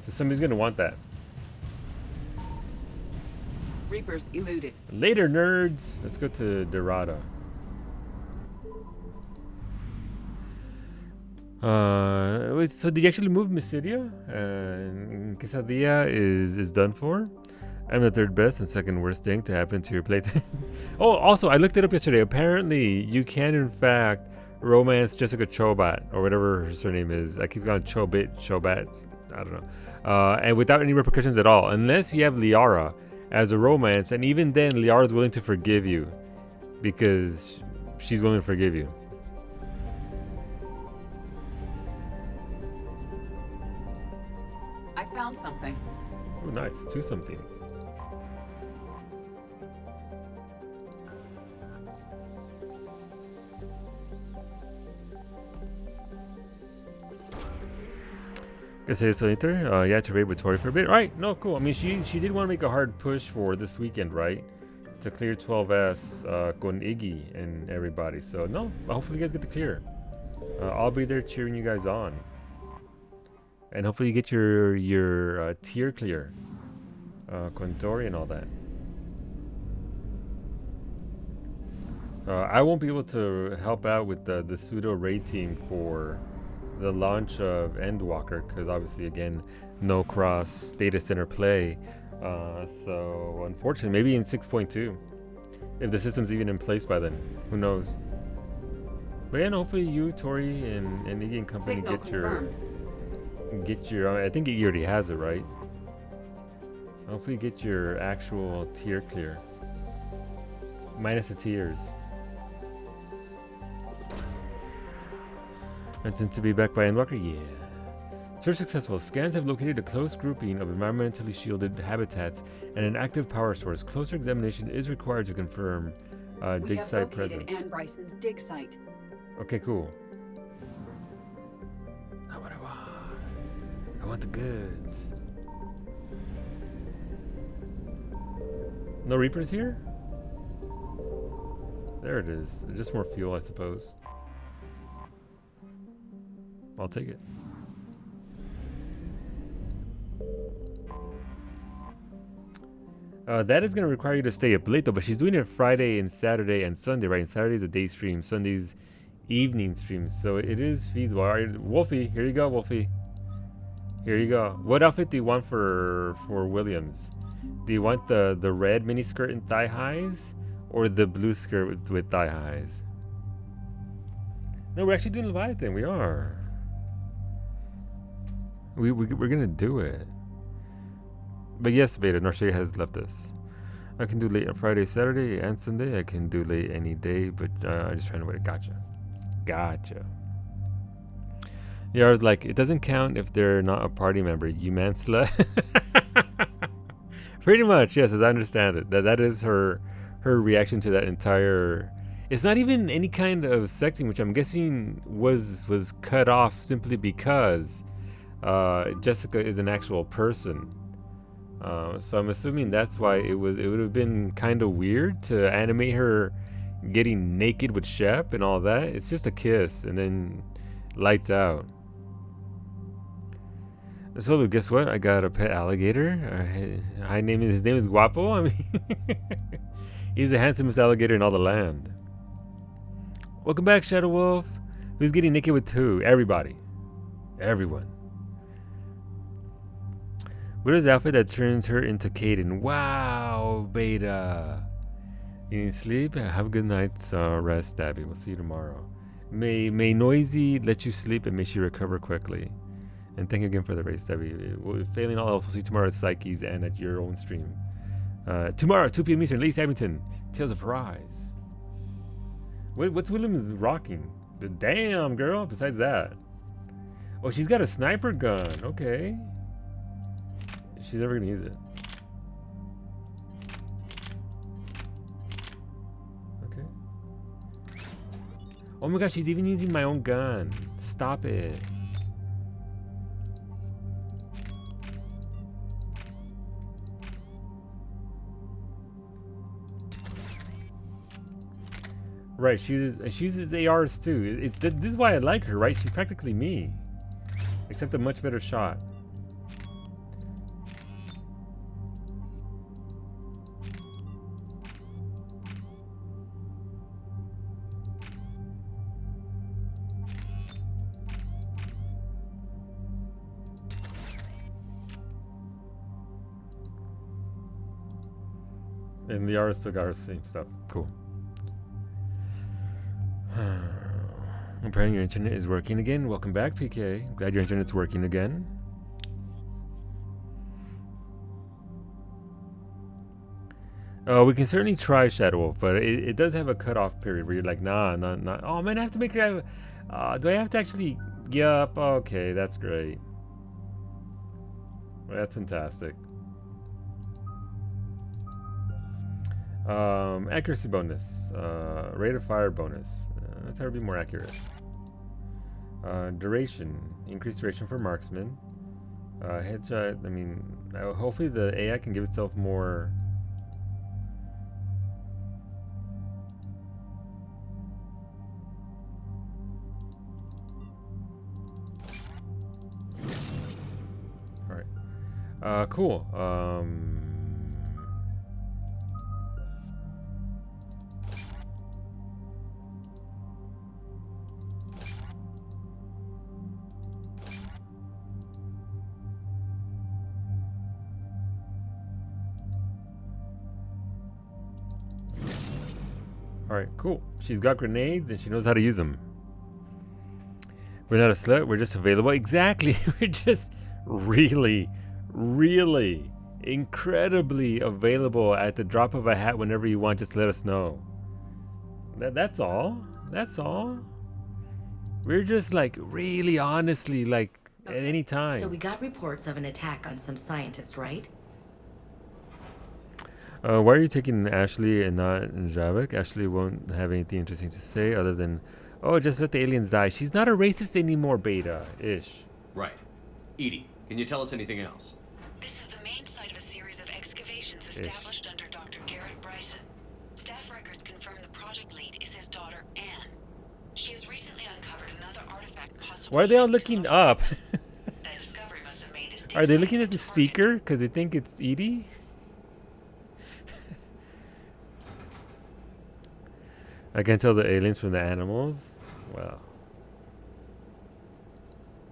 So somebody's gonna want that. Reapers eluded. Later, nerds. Let's go to Dorada. So did you actually move Mysidia? Quesadilla is done for. I'm the third best and second worst thing to happen to your plaything. Oh, also, I looked it up yesterday. Apparently, you can, in fact, romance Jessica Chobat, or whatever her surname is. I keep calling Chobat. I don't know. And without any repercussions at all. Unless you have Liara as a romance. And even then, Liara is willing to forgive you. Because she's willing to forgive you. I found something. Oh, nice. 2 somethings. Gonna say so later. Yeah, to raid with Tori for a bit. Right, no, cool. I mean, she did want to make a hard push for this weekend, right? To clear 12S, con Iggy and everybody. So no, hopefully you guys get the clear. I'll be there cheering you guys on, and hopefully you get your tier clear, con Tori and all that. I won't be able to help out with the pseudo raid team for the launch of Endwalker because obviously again no cross data center play, so unfortunately maybe in 6.2 if the system's even in place by then, who knows. But yeah, no, hopefully you, Tori, and Iggy and company get your I think Iggy already has it, right? Hopefully get your actual tier clear minus the tiers. Mentioned to be back by Endwalker? Yeah. Search successful. Scans have located a close grouping of environmentally shielded habitats and an active power source. Closer examination is required to confirm dig site presence. Anne Bryson's dig site. Okay, cool. Not what I want. I want the goods. No Reapers here? There it is. Just more fuel, I suppose. I'll take it. That is going to require you to stay up late though, but she's doing it Friday and Saturday and Sunday, right? And Saturday's a day stream, Sunday's evening stream, so it is feasible. All right, Wolfie, here you go, Wolfie. Here you go. What outfit do you want for Williams? Do you want the red mini skirt and thigh highs, or the blue skirt with thigh highs? No, we're actually doing Leviathan. We are. We're gonna do it. But yes, Beta, Norshe has left us. I can do late on Friday, Saturday, and Sunday. I can do late any day, but I'm just trying to wait. Gotcha. Yara's like, it doesn't count if they're not a party member. You man slut. Pretty much, yes, as I understand it. That is her reaction to that entire. It's not even any kind of sexing, which I'm guessing was cut off simply because Jessica is an actual person. So I'm assuming that's why it would have been kind of weird to animate her getting naked with Shep and all that. It's just a kiss and then lights out. So guess what? I got a pet alligator. His name is Guapo. I mean, he's the handsomest alligator in all the land. Welcome back, Shadow Wolf. Who's getting naked with who? Everybody. Everyone. What is the outfit that turns her into Kaden? Wow, Beta. You need sleep? Have a good night's rest, Abby. We'll see you tomorrow. May Noisy let you sleep and may she recover quickly. And thank you again for the race, Debbie. Failing all else, we'll see you tomorrow at Psyche's and at your own stream. Tomorrow, 2 p.m. Eastern, East Abington, Tales of Rise. What's Williams rocking? Damn, girl, besides that. Oh, she's got a sniper gun. Okay. she's ever gonna use it. Okay. Oh my gosh, she's even using my own gun. Stop it. Right, she uses ARs too. This is why I like her, right? She's practically me, except a much better shot. And the artist still got her same stuff. Cool. I'm praying your internet is working again. Welcome back, PK. Glad your internet's working again. Oh, we can certainly try Shadow Wolf, but it does have a cutoff period where you're like, nah. Oh man, I have to make her. Do I have to actually? Yup. Okay, that's great. Well, that's fantastic. Accuracy bonus, rate of fire bonus. Let's try to be more accurate. Duration, increased duration for marksman. Headshot. I mean, hopefully the AI can give itself more. All right. Cool. Alright, cool. She's got grenades and she knows how to use them. We're not a slut, we're just available. Exactly. We're just really, really incredibly available at the drop of a hat whenever you want. Just let us know. That's all. That's all. We're just like really honestly like at any time. So we got reports of an attack on some scientists, right? Why are you taking Ashley and not Javik? Ashley won't have anything interesting to say other than, oh, just let the aliens die. She's not a racist anymore, Beta-ish. Right. Edie, can you tell us anything else? This is the main site of a series of excavations established under Dr. Garrett Bryson. Staff records confirm the project lead is his daughter, Anne. She has recently uncovered another artifact possibly... Why are they all looking up? That discovery must have made this Are they looking at the speaker because they think it's Edie? I can tell the aliens from the animals? Wow.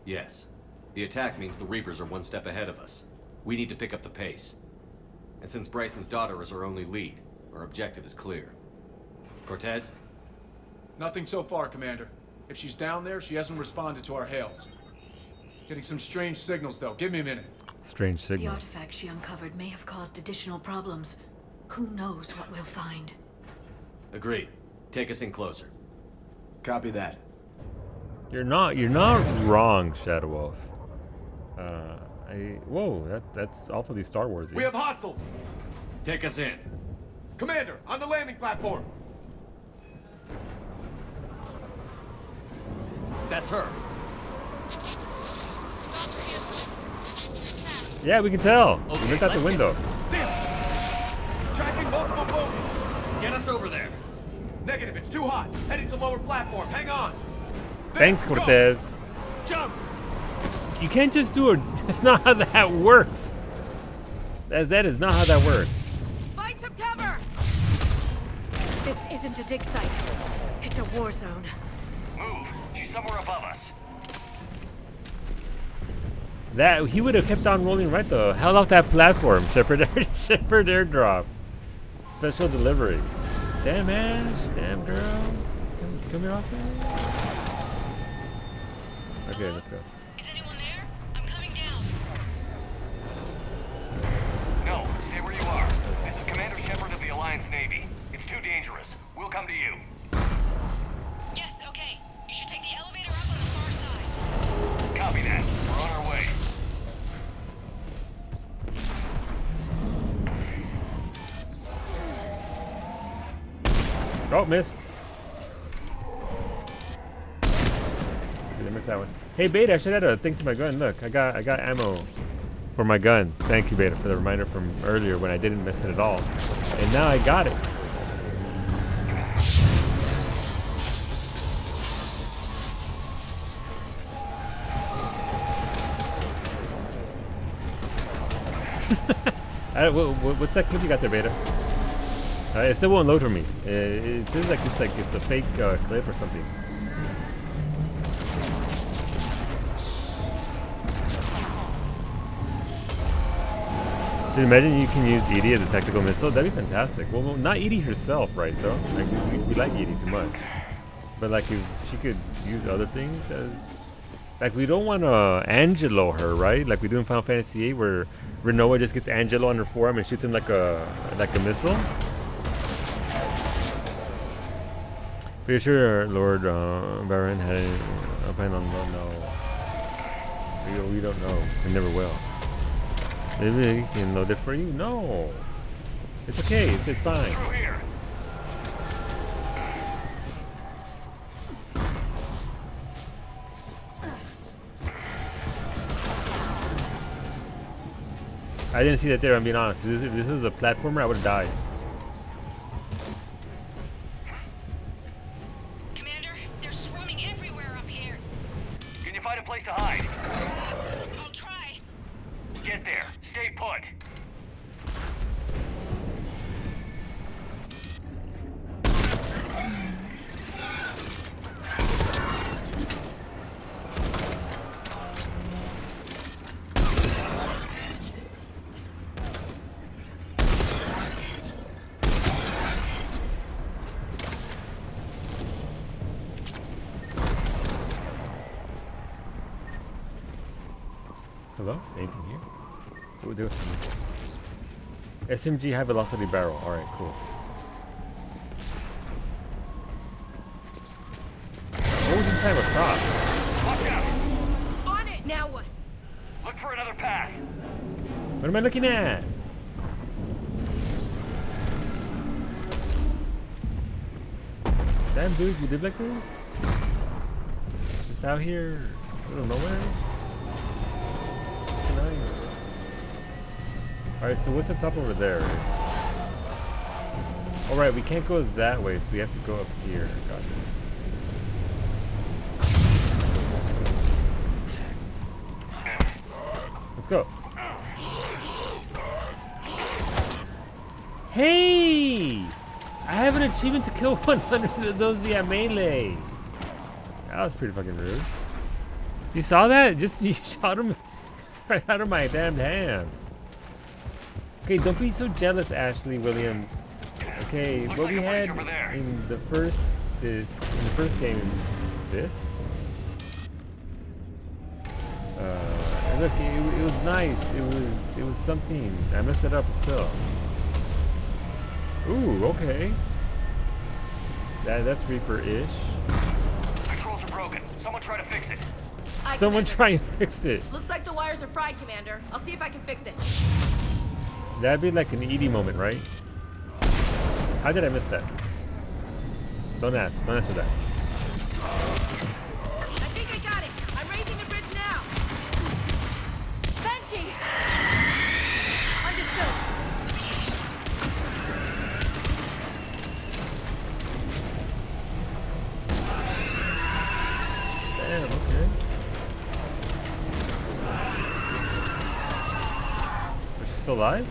Yes. The attack means the Reapers are one step ahead of us. We need to pick up the pace. And since Bryson's daughter is our only lead, our objective is clear. Cortez? Nothing so far, Commander. If she's down there, she hasn't responded to our hails. Getting some strange signals, though. Give me a minute. Strange signals. The artifact she uncovered may have caused additional problems. Who knows what we'll find? Agreed. Take us in closer. Copy that. You're not wrong, Shadow Wolf. Whoa, that's awfully Star Wars-y. We have hostiles! Take us in. Commander, on the landing platform! That's her. Yeah, we can tell. Okay, We looked out the window. Tracking multiple boats! Get us over there. Negative, it's too hot. Heading to lower platform. Hang on. Thanks, Cortez. Go. Jump! You can't just do it. That's not how that works. That is not how that works. Find some cover! This isn't a dig site. It's a war zone. Move. She's somewhere above us. That he would have kept on rolling right though. Held off that platform. Shepard airdrop. Special delivery. Damn Ash. Damn girl. Come here off there. Okay, let's go. Is anyone there? I'm coming down. No, stay where you are. This is Commander Shepard of the Alliance Navy. It's too dangerous. We'll come to you. Yes, okay. You should take the elevator up on the far side. Copy that. We're on our way. Oh, missed. I missed that one. Hey, Beta, I should add a thing to my gun. Look, I got ammo for my gun. Thank you, Beta, for the reminder from earlier when I didn't miss it at all. And now I got it. What's that clip you got there, Beta? It still won't load for me. It seems like it's a fake clip or something. Dude, imagine you can use Edie as a tactical missile. That'd be fantastic. Well, not Edie herself, right? Though, like we like Edie too much. But like if she could use other things as, like we don't want to Angelo her, right? Like we do in Final Fantasy VIII, where Renoa just gets Angelo on her forearm and shoots him like a missile. Pretty sure Lord Baron had a plan on no. We don't know. We never will. Maybe he can load it for you. No, it's okay. It's fine. I didn't see that there. I'm being honest. If this was a platformer, I would have died. Commander, they're swarming everywhere up here. Can you find a place to hide? I'll try. Get there. Stay put. Hello? Anything here? Oh, there was some. SMG high velocity barrel. Alright, cool. What was inside a crop? Watch out! On it! Now what? Look for another path. What am I looking at? Damn, dude, you live like this? Just out here, middle of nowhere? Nice. Alright, so what's up top over there? Alright, we can't go that way, so we have to go up here. Got it. Let's go. Hey! I have an achievement to kill 100 of those via melee. That was pretty fucking rude. You saw that? Just you shot him right out of my damn hands. Okay, don't be so jealous, Ashley Williams. Okay, what we had in the first game, this. Look, it was nice. It was something. I messed it up still. Ooh, okay. That's Reaper-ish. Controls are broken. Someone try to fix it. Someone try and fix it. Looks like the wires are fried, Commander. I'll see if I can fix it. That'd be like an Edie moment, right? How did I miss that? Don't ask. Don't answer that. I think I got it. I'm raising the bridge now. Banshee! Understood. Damn, okay. Is she still alive?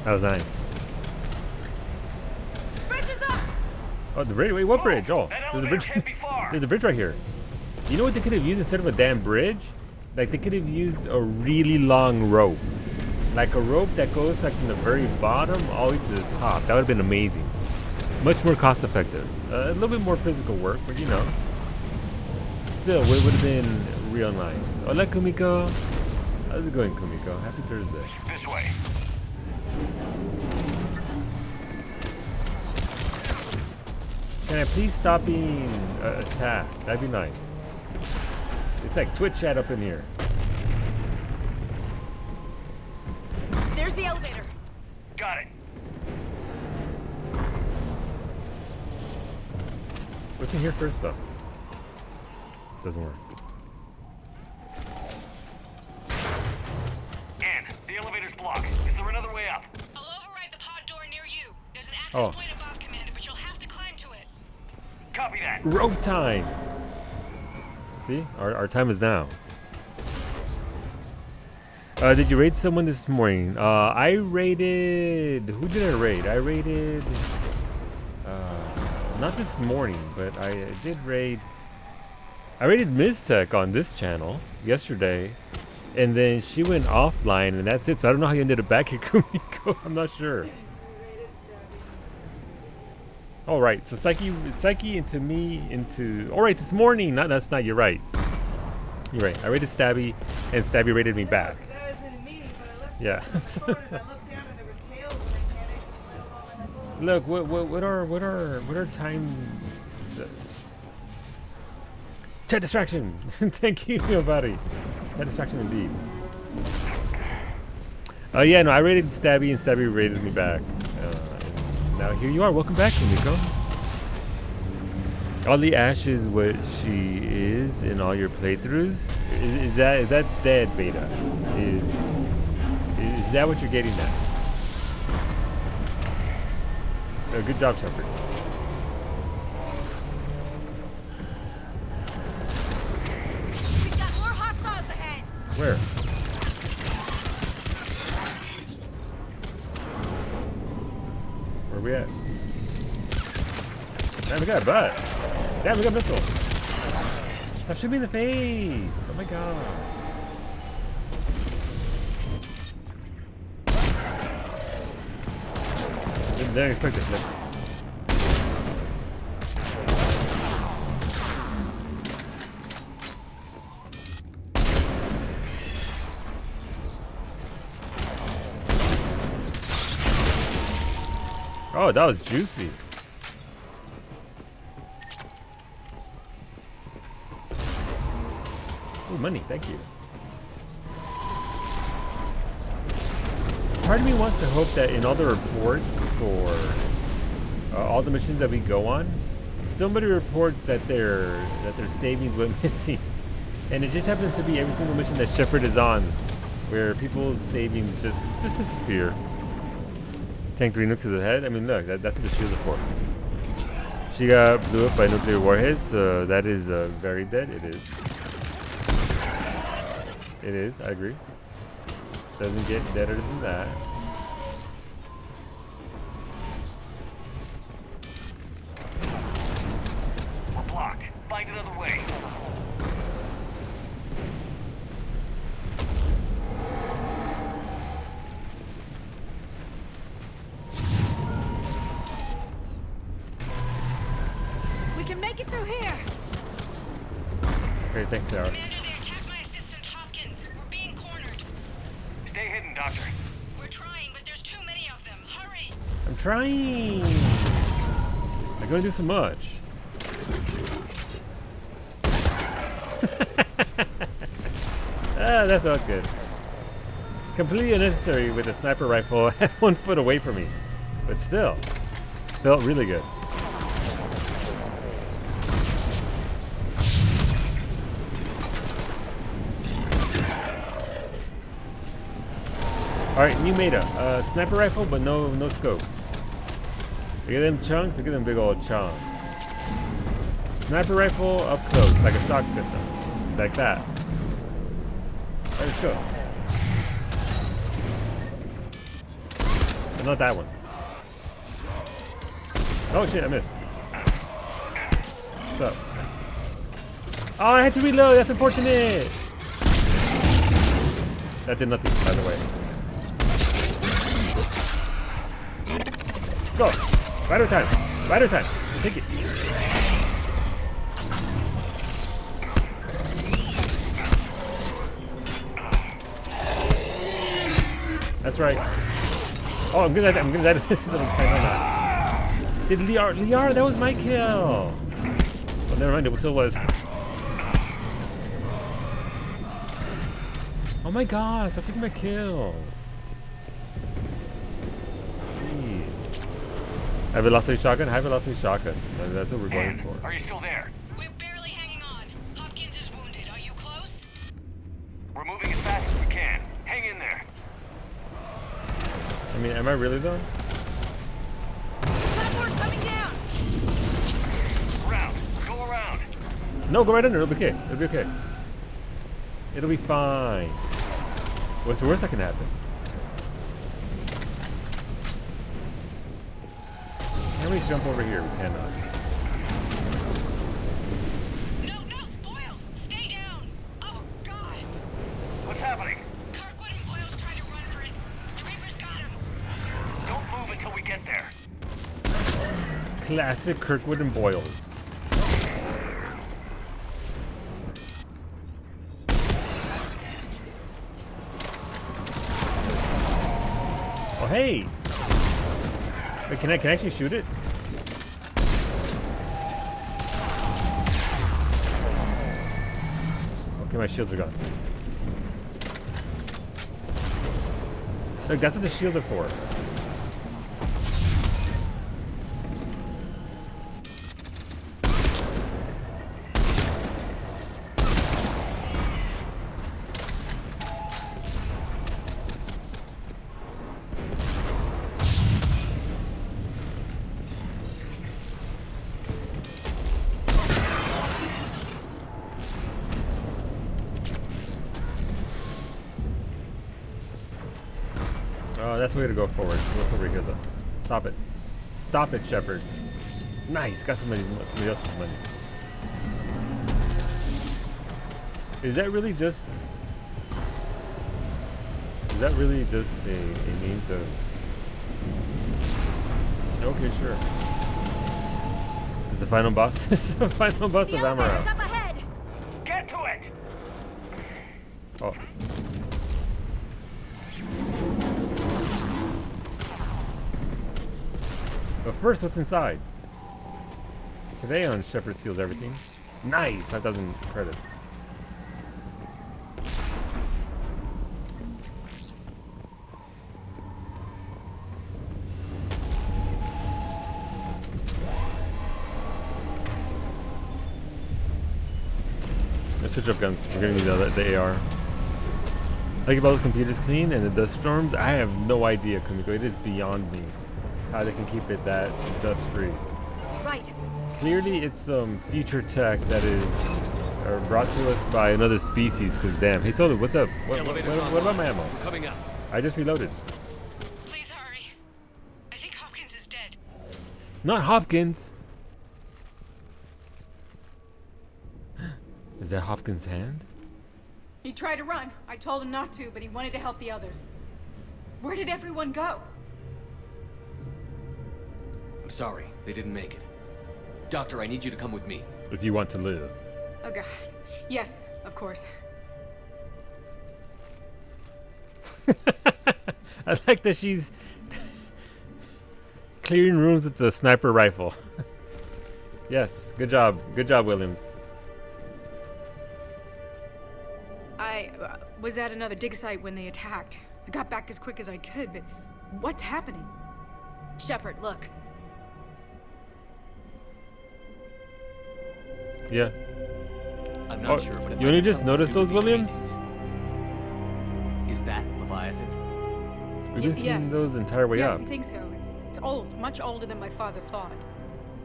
That was nice. Bridge is up! Oh, the bridge? Wait, what bridge? Oh, there's a bridge. There's a bridge right here. You know what they could have used instead of a damn bridge? Like, they could have used a really long rope. Like a rope that goes like from the very bottom all the way to the top. That would have been amazing. Much more cost effective. A little bit more physical work, but you know. Still, it would have been real nice. Hola, Kumiko. How's it going, Kumiko? Happy Thursday. This way. Can I please stop being attacked? That'd be nice. It's like Twitch chat up in here. There's the elevator. Got it. What's in here first, though? Doesn't work. Ann, the elevator's blocked. Is there another way up? I'll override the pod door near you. There's an access point above, Commander, but you'll have to climb to it. Copy that. Rope time! See? Our time is now. Did you raid someone this morning? I raided... Who did I raid? I raided... not this morning, but I did raid... I raided Miztech on this channel yesterday. And then she went offline, and that's it. So I don't know how you ended up back here, Kumiko. I'm not sure. All right, so Psyche into me into... All right, this morning. That's not. You're right. You're right. I raided Stabby, and Stabby raided me back. Yeah. Look, what are time? Chat distraction. Thank you, nobody. Chat distraction indeed. Yeah, no, I raided Stabby, and Stabby raided me back. And now here you are. Welcome back, Kumiko. All the Ash is what she is in all your playthroughs. Is that dead, Beta? Is that what you're getting at? Good job, Shepard. We've got more hostiles ahead. Where? Where are we at? Damn, we got a butt. Damn, we got a missile. Stop shooting me in the face. Oh my god. Didn't expect this. Oh, that was juicy. Ooh, money, thank you. Part of me wants to hope that in all the reports for all the missions that we go on, somebody reports that their savings went missing, and it just happens to be every single mission that Shepard is on, where people's savings just disappear. Tank 3 nukes to the head. I mean, look, that's what the shields are for. She got blew up by nuclear warheads, so that is very dead. It is. It is. I agree. Doesn't get deader than that. We're blocked. Find another way. We can make it through here. Great, thanks, Dara. Stay hidden, Doctor. We're trying, but there's too many of them. Hurry! I'm trying. I'm gonna do so much. That felt good. Completely unnecessary with a sniper rifle at 1 foot away from me, but still, felt really good. Alright, new meta. Sniper rifle, but no scope. Look at them chunks, look at them big old chunks. Sniper rifle up close, like a shotgun though. Like that. Alright, let's go. But not that one. Oh shit, I missed. What's up? Oh, I had to reload, that's unfortunate! That did nothing, by the way. Go! Rider time! Rider time! Take it! That's right. Oh, I'm gonna die to this little guy. Did Liara, that was my kill! Oh, never mind, it still was. Oh my god, stop taking my kills. Jeez. High velocity shotgun. High velocity shotgun. That's what we're going for. Are you still there? We're barely hanging on. Hopkins is wounded. Are you close? We're moving as fast as we can. Hang in there. I mean, am I really though? Platform coming down. Around. Go around. No, go right under. It'll be okay. It'll be okay. It'll be fine. What's the worst that can happen? Can we jump over here? We cannot. No, Boyles, stay down. Oh God. What's happening? Kirkwood and Boyles trying to run for it. The Reapers got him. Don't move until we get there. Classic Kirkwood and Boyles. Oh hey! Wait, can I actually shoot it? Okay, my shields are gone. Look, that's what the shields are for. Oh, that's the way to go forward. So what's over here, though? Stop it. Stop it, Shepard. Nice. Got somebody else's money. Is that really just... Is that really just a means of... Okay, sure. It's the final boss? It's the final boss of Amaral. Up ahead. Get to it. Oh. But first, what's inside? Today on Shepard Steals Everything. Nice! 5,000 credits. Let's switch up guns. We're gonna need the AR. Like if all the computers clean and the dust storms, I have no idea, Kumiko. It is beyond me how they can keep it that dust free. Right. Clearly, it's some future tech that is brought to us by another species. Cause damn, hey Solo, what's up? What about my ammo? Coming up. I just reloaded. Please hurry. I think Hopkins is dead. Not Hopkins. Is that Hopkins' hand? He tried to run. I told him not to, but he wanted to help the others. Where did everyone go? I'm sorry, they didn't make it. Doctor, I need you to come with me. If you want to live. Oh God. Yes, of course. I like that she's clearing rooms with the sniper rifle. Yes, good job. Good job, Williams. I was at another dig site when they attacked. I got back as quick as I could, but what's happening? Shepard, look. Yeah. I'm not sure, but you only just noticed those, Williams? Is that Leviathan? We've been seeing those entire way yes, up. we think so. It's old, much older than my father thought.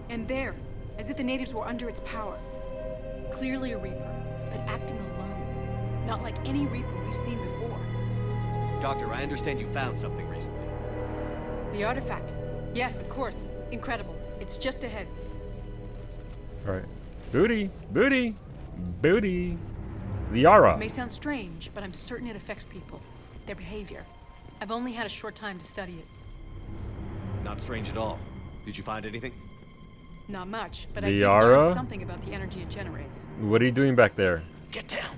And there, as if the natives were under its power. Clearly a Reaper, but acting alone. Not like any Reaper we've seen before. Doctor, I understand you found something recently. The artifact. Yes, of course. Incredible. It's just ahead. Alright. Booty! Booty! Booty! Liara! It may sound strange, but I'm certain it affects people. Their behavior. I've only had a short time to study it. Not strange at all. Did you find anything? Not much, but I did Liara? learn something about the energy it generates. What are you doing back there? Get down!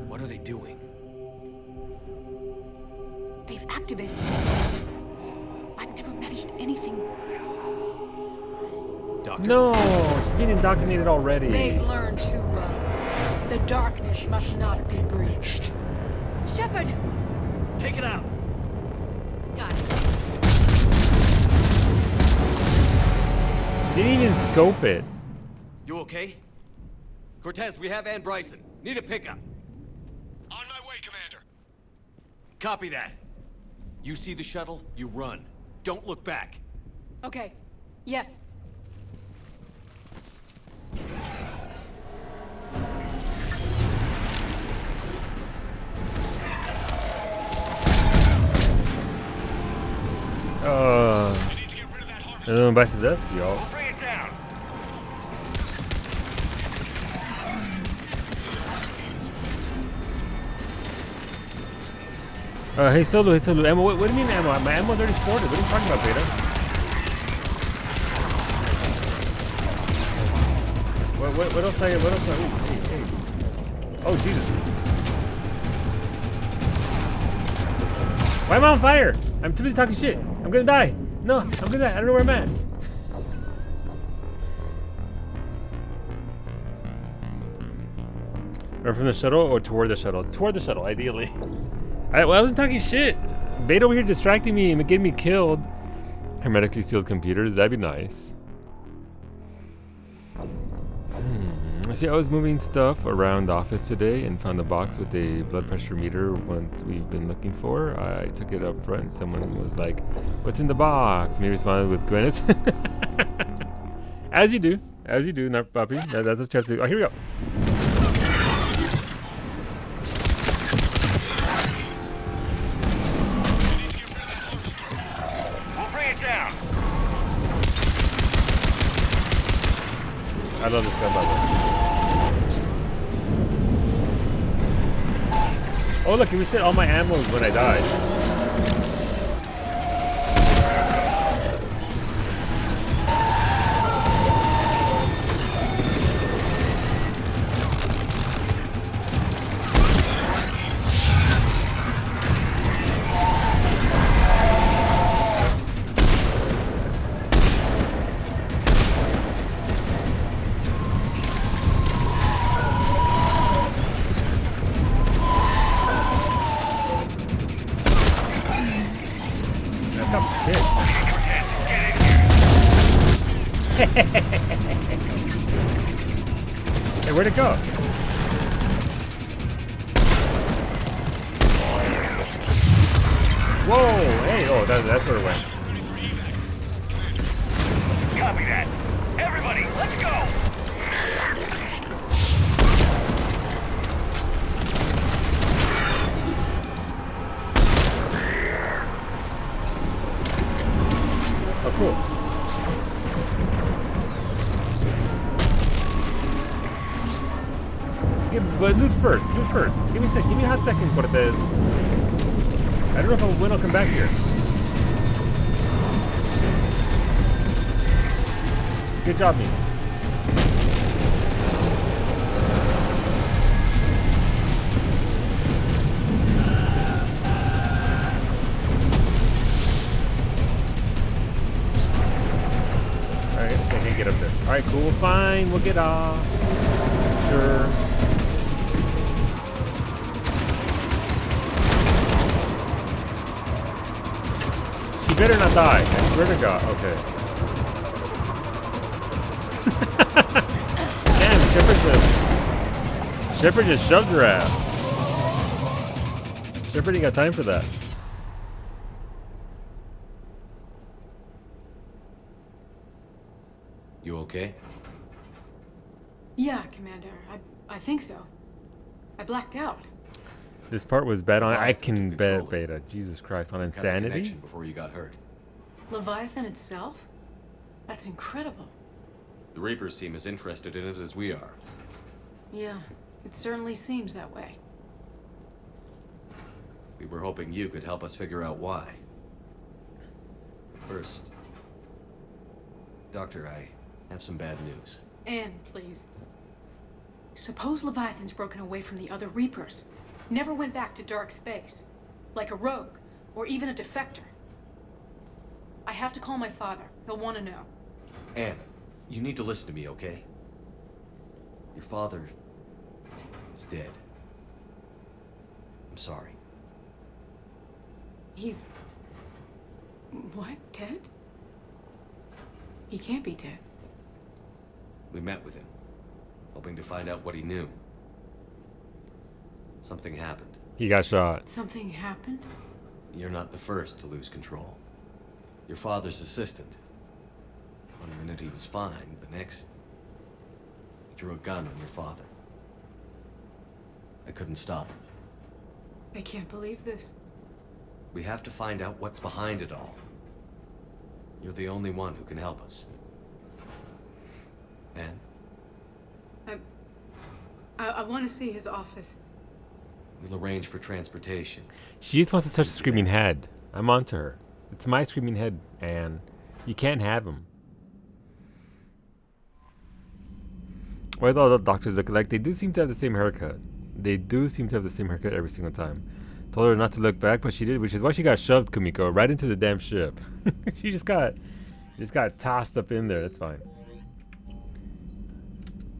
What are they doing? They've activated it. I've never managed anything. Doctor? No! She's getting indoctrinated already. They've learned to run. The darkness must not be breached. Shepard! Take it out. Got it. She didn't even scope it. You okay? Cortez, we have Ann Bryson. Need a pickup. On my way, Commander. Copy that. You see the shuttle, you run. Don't look back. Okay. Yes. Everyone bites the dust, y'all. We'll bring it down. Hey Solo, ammo. What do you mean ammo? My ammo's already sorted. What are you talking about, Beta? What else? What else? Ooh. Oh Jesus! Why am I on fire? I'm too busy talking shit. I'm gonna die. No, I'm gonna die. I don't know where I'm at. Run from the shuttle or toward the shuttle? Toward the shuttle, ideally. I wasn't talking shit. Beta over here distracting me and getting me killed. Hermetically sealed computers, that'd be nice. See, I was moving stuff around the office today and found a box with a blood pressure meter one we've been looking for. I took it up front and someone was like, "What's in the box?" Me responded with Gwyneth. As you do, not puppy. That's what you have to do. Oh, here we go. We'll bring it down. I love this gun, by the way. Oh look, it reset all my ammo when I died. Hey, where'd it go? Whoa! Hey, oh, that's where it went. Copy that. Everybody, let's go. Oh, cool. But loot first. Give me a sec. Give me a hot second, Cortez. I don't know when I'll come back here. Good job, me. Alright, I can't get up there. Alright, cool, fine, we'll get off. Sure. She better not die. I swear to God. Okay. Damn, Shepard just shoved her ass. Shepard ain't got time for that. You okay? Yeah, Commander. I think so. I blacked out. This part was bad on. I can bet Beta. Jesus Christ, on insanity. Before you got hurt. Leviathan itself? That's incredible. The Reapers seem as interested in it as we are. Yeah, it certainly seems that way. We were hoping you could help us figure out why. First, Doctor, I have some bad news. Anne, please. Suppose Leviathan's broken away from the other Reapers. Never went back to dark space. Like a rogue, or even a defector. I have to call my father. He'll want to know. Anne, you need to listen to me, okay? Your father is dead. I'm sorry. He's... What? Dead? He can't be dead. We met with him, hoping to find out what he knew. Something happened. He got shot. Something happened? You're not the first to lose control. Your father's assistant. One minute he was fine, the next... he drew a gun on your father. I couldn't stop him. I can't believe this. We have to find out what's behind it all. You're the only one who can help us. Anne? I want to see his office. We'll arrange for transportation. She just wants to touch the screaming head. I'm onto her. It's my screaming head, Anne. You can't have him. Why do all the doctors look like? They do seem to have the same haircut. They do seem to have the same haircut every single time. Told her not to look back, but she did, which is why she got shoved, Kumiko, right into the damn ship. She just got tossed up in there. That's fine.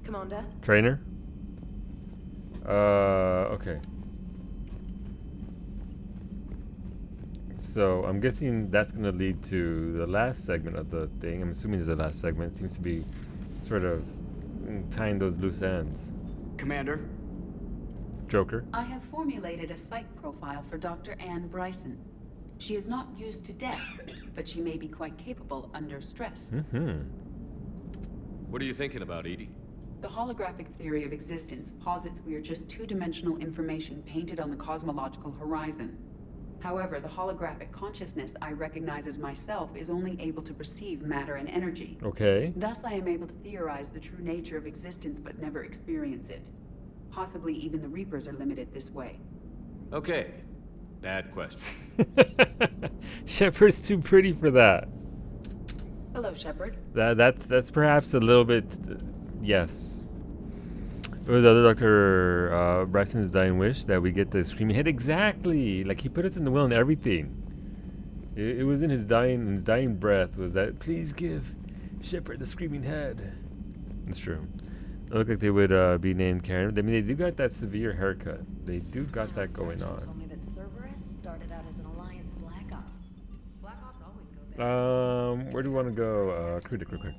Commander? Trainer? Okay. So I'm guessing that's going to lead to the last segment of the thing. I'm assuming it's the last segment. It seems to be sort of tying those loose ends. Commander? Joker? I have formulated a psych profile for Dr. Anne Bryson. She is not used to death, but she may be quite capable under stress. Mm-hmm. What are you thinking about, Edie? The holographic theory of existence posits we are just two-dimensional information painted on the cosmological horizon. However, the holographic consciousness I recognize as myself is only able to perceive matter and energy. Okay. Thus, I am able to theorize the true nature of existence but never experience it. Possibly even the Reapers are limited this way. Okay. Bad question. Shepard's too pretty for that. Hello, Shepard. That's perhaps a little bit... yes. It was the other Dr. Bryson's dying wish that we get the screaming head. Exactly! Like, he put us in the will and everything. It was in his dying breath was that, please give Shepard the screaming head. It's true. It looked like they would be named Karen. I mean, they do got that severe haircut. They do got that going on. Told me that Cerberus started out as an alliance Black Ops. Black Ops always go bad. Where do we want to go? Critic, real quick.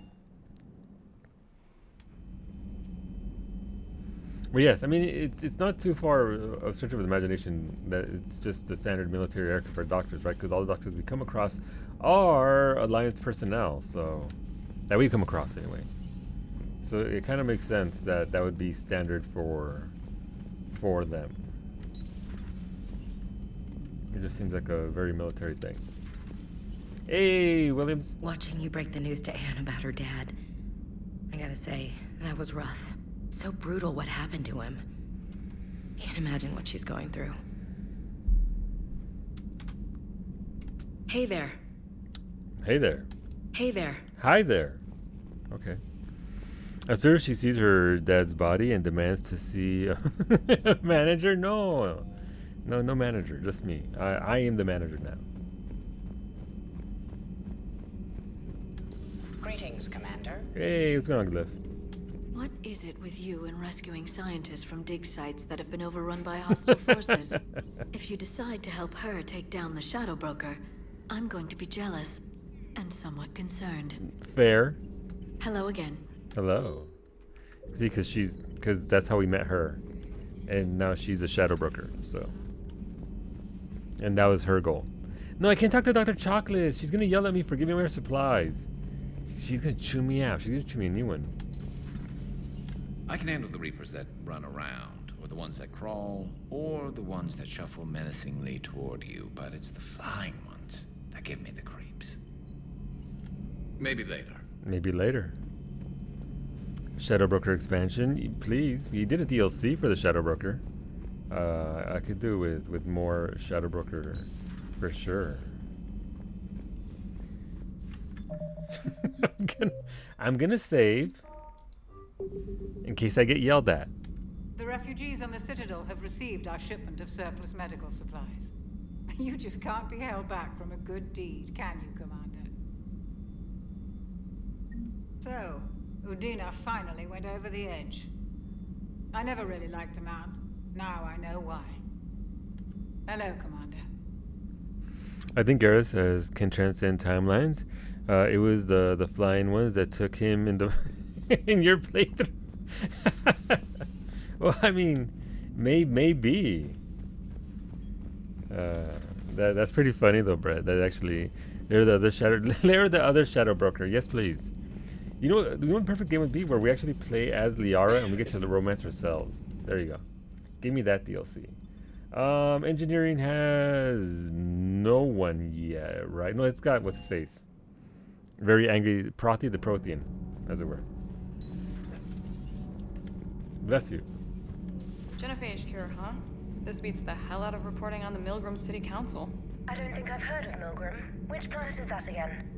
Well, yes, I mean, it's not too far of a stretch of imagination that it's just the standard military aircraft for doctors, right? Because all the doctors we come across are Alliance personnel, so that we come across anyway. So it kind of makes sense that that would be standard for them. It just seems like a very military thing. Hey, Williams. Watching you break the news to Anne about her dad, I gotta say, that was rough. So brutal what happened to him. Can't imagine what she's going through. Hey there. Hey there. Hey there. Hi there. Okay. As soon as she sees her dad's body and demands to see a manager, no manager, just me. I am the manager now. Greetings, Commander. Hey, what's going on, Glyph? What is it with you and rescuing scientists from dig sites that have been overrun by hostile forces? If you decide to help her take down the Shadow Broker, I'm going to be jealous and somewhat concerned. Fair. Hello again. Hello. See, because that's how we met her, and now she's a Shadow Broker. So, and that was her goal. No, I can't talk to Dr. Chocolate. She's gonna yell at me for giving away her supplies. She's gonna chew me out. She's gonna chew me a new one. I can handle the Reapers that run around, or the ones that crawl, or the ones that shuffle menacingly toward you, but it's the flying ones that give me the creeps. Maybe later. Maybe later. Shadow Broker expansion, please. We did a DLC for the Shadow Broker. I could do with more Shadow Broker for sure. I'm gonna save in case I get yelled at. The refugees on the Citadel have received our shipment of surplus medical supplies. You just can't be held back from a good deed, can you, Commander? So, Udina finally went over the edge. I never really liked the man. Now I know why. Hello, Commander. I think Garrus says can transcend timelines. It was the flying ones that took him in the in your playthrough. Well, I mean, maybe. That's pretty funny though, Brett. That actually, they're the other shadow. They're the other shadow broker. Yes, please. You know what the perfect game would be where we actually play as Liara and we get to the romance ourselves. There you go. Give me that DLC. Engineering has no one yet, right? No, it's got what's his face. Very angry Prothi the Prothean, as it were. Bless you. Genophage cure, huh? This beats the hell out of reporting on the Milgram City Council. I don't think I've heard of Milgram. Which planet is that again?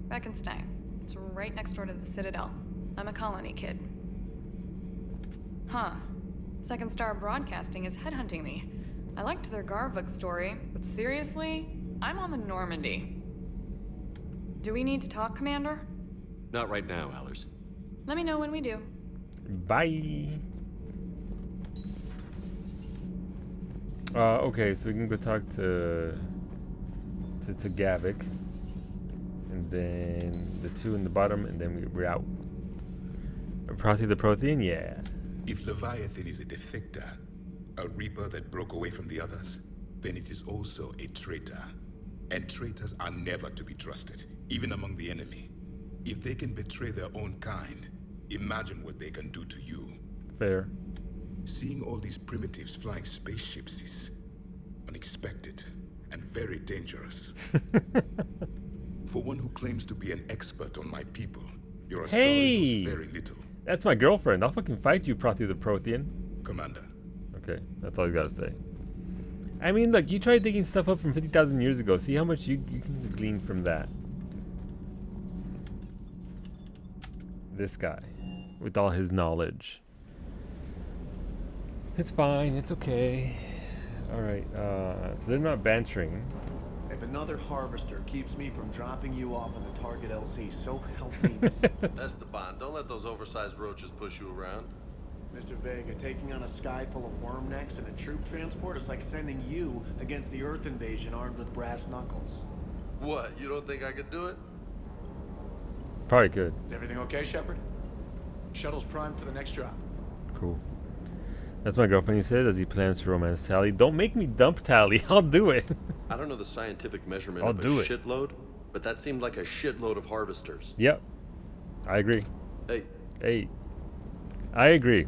Beckenstein. It's right next door to the Citadel. I'm a colony kid. Huh. Second Star Broadcasting is headhunting me. I liked their Garvuk story, but seriously? I'm on the Normandy. Do we need to talk, Commander? Not right now, Allers. Let me know when we do. Bye. Okay, so we can go talk to Gavik, and then the two in the bottom, and then we're out. Prothi the Prothean, yeah. If Leviathan is a defector, a reaper that broke away from the others, then it is also a traitor. And traitors are never to be trusted, even among the enemy. If they can betray their own kind, imagine what they can do to you. Fair. Seeing all these primitives flying spaceships is unexpected and very dangerous. For one who claims to be an expert on my people, your authority knows very little. That's my girlfriend. I'll fucking fight you, Prothi the Prothean. Commander. Okay, that's all you gotta say. I mean, look, you tried digging stuff up from 50,000 years ago. See how much you can glean from that. This guy, with all his knowledge. It's fine, it's okay. Alright, so they're not bantering. If another harvester keeps me from dropping you off on the target LC, so help me. Esteban, don't let those oversized roaches push you around. Mr. Vega, taking on a sky full of worm necks and a troop transport is like sending you against the Earth invasion armed with brass knuckles. What, you don't think I could do it? Probably could. Is everything okay, Shepard? Shuttle's primed for the next drop. Cool. That's my girlfriend, he said, as he plans to romance Tally. Don't make me dump Tally. I'll do it. I don't know the scientific measurement I'll of a do it. shitload, but that seemed like a shitload of harvesters. Yep. I agree. Hey. I agree.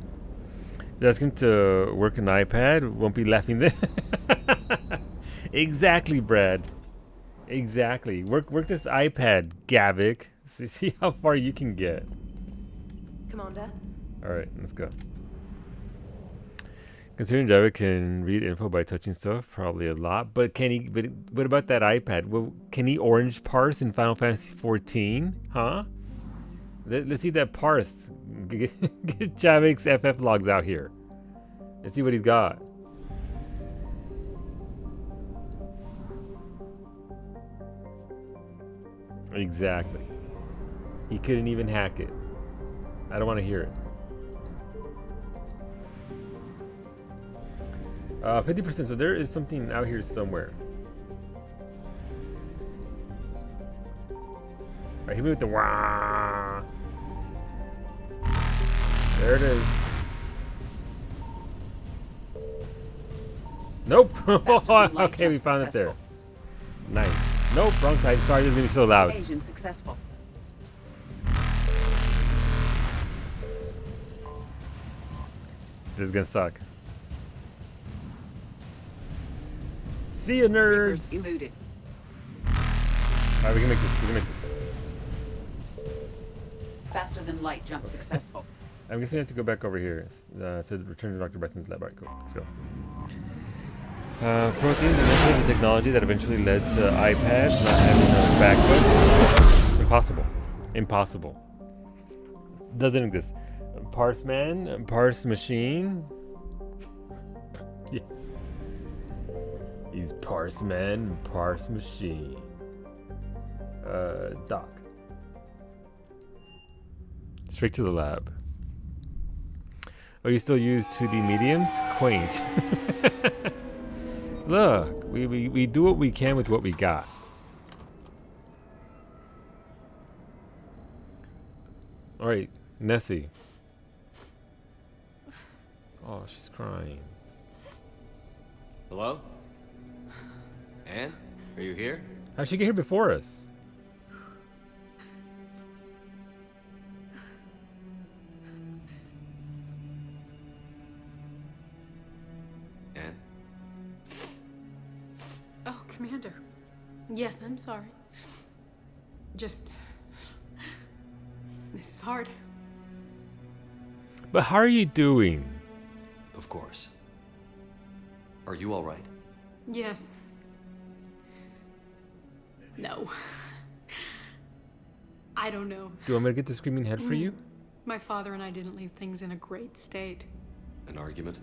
Ask him to work an iPad. Won't be laughing then. Exactly, Brad. Exactly. Work this iPad, Gavik. See how far you can get. Commander. Alright, let's go. Considering Gavik can read info by touching stuff, probably a lot. But can he? But what about that iPad? Well, can he orange parse in Final Fantasy 14? Huh? Let's see that parse. Get Javik's FF logs out here. Let's see what he's got. Exactly. He couldn't even hack it. I don't want to hear it. 50%, so there is something out here somewhere. Alright, hit me with the wah. There it is. Nope. Okay, we found it there. Nice. Nope, wrong side. Sorry, this is gonna be so loud. Invasion successful. This is gonna suck. See ya, nerds. Eluded. Alright, we can make this. We can make this. Faster than light jump successful. I'm guessing we have to go back over here to return to Dr. Bryson's lab. Alright, cool. Let's go. Proteins invented the technology that eventually led to iPads not having a backbone. Impossible. Impossible. Doesn't exist. Parse man, parse machine. Yes. He's parse man, parse machine. Doc. Straight to the lab. Oh, you still use 2D mediums? Quaint. Look, we do what we can with what we got. All right, Nessie. Oh, she's crying. Hello? Anne? Are you here? How'd she get here before us? Anne? Oh, Commander. Yes, I'm sorry. Just... This is hard. But how are you doing? Of course. Are you all right? Yes. No. I don't know. Do you want me to get the screaming head for you? My father and I didn't leave things in a great state. An argument?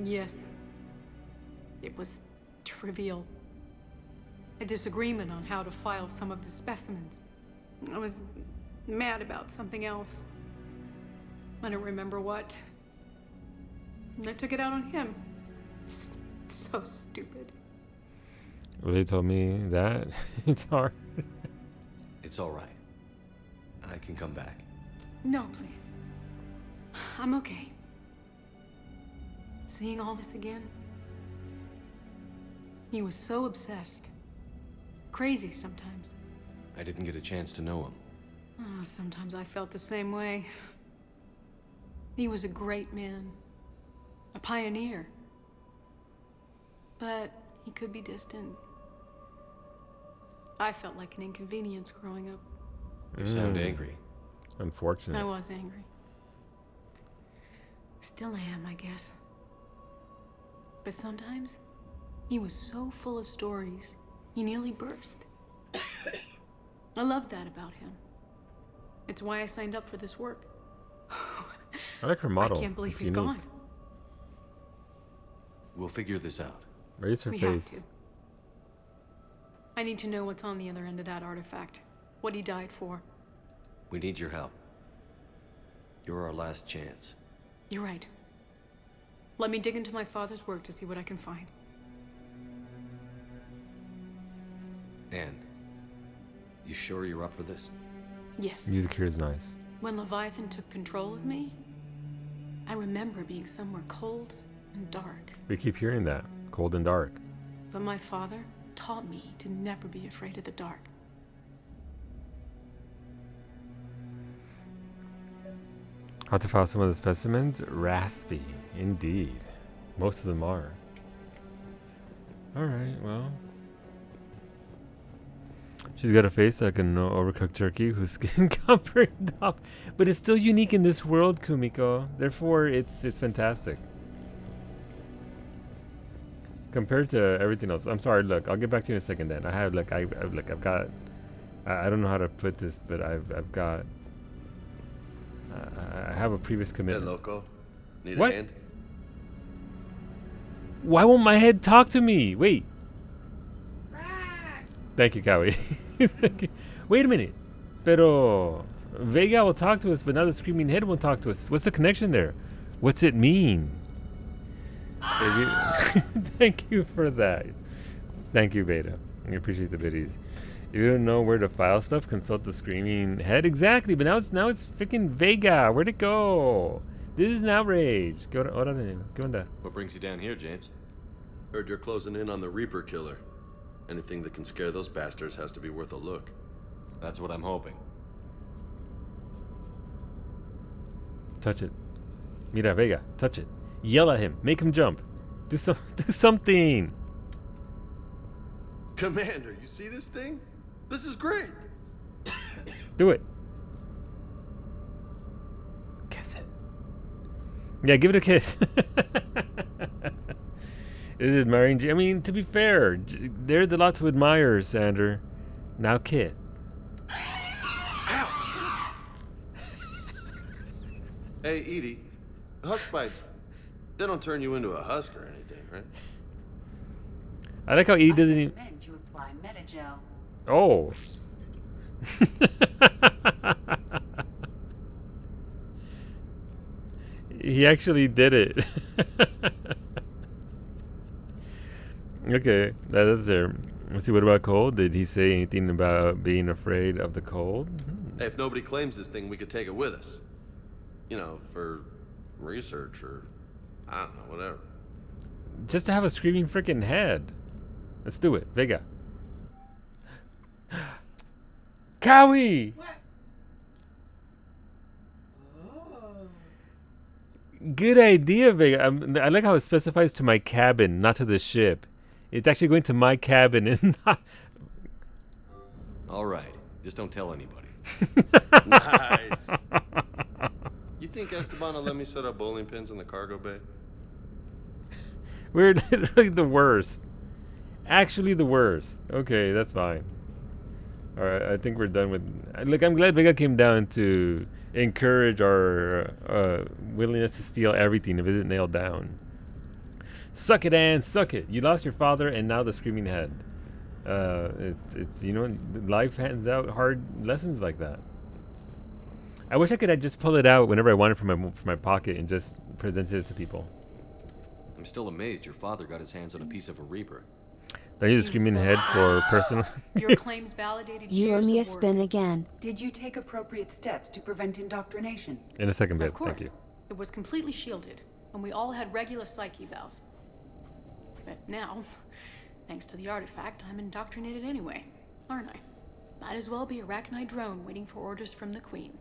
Yes. It was trivial. A disagreement on how to file some of the specimens. I was mad about something else. I don't remember what. And I took it out on him. So stupid. Well, they told me that. It's hard. It's all right. I can come back. No, please. I'm okay. Seeing all this again. He was so obsessed. Crazy sometimes. I didn't get a chance to know him. Oh, sometimes I felt the same way. He was a great man. A pioneer. But he could be distant. I felt like an inconvenience growing up. You sound angry. Unfortunate. I was angry. Still am, I guess. But sometimes, he was so full of stories, he nearly burst. I loved that about him. It's why I signed up for this work. I like her model. I can't believe it's he's unique. gone. We'll figure this out. Raise her We have face. to. I need to know what's on the other end of that artifact. What he died for. We need your help. You're our last chance. You're right. Let me dig into my father's work to see what I can find. Anne, you sure you're up for this? Yes. Music here is nice. When Leviathan took control of me, I remember being somewhere cold and dark. We keep hearing that. Cold and dark. But my father taught me to never be afraid of the dark. How to file some of the specimens? Raspy. Indeed. Most of them are. Alright, well. She's got a face like an overcooked turkey whose skin got burned off. But it's still unique in this world, Kumiko. Therefore, it's fantastic. Compared to everything else. I'm sorry, look, I'll get back to you in a second then. I have, like, I've got... I don't know how to put this, but I've got... I have a previous commitment. Hey, loco. Need What? a hand? Why won't my head talk to me? Wait. Thank you, Kawi. Thank you. Wait a minute. Pero Vega will talk to us, but now the screaming head won't talk to us. What's the connection there? What's it mean? Thank you for that. Thank you, Beta. I appreciate the biddies. If you don't know where to file stuff, consult the screaming head. Exactly, but now it's freaking Vega. Where'd it go? This is an outrage. Go on. What brings you down here, James? Heard you're closing in on the Reaper killer. Anything that can scare those bastards has to be worth a look. That's what I'm hoping. Touch it. Mira, Vega, touch it. Yell at him. Make him jump. Do something. Commander, you see this thing? This is great. Do it. Kiss it. Yeah, give it a kiss. This is admiring. I mean, to be fair, there's a lot to admire, Sander. Now, kid. Hey, Edie. Husk bites, they don't turn you into a husk or anything, right? I like how Edie doesn't even... recommend you apply Metagel. Oh. He actually did it. Okay, that's there. Let's see, what about cold? Did he say anything about being afraid of the cold? Hey, if nobody claims this thing, we could take it with us. You know, for research or, I don't know, whatever. Just to have a screaming freaking head. Let's do it, Vega. Cowie! Good idea, Vega. I like how it specifies to my cabin, not to the ship. It's actually going to my cabin and not... All right. Just don't tell anybody. Nice. You think Esteban will let me set up bowling pins in the cargo bay? We're literally the worst. Actually the worst. Okay, that's fine. Alright, I think we're done with... Look, I'm glad Vega came down to encourage our willingness to steal everything if it isn't nailed down. Suck it, Anne, suck it. You lost your father and now the screaming head. It's you know, life hands out hard lessons like that. I wish I could just pull it out whenever I wanted from my pocket and just present it to people. I'm still amazed your father got his hands on a piece of a Reaper. I use a screaming head for personal... Your claims validated You owe years me a of work. spin again. Did you take appropriate steps to prevent indoctrination? In a second bit, Of course. thank you. It was completely shielded, and we all had regular psyche valves. But now, thanks to the artifact, I'm indoctrinated anyway, aren't I? Might as well be a Arachnite drone waiting for orders from the Queen.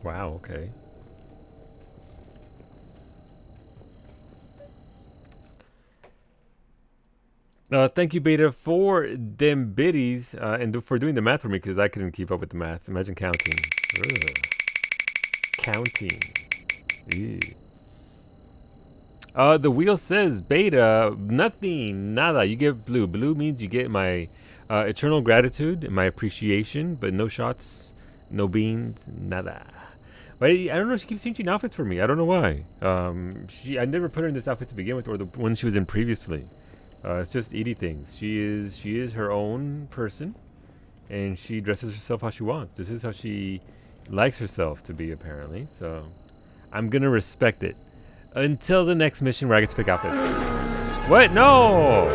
Wow, okay. Thank you, Beta, for them biddies and for doing the math for me because I couldn't keep up with the math. Imagine counting. Ugh. Counting. Ew. The wheel says Beta, nothing, nada. You get blue. Blue means you get my eternal gratitude and my appreciation, but no shots, no beans, nada. But I don't know. She keeps changing outfits for me. I don't know why. I never put her in this outfit to begin with, or the one she was in previously. It's just Edie things. She is her own person, and she dresses herself how she wants. This is how she likes herself to be, apparently. So I'm gonna respect it until the next mission where I get to pick outfits. What? No!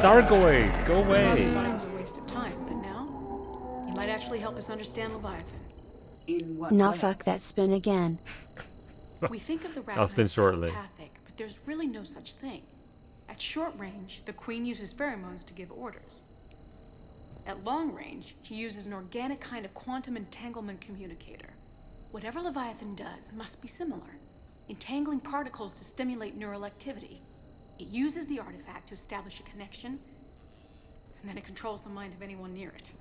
Dargoids, go away! It's a waste of time, but now you might actually help us understand Leviathan. In what Now way? fuck that spin again. We think of the I'll spin Arachnites shortly. telepathic, but there's really no such thing. At short range, the Queen uses pheromones to give orders. At long range, she uses an organic kind of quantum entanglement communicator. Whatever Leviathan does must be similar, entangling particles to stimulate neural activity. It uses the artifact to establish a connection, and then it controls the mind of anyone near it.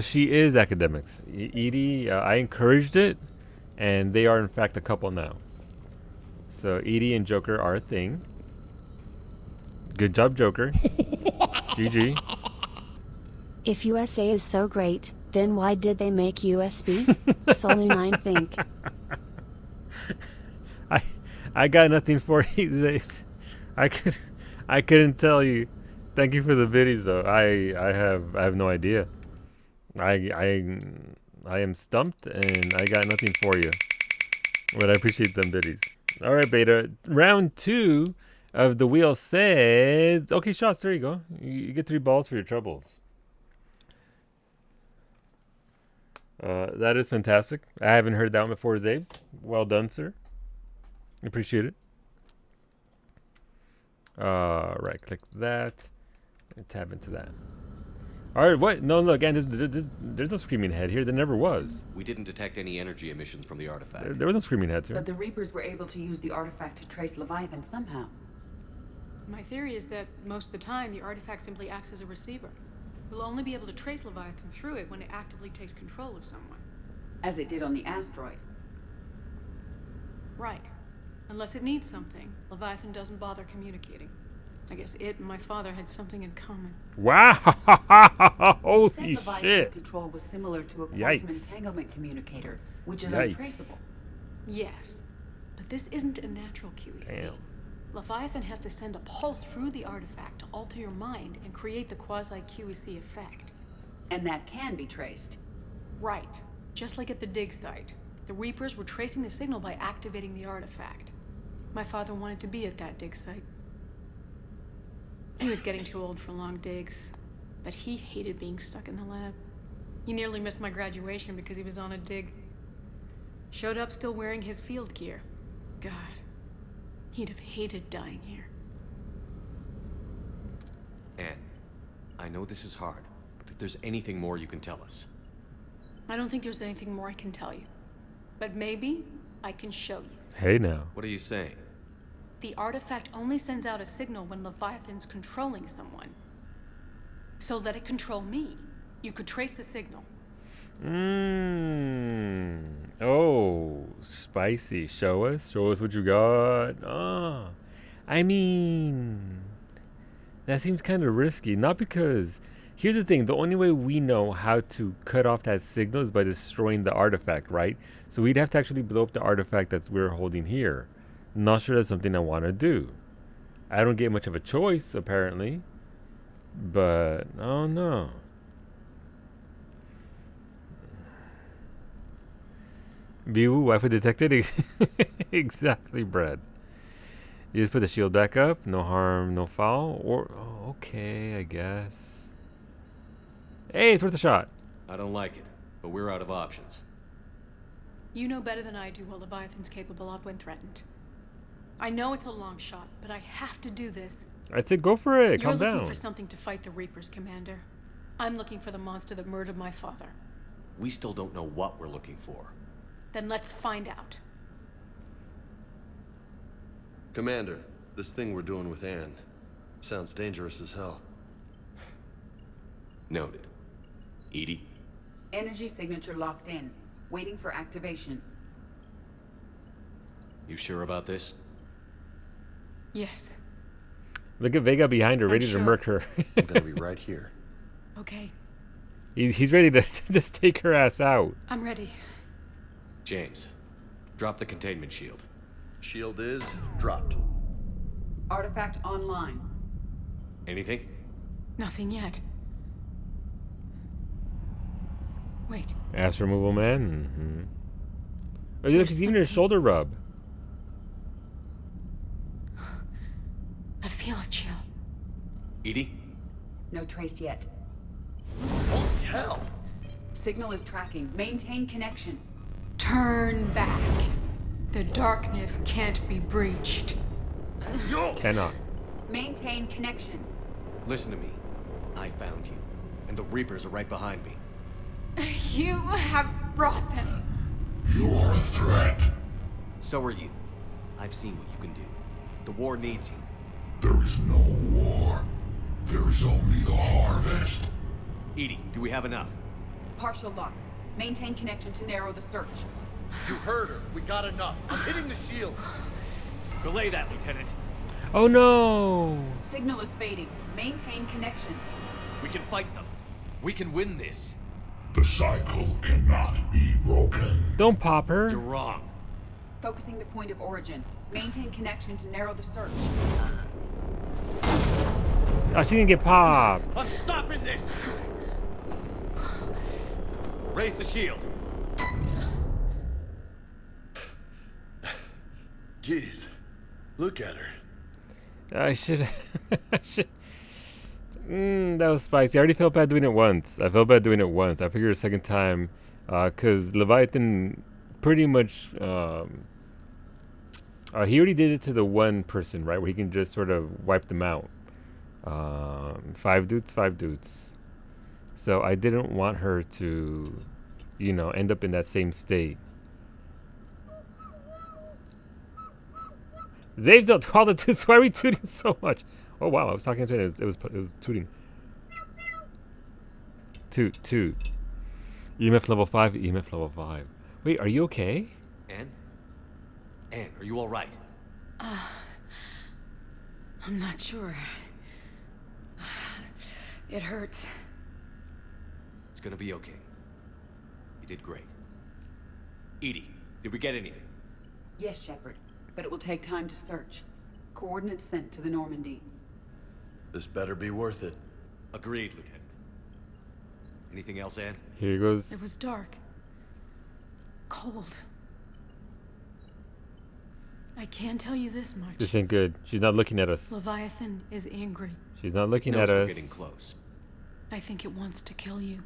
She is academics. Edie, I encouraged it, and they are in fact a couple now. So Edie and Joker are a thing. Good job, Joker. GG. If USA is so great, then why did they make USB? Solunine think. I got nothing for you, Zapes. I couldn't tell you. Thank you for the videos though. I have no idea. I am stumped and I got nothing for you. But I appreciate them biddies. Alright, Beta. Round 2 of the wheel says okay, shots, there you go. You get 3 balls for your troubles. That is fantastic. I haven't heard that one before, Zabes. Well done, sir. Appreciate it. Right click that and tab into that. Alright, what? No, look, again, there's no screaming head here. There never was. We didn't detect any energy emissions from the artifact. There was no screaming heads here. But the Reapers were able to use the artifact to trace Leviathan somehow. My theory is that most of the time, the artifact simply acts as a receiver. We'll only be able to trace Leviathan through it when it actively takes control of someone. As it did on the asteroid. Right. Unless it needs something, Leviathan doesn't bother communicating. I guess it and my father had something in common. Wow! Holy Leviathan's shit! control was similar to a quantum Yikes. entanglement communicator, which is Yikes. untraceable. Yes, but this isn't a natural QEC. Damn. Leviathan has to send a pulse through the artifact to alter your mind and create the quasi-QEC effect. And that can be traced. Right. Just like at the dig site. The Reapers were tracing the signal by activating the artifact. My father wanted to be at that dig site. He was getting too old for long digs, but he hated being stuck in the lab. He nearly missed my graduation because he was on a dig. Showed up still wearing his field gear. God, he'd have hated dying here. Anne, I know this is hard, but if there's anything more you can tell us. I don't think there's anything more I can tell you. But maybe I can show you. Hey now. What are you saying? The artifact only sends out a signal when Leviathan's controlling someone. So let it control me. You could trace the signal. Oh, spicy. Show us what you got. Ah, I mean, that seems kind of risky. Not because, here's the thing, the only way we know how to cut off that signal is by destroying the artifact, right? So we'd have to actually blow up the artifact that we're holding here. Not sure that's something I want to do. I don't get much of a choice, apparently. But, oh no. Biwu, wife detected. Exactly, Brad. You just put the shield back up. No harm, no foul. Or, oh, okay, I guess. Hey, it's worth a shot. I don't like it, but we're out of options. You know better than I do what Leviathan's capable of when threatened. I know it's a long shot, but I have to do this. I said go for it. You're Calm down. You're looking for something to fight the Reapers, Commander. I'm looking for the monster that murdered my father. We still don't know what we're looking for. Then let's find out. Commander, this thing we're doing with Anne sounds dangerous as hell. Noted. Edie? Energy signature locked in. Waiting for activation. You sure about this? Yes. Look at Vega behind her, ready to murk her. I'm gonna be right here. Okay. He's ready to just take her ass out. I'm ready. James, drop the containment shield. Shield is dropped. Artifact online. Anything? Nothing yet. Wait. Ass removal man? Oh, look, she's giving her a shoulder rub. I feel a chill. Edie? No trace yet. Holy hell! Signal is tracking. Maintain connection. Turn back. The darkness can't be breached. Cannot. Maintain connection. Listen to me. I found you, and the Reapers are right behind me. You have brought them. You are a threat. So are you. I've seen what you can do. The war needs you. There is no war. There is only the harvest. Edie, do we have enough? Partial lock. Maintain connection to narrow the search. You heard her. We got enough. I'm hitting the shield. Relay that, Lieutenant. Oh no! Signal is fading. Maintain connection. We can fight them. We can win this. The cycle cannot be broken. Don't pop her. You're wrong. Focusing the point of origin. Maintain connection to narrow the search. Oh, she didn't get popped. I'm stopping this! Raise the shield. Jeez. Look at her. I should. That was spicy. I already felt bad doing it once. I figured a second time, because Leviathan pretty much, he already did it to the one person, right? Where he can just sort of wipe them out. 5 dudes. So I didn't want her to, end up in that same state. Zave's out all the toots. Why are we tooting so much? Oh wow, I was talking to it. It was tooting. Toot. EMF level 5. EMF level 5. Wait, are you okay? Anne, are you all right? I'm not sure. It hurts. It's gonna be okay. You did great. Edie, did we get anything? Yes, Shepard. But it will take time to search. Coordinates sent to the Normandy. This better be worth it. Agreed, Lieutenant. Anything else, Ann? Here goes. It was dark. Cold. I can tell you this much. This ain't good. She's not looking at us. Leviathan is angry. She's not looking at We're us. getting close. I think it wants to kill you.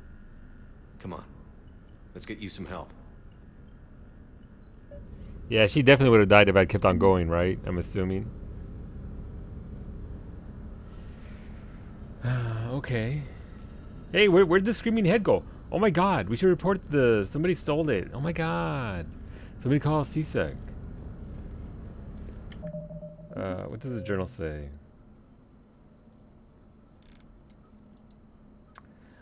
Come on. Let's get you some help. Yeah, she definitely would have died if I'd kept on going, right? I'm assuming. Okay. Hey, where'd the screaming head go? Oh my god, we should report somebody stole it. Oh my god. Somebody call CSEC. What does the journal say?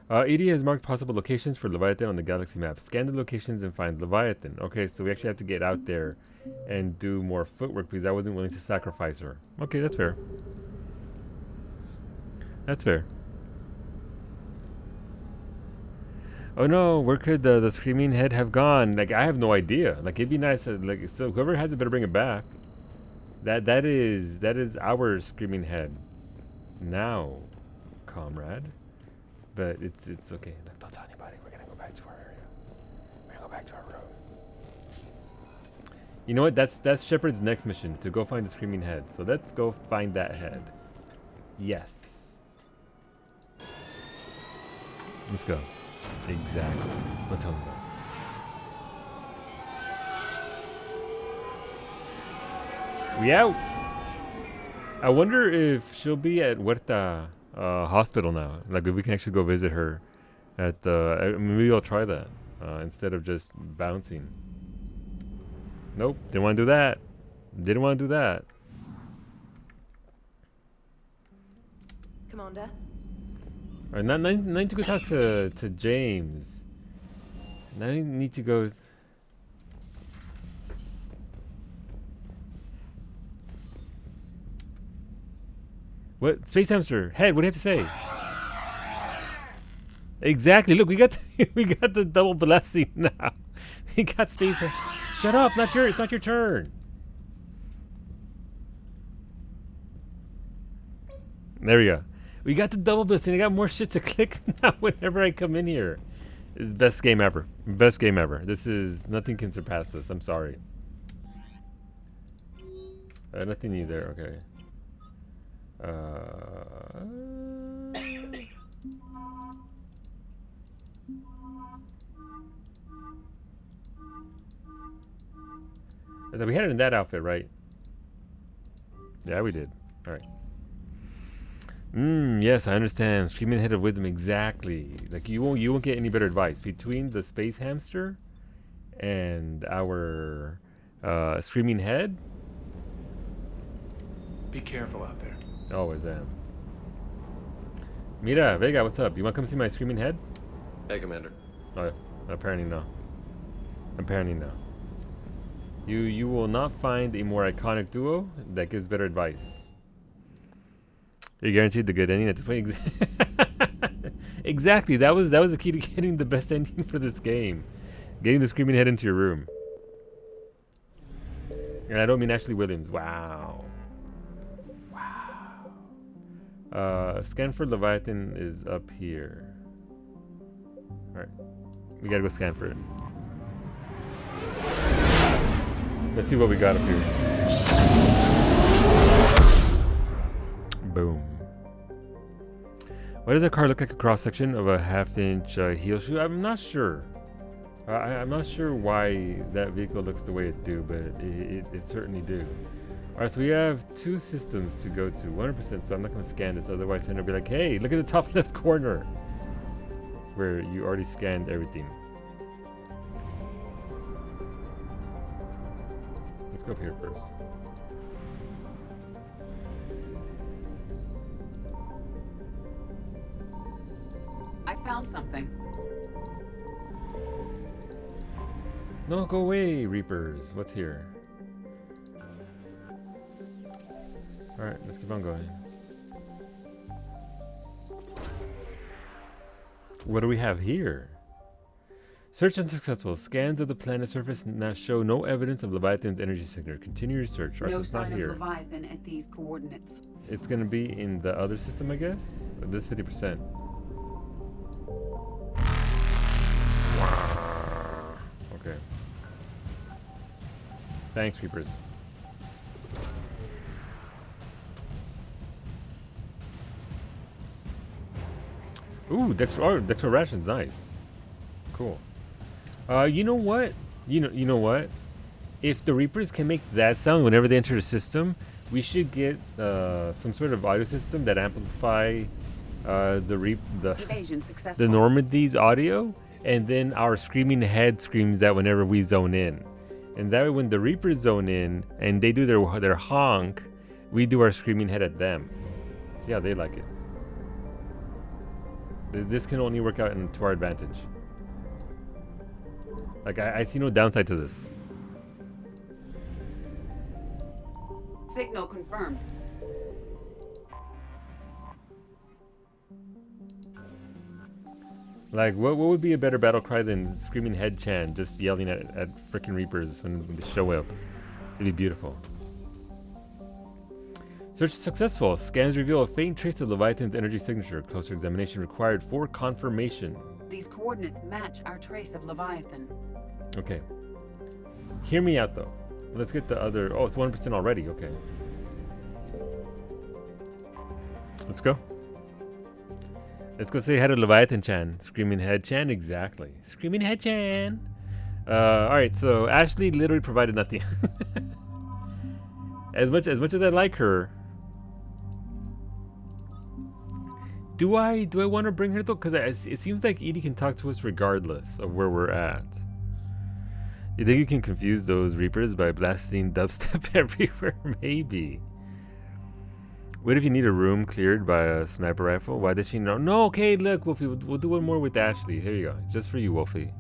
ED has marked possible locations for Leviathan on the galaxy map. Scan the locations and find Leviathan. Okay, so we actually have to get out there and do more footwork because I wasn't willing to sacrifice her. Okay, that's fair. That's fair. Oh no, where could the screaming head have gone? Like, I have no idea. Like, it'd be nice to, like, so whoever has it better bring it back. That is our screaming head. Now, comrade. But it's okay. Look, don't tell anybody. We're gonna go back to our area. We're gonna go back to our road. You know what? That's Shepard's next mission, to go find the screaming head. So let's go find that head. Yes. Let's go. Exactly. Don't tell anybody. We out. I wonder if she'll be at Huerta hospital now. Like, if we can actually go visit her at the. Maybe I'll try that instead of just bouncing. Nope, didn't want to do that. Didn't want to do that. Commander. All right, now I need to go talk to James. Now I need to go. What? Space Hamster head? What do you have to say? Exactly. Look, we got we got the double blessing now. We got Space. Shut up! It's not your turn. There we go. We got the double blessing. I got more shit to click now whenever I come in here. It's the best game ever. Best game ever. This is nothing can surpass this. I'm sorry. Nothing new there. Okay. So we had it in that outfit, right? Yeah, we did. All right. Yes, I understand. Screaming head of wisdom, exactly. Like, you won't get any better advice between the space hamster and our screaming head. Be careful out there. Always am. Mira, Vega, what's up? You want to come see my screaming head? Hey, Commander. Oh, apparently no. Apparently no. You will not find a more iconic duo that gives better advice. You're guaranteed the good ending at this point. Exactly. That was the key to getting the best ending for this game. Getting the screaming head into your room. And I don't mean Ashley Williams. Wow. Wow. Scan for Leviathan is up here. Alright. We gotta go scan for it. Let's see what we got up here. Boom. Why does that car look like a cross-section of a half-inch heel shoe? I'm not sure. I'm not sure why that vehicle looks the way it do, but it certainly do. Alright, so we have 2 systems to go to. 100%, so I'm not going to scan this. Otherwise, Henry will be like, hey, look at the top left corner. Where you already scanned everything. Let's go up here first. I found something. No, go away, Reapers. What's here? Alright, let's keep on going. What do we have here? Search unsuccessful. Scans of the planet's surface now show no evidence of Leviathan's energy signature. Continue your search. Right, No so it's not sign of here. Leviathan at these coordinates. It's gonna be in the other system, I guess. This 50%. Okay. Thanks, Reapers. Ooh, Dexter rations, nice. Cool. You know what? You know what? If the Reapers can make that sound whenever they enter the system, we should get some sort of audio system that amplify Evasion successful. the Normandy's audio, and then our screaming head screams that whenever we zone in, and that way when the Reapers zone in and they do their honk, we do our screaming head at them. See how they like it. This can only work out to our advantage. Like I see no downside to this. Signal confirmed. Like, what would be a better battle cry than screaming head chant, just yelling at freaking Reapers when they show up? It'd be beautiful. Search successful. Scans reveal a faint trace of Leviathan's energy signature. Closer examination required for confirmation. These coordinates match our trace of Leviathan. Okay. Hear me out, though. Let's get the other... Oh, it's 1% already. Okay. Let's go. Let's go say hi to Leviathan-chan. Screaming Head-chan, exactly. Screaming Head-chan. Alright, so Ashley literally provided nothing. As much as I like her, do I want to bring her though? Because it seems like Edie can talk to us regardless of where we're at. You think you can confuse those Reapers by blasting dubstep everywhere? Maybe. What if you need a room cleared by a sniper rifle? Why did she know? No, okay, look, Wolfie, we'll do one more with Ashley. Here you go. Just for you, Wolfie.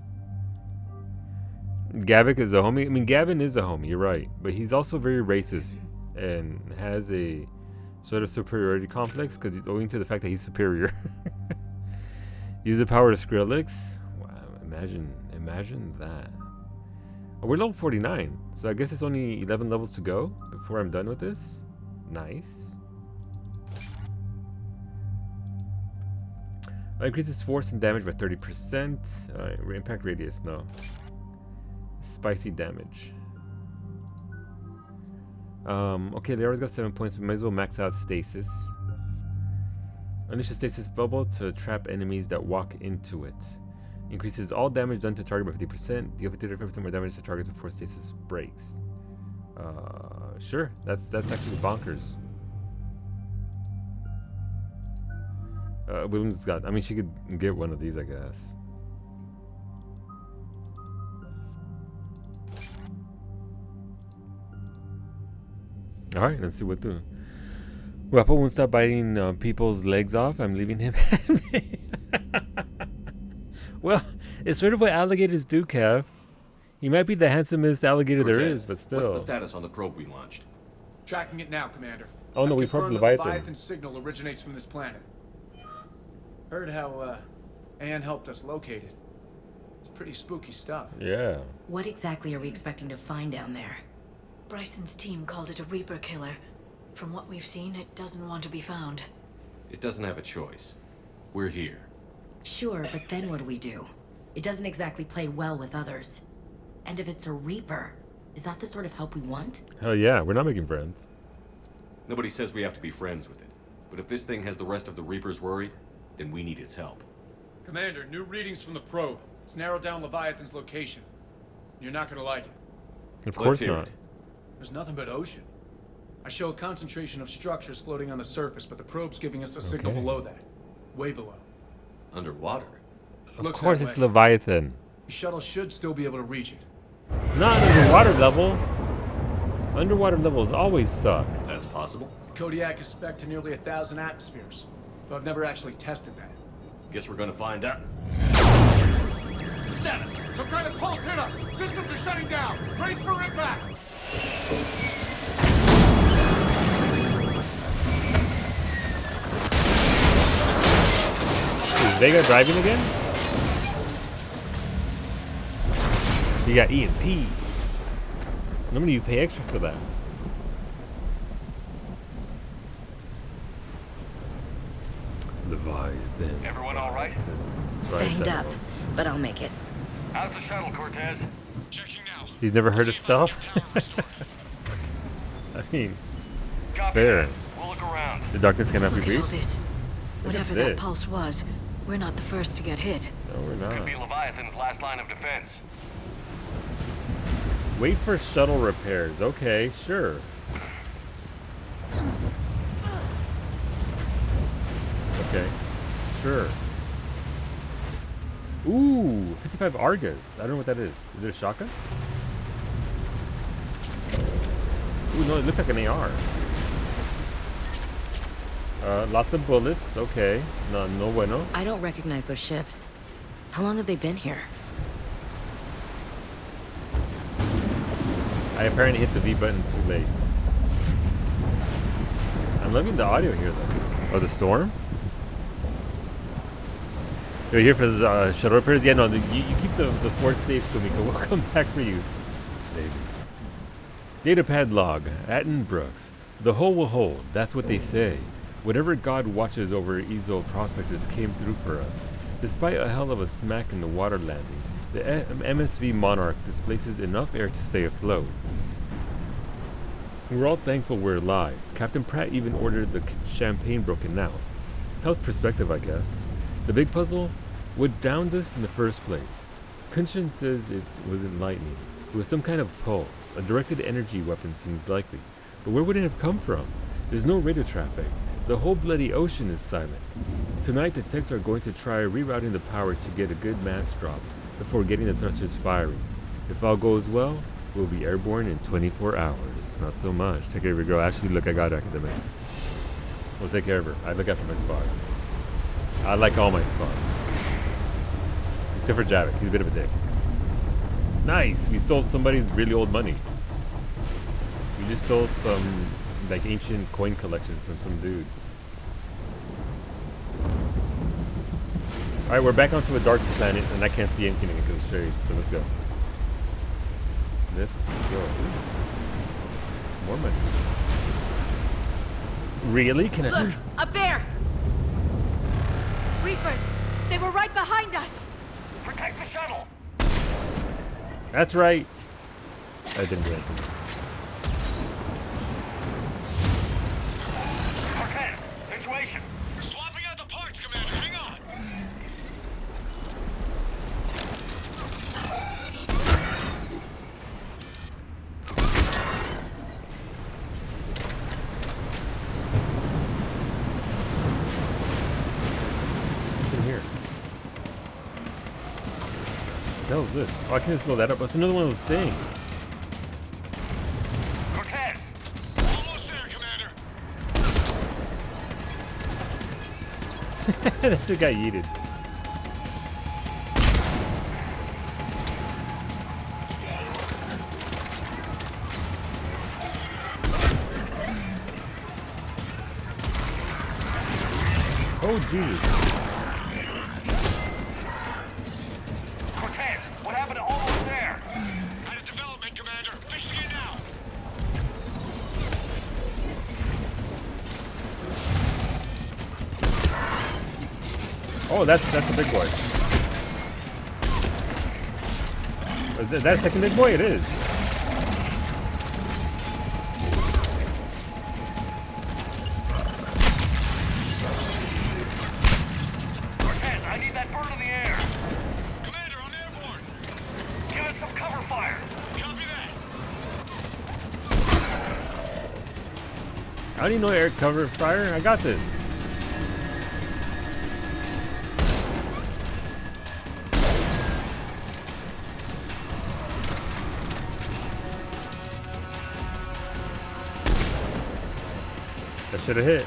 Gavik is a homie. I mean, Gavin is a homie, you're right. But he's also very racist and has a sort of superiority complex because he's owing to the fact that he's superior. Use the power to Skrillex. Wow, imagine that. Oh, we're level 49, so I guess it's only 11 levels to go before I'm done with this. Nice. Increases force and damage by 30%. Impact radius, no. Spicy damage. Okay, they already got 7 points. We might as well max out stasis. Unleash a stasis bubble to trap enemies that walk into it. Increases all damage done to target by 50%. Deal 55% more damage to targets before stasis breaks. Sure, that's actually bonkers. Williams got. I mean, she could get one of these, I guess. All right, let's see what the Weapon won't stop biting people's legs off. I'm leaving him. Well, it's sort of what alligators do, Kev. He might be the handsomest alligator there is, but still. What's the status on the probe we launched? Tracking it now, Commander. Oh no, we probed Leviathan. Leviathan signal originates from this planet. Heard how Anne helped us locate it. It's pretty spooky stuff. Yeah. What exactly are we expecting to find down there? Bryson's team called it a Reaper killer. From what we've seen, it doesn't want to be found. It doesn't have a choice. We're here. Sure, but then what do we do? It doesn't exactly play well with others. And if it's a Reaper, is that the sort of help we want? Hell yeah, we're not making friends. Nobody says we have to be friends with it. But if this thing has the rest of the Reapers worried, then we need its help. Commander, new readings from the probe. It's narrowed down Leviathan's location. You're not gonna like it. Of course not. There's nothing but ocean. I show a concentration of structures floating on the surface, but the probe's giving us a signal below that. Way below. Underwater? Of course it's Leviathan. The shuttle should still be able to reach it. Not underwater level. Underwater levels always suck. That's possible. Kodiak is spec'd to nearly 1,000 atmospheres, but I've never actually tested that. Guess we're gonna find out. Status! Some kind of pulse hit us! Systems are shutting down! Brace for impact! Is Vega driving again? You got EMP. Normally you pay extra for that. Leviathan. Everyone all right? Banged up, but I'll make it. How's the shuttle, Cortez? He's never heard of stealth? I mean, Copy fair. that. We'll look around. The darkness cannot be Look at all reached? this. Look at Whatever that this. pulse was, we're not the first to get hit. No, we're not. Could be Leviathan's last line of defense. Wait for shuttle repairs. Okay, sure. Okay, sure. Ooh, 55 Argus. I don't know what that is. Is it a shotgun? Ooh, no, it looks like an AR. Lots of bullets. Okay. No bueno. I don't recognize those ships. How long have they been here? I apparently hit the V button too late. I'm loving the audio here, though. Oh, the storm? You're here for the shuttle repairs? Yeah, no, you keep the fort safe, Kumiko. We'll come back for you, baby. Datapad log, Atten Brooks. The hull will hold, that's what they say. Whatever God watches over Ezo prospectors came through for us. Despite a hell of a smack in the water landing, the MSV Monarch displaces enough air to stay afloat. We're all thankful we're alive. Captain Pratt even ordered the champagne broken out. Health perspective, I guess. The big puzzle? What downed us in the first place? Kunshin says it wasn't lightning. It was some kind of pulse. A directed energy weapon seems likely. But where would it have come from? There's no radio traffic. The whole bloody ocean is silent. Tonight the techs are going to try rerouting the power to get a good mass drop before getting the thrusters firing. If all goes well, we'll be airborne in 24 hours. Not so much. Take care of your girl. Actually, look, I got academics. We'll take care of her. I look after my squad. I like all my squad. Except for Javik. He's a bit of a dick. Nice! We stole somebody's really old money. We just stole some, like, ancient coin collection from some dude. Alright, we're back onto a dark planet, and I can't see anything because it's shades, so let's go. Let's go. Ooh. More money. Really? Can I... Look, up there! Reapers! They were right behind us! Protect the shuttle! That's right. I didn't do anything. Cortez, situation. Swapping out the parts, Commander. Hang on. What's in here? What the hell is this? Oh, I can just blow that up. That's another one of those things. Cortez! Almost there, Commander. That thing got yeeted. Oh, Jesus. Cortez, what happened to almost there? Had a development, Commander. Fixing it now. Oh, that's a big boy. Is that a second big boy? It is. Cortez, I need that bird in the air. Commander, I'm airborne. Give us some cover fire. Copy that. I don't even know air cover fire. I got this. That should have hit.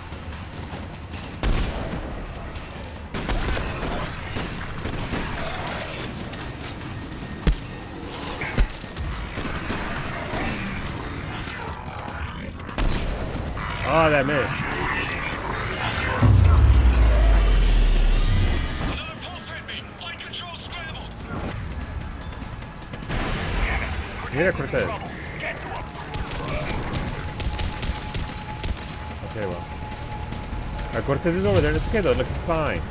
Oh, that missed. Another pulse hit me. Flight control scrambled. Mira, Cortez. Get to him. Okay, well. Cortez is over there. It's okay though. Look, it's fine.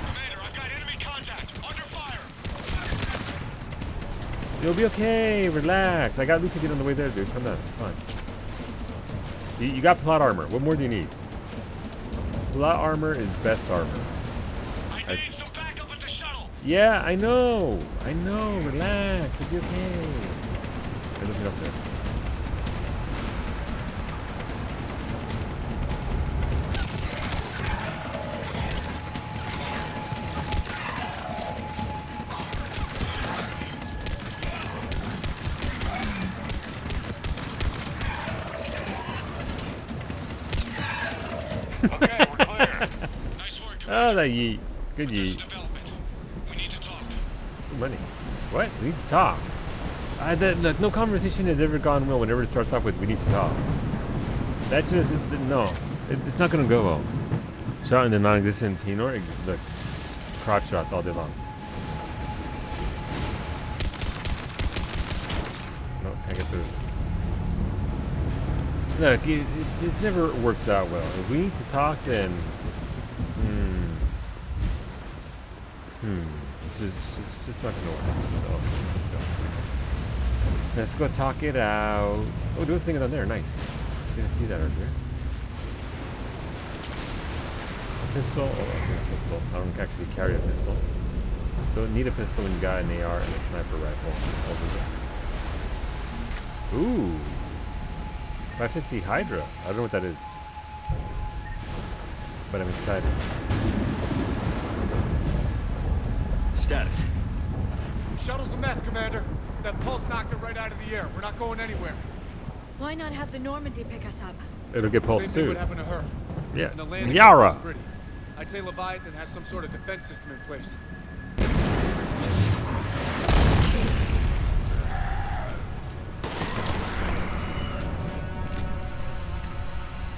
Commander, I've got enemy contact. Under fire. You'll be okay. Relax. I got loot to get on the way there, dude. Come on. It's fine. You got plot armor. What more do you need? Plot armor is best armor. I need some backup at the shuttle. Yeah, I know. I know. Relax. It'll be okay. There's nothing else there. Okay, we're clear. Nice work, Oh, that yeet. Good There's a yeet. development. We need to talk. Money. What? We need to talk. Look, no conversation has ever gone well whenever it starts off with "we need to talk." That just no. It's not gonna go well. Shot in the non-existent Pinor. Look, crotch shots all day long. No, can't get through. Look, it never works out well. If we need to talk, then it's just not gonna work. Let's go talk it out. Oh, there was a thing down there. Nice. Didn't see that earlier. Pistol. Oh, okay, pistol. I don't actually carry a pistol. Don't need a pistol when you got an AR and a sniper rifle over there. Ooh. 560 Hydra. I don't know what that is. But I'm excited. Status. Shuttle's a mess, Commander. That pulse knocked it right out of the air. We're not going anywhere. Why not have the Normandy pick us up? It'll get pulsed Same thing too. would happen to her. Yeah. And the landing Yara. was pretty. I'd say Leviathan has some sort of defense system in place.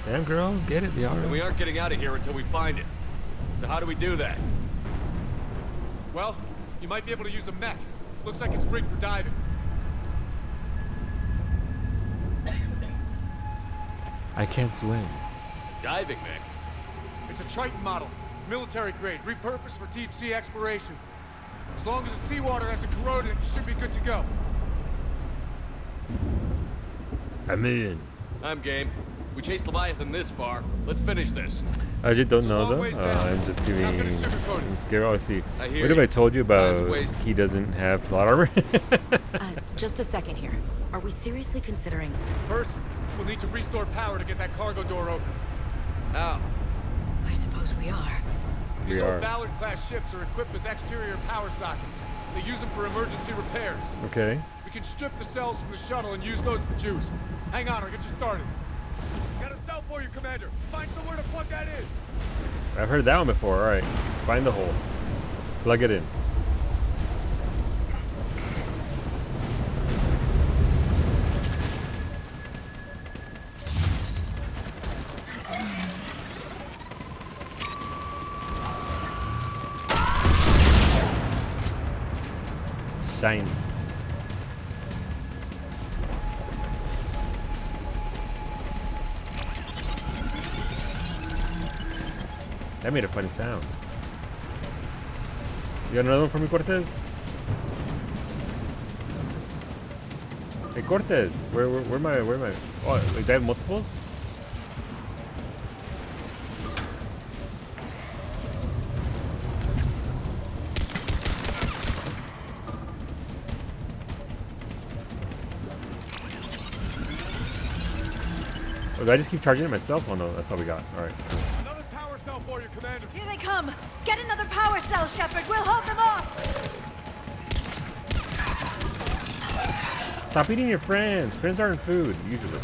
Damn girl, get it, Yara. And we aren't getting out of here until we find it. So how do we do that? Well, you might be able to use a mech. Looks like it's rigged for diving. I can't swim. Diving mech? It's a Triton model. Military grade, repurposed for deep sea exploration. As long as the seawater hasn't corroded, it should be good to go. I'm in. I'm game. We chased Leviathan this far. Let's finish this. I just don't know though. I'm just giving. I'm scared. Oh, I see. What if I told you about he doesn't have plot armor? Just a second here. Are we seriously considering? First, we'll need to restore power to get that cargo door open. How? I suppose we are. These old Ballard-class ships are equipped with exterior power sockets. They use them for emergency repairs. Okay. We can strip the cells from the shuttle and use those for juice. Hang on, I'll get you started. Got a cell for you, Commander. Find somewhere to plug that in. I've heard that one before. All right. Find the hole. Plug it in. Shiny. That made a funny sound. You got another one for me, Cortez? Hey, Cortez, where am I? Oh, like they have multiples? Oh, do I just keep charging it myself? Oh no, that's all we got. All right. Cool. Another power cell for you, Commander. Here they come! Get another power cell, Shepard! We'll hold them off! Stop eating your friends. Friends aren't food, usually.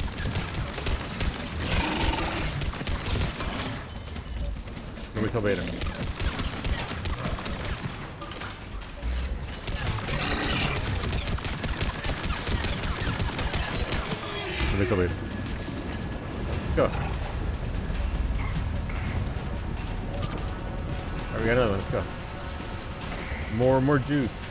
Nobody tell Beta. Nobody tell Beta. Let's go. Alright, we got another one. Let's go. More juice.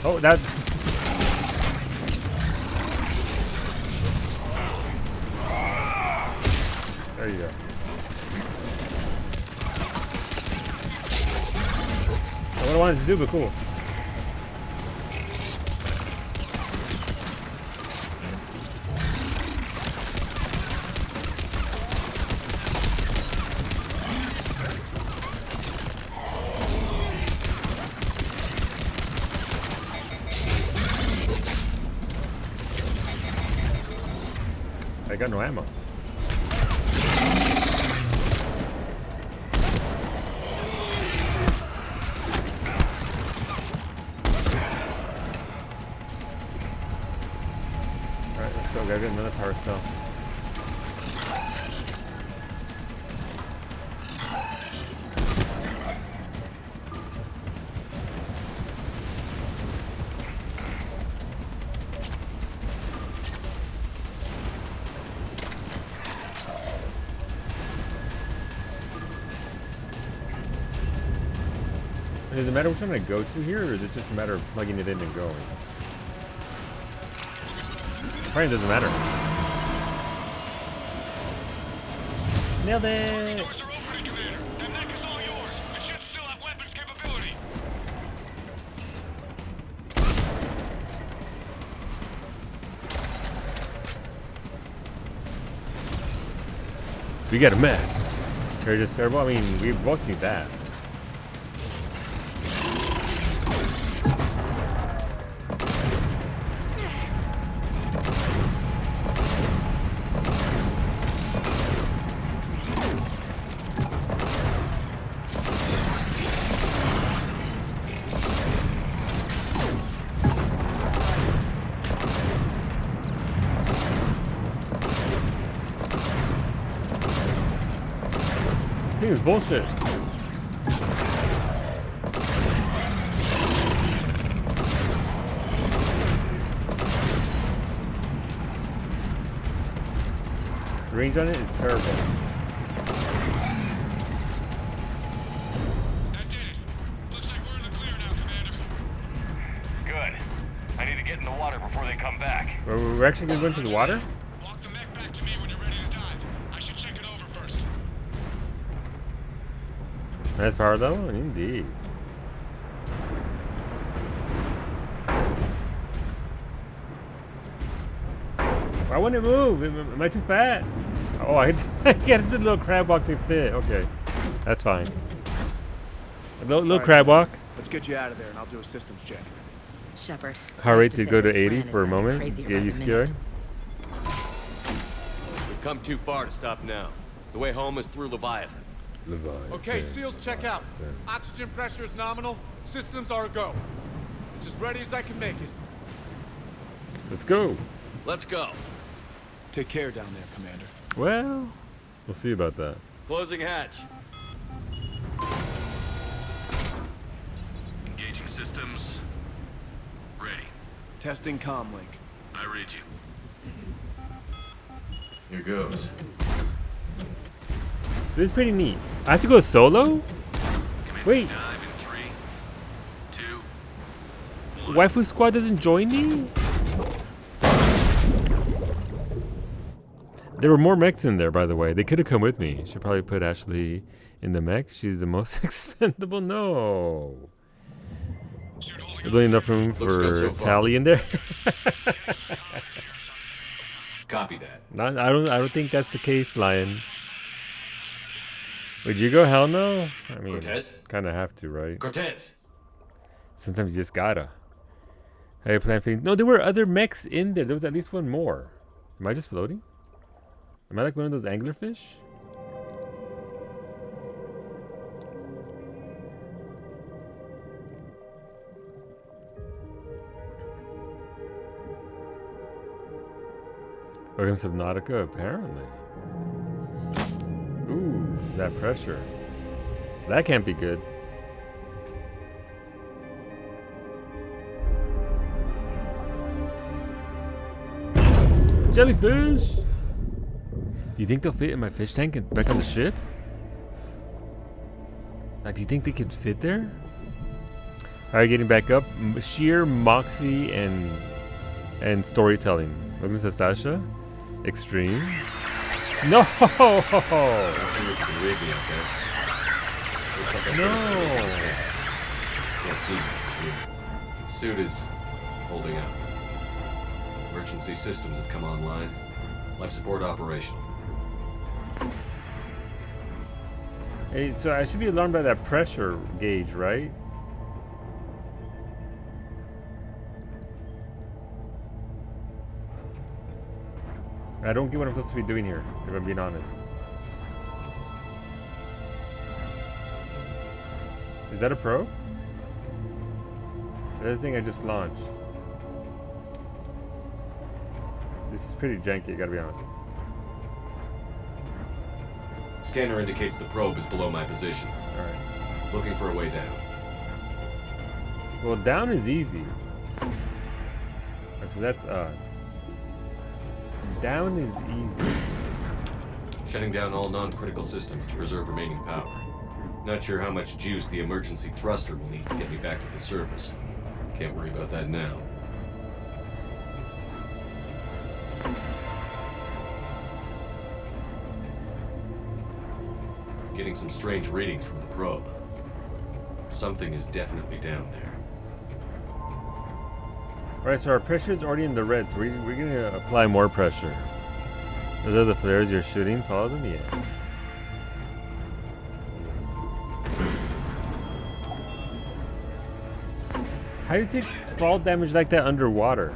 Oh, that. There you go. Not what I wanted to do, but cool. I got no ammo. Alright, let's go. Gotta get another power cell. Does it matter which one I go to here, or is it just a matter of plugging it in and going? Probably doesn't matter. Nailed it! Doors are opening, Commander. That mech is all yours. It should still have weapons capability. We got a mech. They're just terrible. I mean, we both need that. This is bullshit. The range on it is terrible. That did it. Looks like we're in the clear now, Commander. Good. I need to get in the water before they come back. We're actually going to go into the water? Walk the mech back to me when you're ready to dive. I should check it over first. Nice power level? Indeed. Why wouldn't it move? Am I too fat? Oh, I get the little crab walk to fit. Okay, that's fine. A little All right, crab walk. Let's get you out of there, and I'll do a systems check. Shepard. Heart rate did go to 80 for a moment. Get you scared. We've come too far to stop now. The way home is through Leviathan. Okay, SEALs check out. Oxygen pressure is nominal. Systems are a go. It's as ready as I can make it. Let's go. Let's go. Take care down there, Commander. Well, we'll see about that. Closing hatch. Engaging systems. Ready. Testing comlink. I read you. Here goes. This is pretty neat. I have to go solo? Wait. Dive in 3, 2, Waifu Squad doesn't join me? There were more mechs in there, by the way. They could have come with me. Should probably put Ashley in the mech. She's the most expendable. No. There's only enough room for Tally in there. Copy that. I don't think that's the case, Lion. Would you go? Hell no. I mean, kind of have to, right? Cortez. Sometimes you just gotta. Hey, plan things. No, there were other mechs in there. There was at least one more. Am I just floating? Am I like one of those anglerfish? Welcome to Subnautica, apparently. Ooh, that pressure. That can't be good. Jellyfish! Do you think they'll fit in my fish tank and back on the ship? Like, do you think they could fit there? Alright, getting back up. Sheer moxie and storytelling. Look at Sastasha. Extreme. No! No! Can't see much from here. Suit is holding out. Emergency systems have come online. Life support operational. Hey, so I should be alarmed by that pressure gauge, right? I don't get what I'm supposed to be doing here, if I'm being honest. Is that a probe? That's the thing I just launched. This is pretty janky, I gotta be honest. Scanner indicates the probe is below my position. Alright. Looking for a way down. Well, down is easy. So that's us. Down is easy. Shutting down all non-critical systems to preserve remaining power. Not sure how much juice the emergency thruster will need to get me back to the surface. Can't worry about that now. Getting some strange readings from the probe. Something is definitely down there. Alright, so our pressure is already in the red, so we're gonna apply more pressure. Those are the flares you're shooting? Follow them? Yeah. How do you take fall damage like that underwater?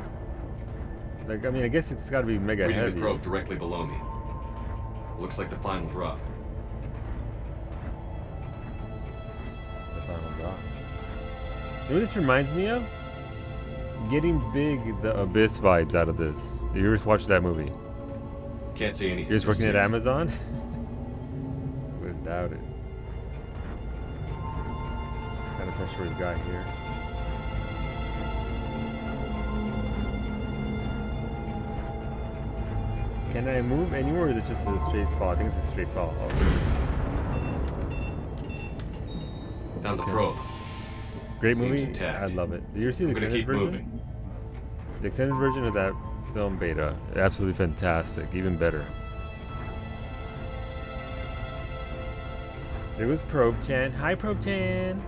Like, I mean, I guess it's gotta be mega Reading heavy. the probe directly below me. Looks like the final drop. The final drop. You know what this reminds me of? Getting Big, the Abyss vibes out of this. You ever watched that movie? Can't see anything. You're just working at Amazon? Would doubt it. What kind of pressure we've got here? Can I move anywhere, or is it just a straight fall? I think it's a straight fall. Oh. Found the probe. Great Seems movie. intact. I love it. Did you ever see the I'm gonna extended keep version? moving. The extended version of that film beta, absolutely fantastic, even better. There was Probe Chan. Hi, Probe Chan.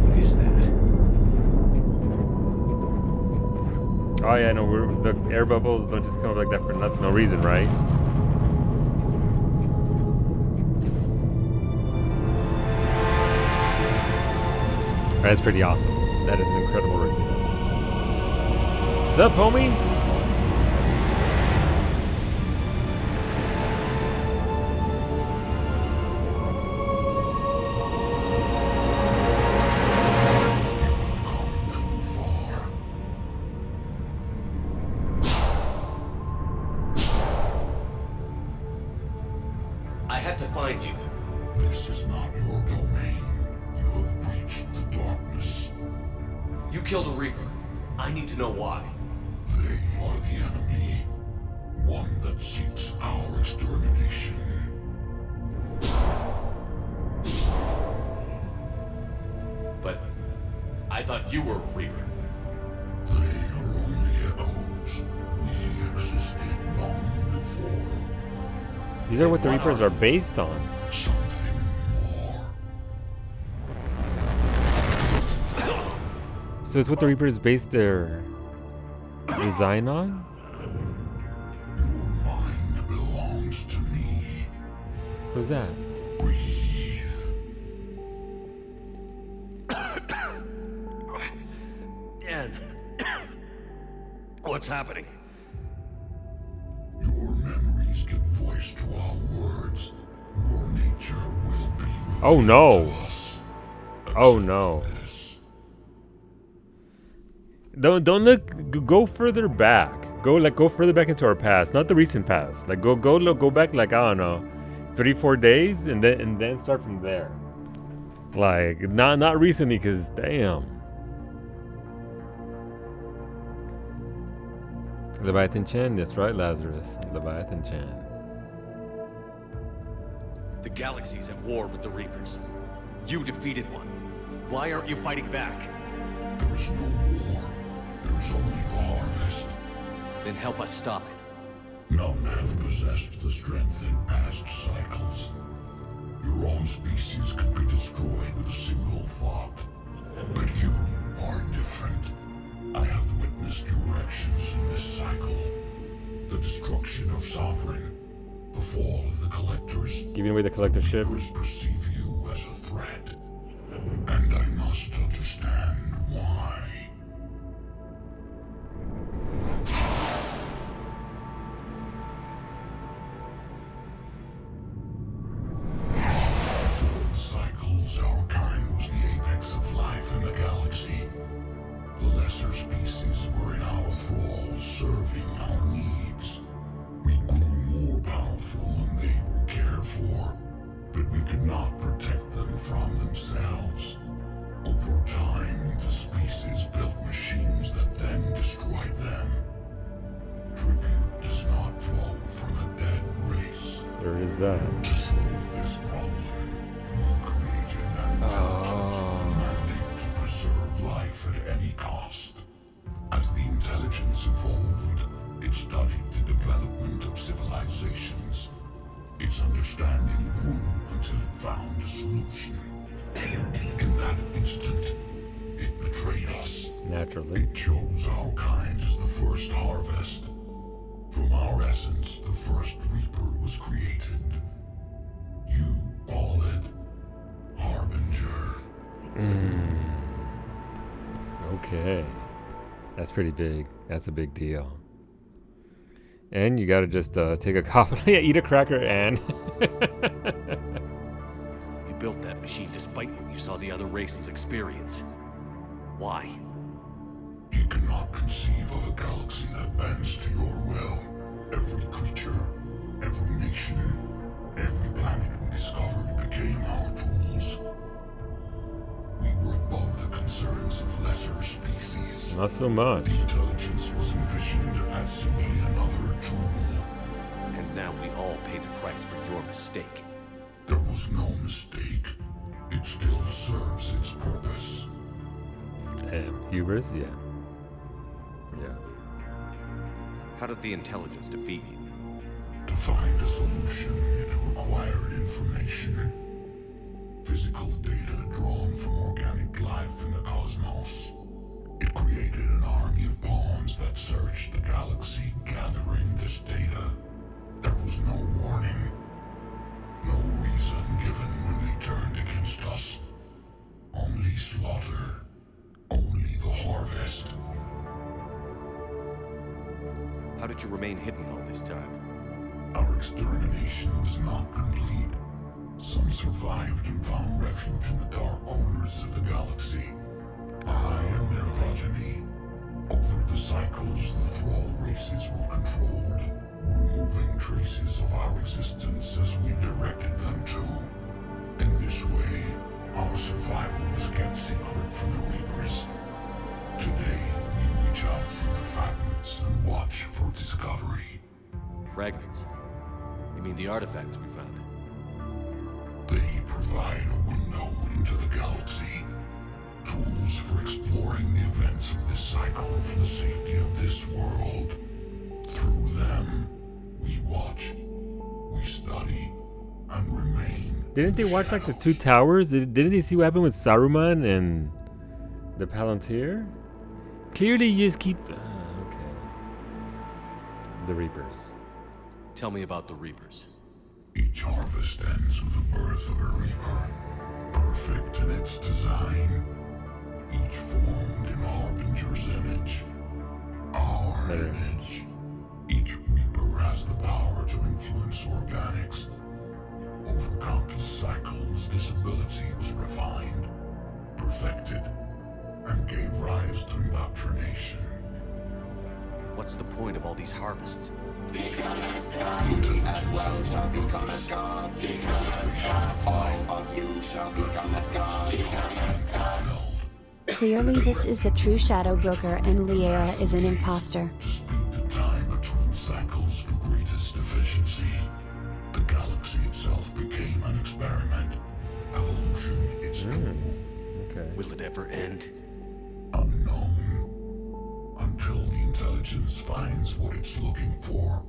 What is that? Oh yeah, no, the air bubbles don't just come up like that for no reason, right? That's pretty awesome. That is an incredible review. What's up, homie? I had to find you. This is not your domain. You have breached the darkness. You killed a Reaper. I need to know why. They are the enemy. One that seeks our extermination. But I thought you were a Reaper. They are only echoes. We existed long before. These are what the Reapers are based on. Something more. So it's what the Reapers based their design on? Your mind belongs to me. Who's that? Dan, what's happening? Your memories give voice to our words. Your nature will be Oh no. revealed to us. Oh no. Don't look. Go further back. Go further back into our past, not the recent past. Like go back like, I don't know, 3-4 days, and then start from there. Like not recently, cause damn. Leviathan Chen, that's right, Lazarus. Leviathan Chen. The galaxies at war with the Reapers. You defeated one. Why aren't you fighting back? There is no war. There is only the harvest. Then help us stop it. None have possessed the strength in past cycles. Your own species could be destroyed with a single thought. But you are different. I have witnessed your actions in this cycle. The destruction of Sovereign. The fall of the Collectors. Giving away the Collectorship. Reapers perceive you as a threat. And I must understand why. Before the cycles, our kind was the apex of life in the galaxy. The lesser species were in our thrall, serving our needs. We grew more powerful and they were cared for, but we could not protect them from themselves. Over time, the species built machines that then destroyed them. Tribute does not flow from a dead race. There is that. To solve this problem, we created an intelligence with a mandate to preserve life at any cost. As the intelligence evolved, it studied the development of civilizations. Its understanding grew until it found a solution. In that instant, it betrayed us. Naturally. It chose our kind as the first harvest. From our essence, the first Reaper was created. You call it Harbinger. Okay. That's pretty big. That's a big deal. And you gotta just take a coffee. Yeah, eat a cracker and... You built that machine despite what you saw the other races experience. Why? You cannot conceive of a galaxy that bends to your will. Every creature, every nation, every planet we discovered became our tools. We were above the concerns of lesser species. Not so much. The intelligence was envisioned as simply another tool. And now we all pay the price for your mistake. There was no mistake. It still serves its purpose. Hubris? Yeah. Yeah. How did the intelligence defeat you? To find a solution, it required information. Physical data drawn from organic life in the cosmos. It created an army of pawns that searched the galaxy, gathering this data. There was no warning. No reason given when they turned against us. Only slaughter. Only the harvest. How did you remain hidden all this time? Our extermination was not complete. Some survived and found refuge in the dark corners of the galaxy. I am their progeny. Over the cycles, the thrall races were controlled, removing traces of our existence as we directed them to. In this way, our survival was kept secret from the Reapers. Today, we reach out through the fragments and watch for discovery. Fragments? You mean the artifacts we found? They provide a window into the galaxy. Tools for exploring the events of this cycle for the safety of this world. Through them, we watch, we study, and remain. Didn't they watch like the two towers? Didn't they see what happened with Saruman and the Palantir? Clearly you just keep... okay. The Reapers. Tell me about the Reapers. Each harvest ends with the birth of a Reaper. Perfect in its design. Each formed in Harbinger's image. Our image. Each Reaper has the power to influence organics. Over countless cycles, this ability was refined, perfected, and gave rise to indoctrination. What's the point of all these harvests? Become as gods, as well shall become as gods. Become as gods, all of you shall become as gods. Become as gods. Clearly this is the true Shadow Broker and Liera is an imposter. To speed the time Will it ever end? Unknown. Until the intelligence finds what it's looking for,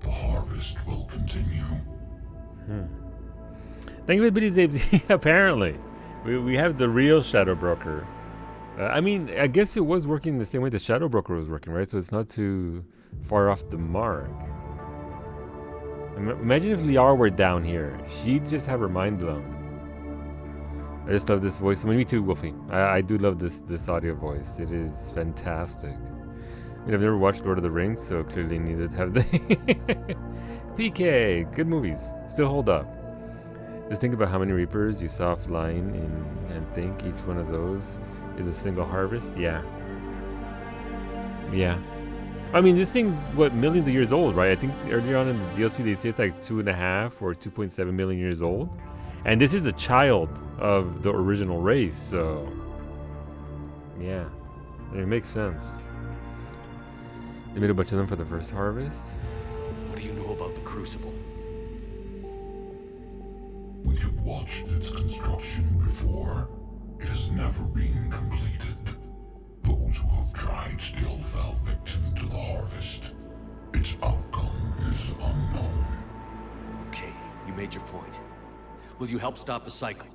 the harvest will continue. Thank you, Biddy Zabes. Apparently, we have the real Shadow Broker. I mean, I guess it was working the same way the Shadow Broker was working, right? So it's not too far off the mark. Imagine if Liara were down here. She'd just have her mind blown. I just love this voice. I mean, me too, Wolfie. I do love this audio voice. It is fantastic. I mean, I've never watched Lord of the Rings, so clearly neither have they. PK, good movies. Still hold up. Just think about how many Reapers you saw flying and think each one of those is a single harvest. Yeah. Yeah. I mean, this thing's, what, millions of years old, right? I think earlier on in the DLC they say it's like 2.5 or 2.7 million years old. And this is a child of the original race, so... yeah. It makes sense. They made a bunch of them for the first harvest. What do you know about the Crucible? We have watched its construction before. It has never been completed. Those who have tried still fell victim to the harvest. Its outcome is unknown. Okay, you made your point. Will you help stop the cycle?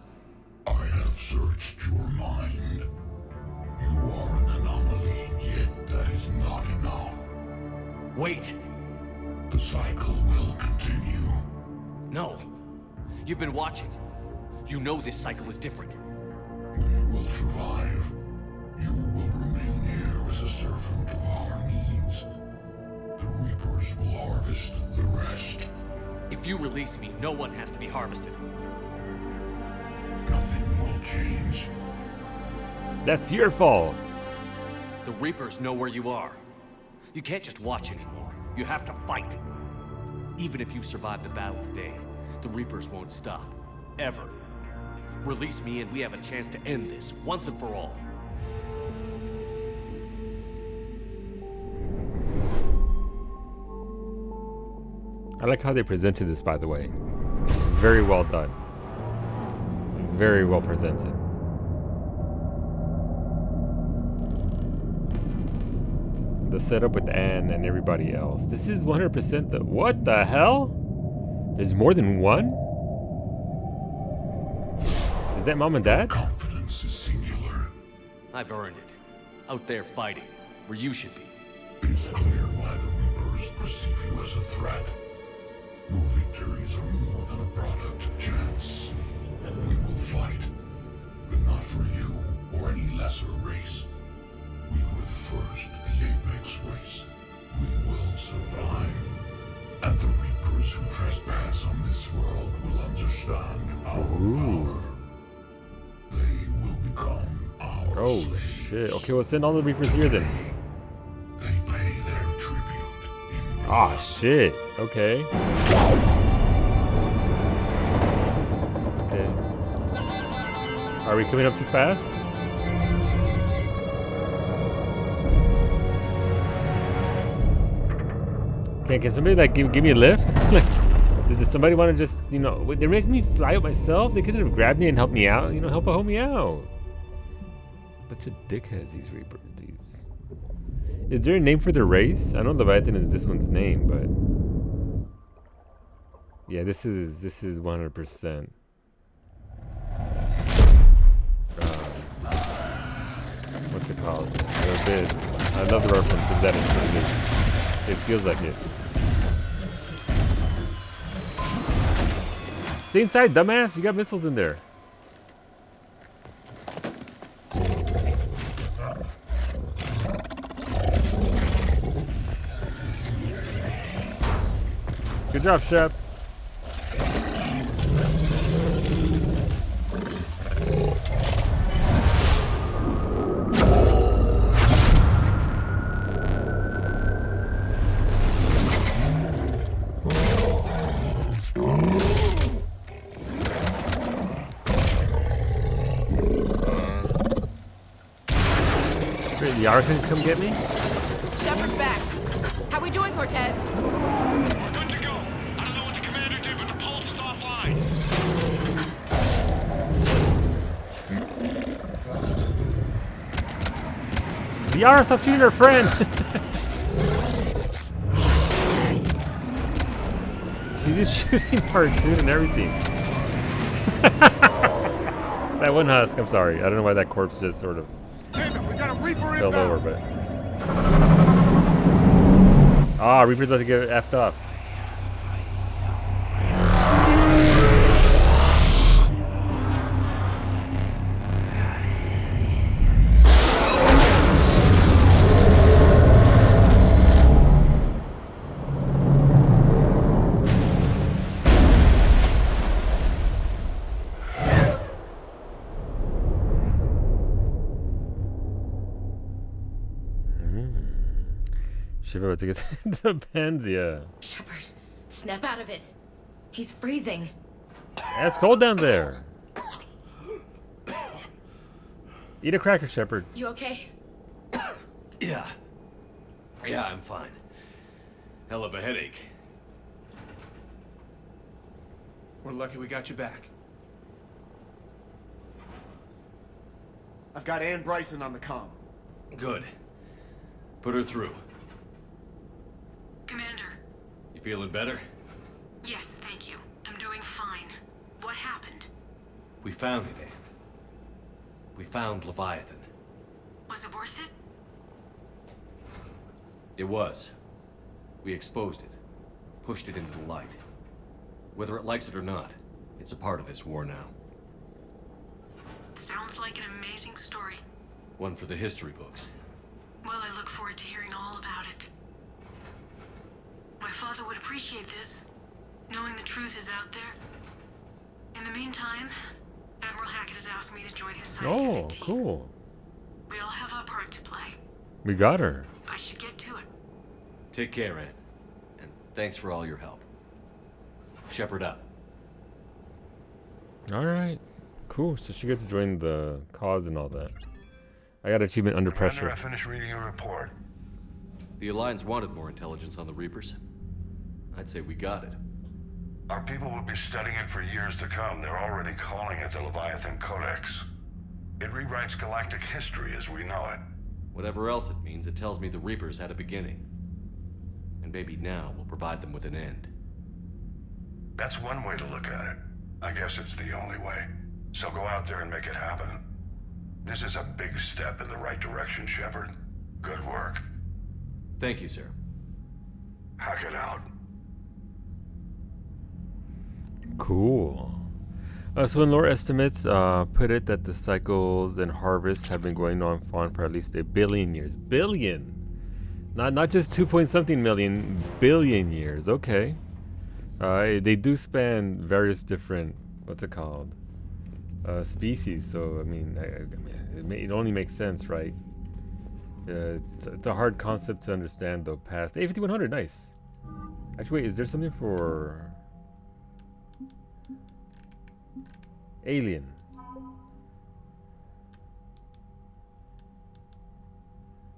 I have searched your mind. You are an anomaly, yet that is not enough. Wait! The cycle will continue. No! You've been watching. You know this cycle is different. We will survive. You will remain here as a servant of our needs. The Reapers will harvest the rest. If you release me, no one has to be harvested. Nothing will change. That's your fault. The Reapers know where you are. You can't just watch anymore. You have to fight. Even if you survive the battle today, the Reapers won't stop. Ever. Release me and we have a chance to end this, once and for all. I like how they presented this, by the way. Very well done. Very well presented. The setup with Anne and everybody else. This is 100% the... What the hell? There's more than one? Is that Mom and Dad? Confidence is singular. I've earned it. Out there fighting, where you should be. It is clear why the Reapers perceive you as a threat. Your victories are more than a product of chance. We will fight, but not for you or any lesser race. We were the first, the apex race. We will survive. And the Reapers who trespass on this world will understand our power. They will become our slaves. Shit. Okay, well send all the Reapers here then. They pay their tribute in Ah, shit. Okay. Okay. Are we coming up too fast? Can somebody like give me a lift? Like, did somebody want to just, you know, they're making me fly out myself? They couldn't have grabbed me and helped me out, you know, help me out. Bunch of dickheads, these Reapers. Is there a name for their race? I know Leviathan is this one's name, but yeah, this is 100%. What's it called? This. I love the reference of that information. It feels like it. Stay inside, dumbass. You got missiles in there. Good job, Shep. Yara can come get me? Shepard's back. How we doing, Cortez? We're good to go. I don't know what the commander did, but the pulse is offline. Liara, stop shooting her friend! She's just shooting our dude and everything. That one husk, I'm sorry. I don't know why that corpse just sort of fell over, but... Ah, Reaper's about to get effed up. Shiver about to get the pens, yeah. Shepard, snap out of it. He's freezing. Yeah, it's cold down there. Eat a cracker, Shepard. You okay? Yeah. Yeah, I'm fine. Hell of a headache. We're lucky we got you back. I've got Ann Bryson on the comm. Good. Put her through. Commander. You feeling better? Yes, thank you. I'm doing fine. What happened? We found it, Ann. We found Leviathan. Was it worth it? It was. We exposed it. Pushed it into the light. Whether it likes it or not, it's a part of this war now. Sounds like an amazing story. One for the history books. Well, I look forward to hearing all about it. My father would appreciate this, knowing the truth is out there. In the meantime, Admiral Hackett has asked me to join his scientific team. Cool. We all have our part to play. We got her. I should get to it. Take care, Ann. And thanks for all your help. Shepard up. Alright. Cool. So she gets to join the cause and all that. I got achievement under pressure. I finished reading your report. The Alliance wanted more intelligence on the Reapers. I'd say we got it. Our people will be studying it for years to come. They're already calling it the Leviathan Codex. It rewrites galactic history as we know it. Whatever else it means, it tells me the Reapers had a beginning. And maybe now we'll provide them with an end. That's one way to look at it. I guess it's the only way. So go out there and make it happen. This is a big step in the right direction, Shepard. Good work. Thank you, sir. Hackett out. Cool. So in lore estimates, put it that the cycles and harvests have been going on for at least 1 billion years. Billion! Not just 2 point something million, billion years. Okay. They do span various different, what's it called? Species. So, I mean, it only makes sense, right? It's a hard concept to understand, though, past... Hey, 5100, nice. Actually, wait, is there something for... Alien.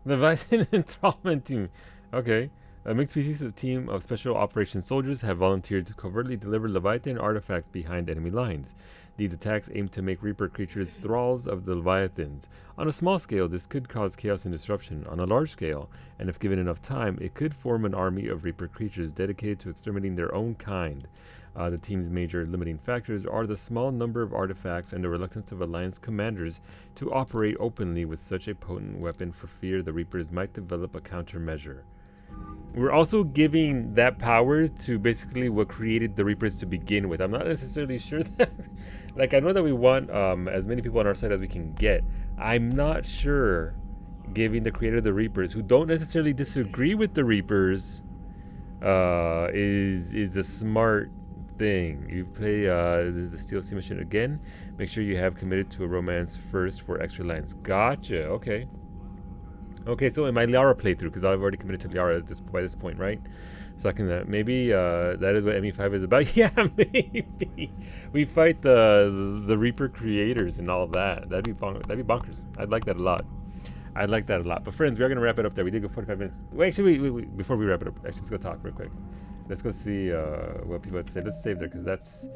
Leviathan enthrallment team. Okay. A mixed species team of special operations soldiers have volunteered to covertly deliver Leviathan artifacts behind enemy lines. These attacks aim to make Reaper creatures thralls of the Leviathans. On a small scale, this could cause chaos and disruption. On a large scale, and if given enough time, it could form an army of Reaper creatures dedicated to exterminating their own kind. The team's major limiting factors are the small number of artifacts and the reluctance of Alliance commanders to operate openly with such a potent weapon for fear the Reapers might develop a countermeasure. We're also giving that power to basically what created the Reapers to begin with. I'm not necessarily sure that... like, I know that we want as many people on our side as we can get. I'm not sure giving the creator of the Reapers, who don't necessarily disagree with the Reapers, is a smart thing. You play the Steel Sea mission again. Make sure you have committed to a romance first for extra lines. Gotcha. Okay. Okay, so in my Liara playthrough, because I've already committed to Liara by this point, right? So I can maybe that is what ME5 is about. Yeah, maybe we fight the Reaper creators and all of that. That'd be bonkers. I'd like that a lot. I'd like that a lot. But friends, we are gonna wrap it up there. We did go 45 minutes. Wait, actually, wait, before we wrap it up, actually, let's go talk real quick. Let's go see what people have to say. Let's save there, because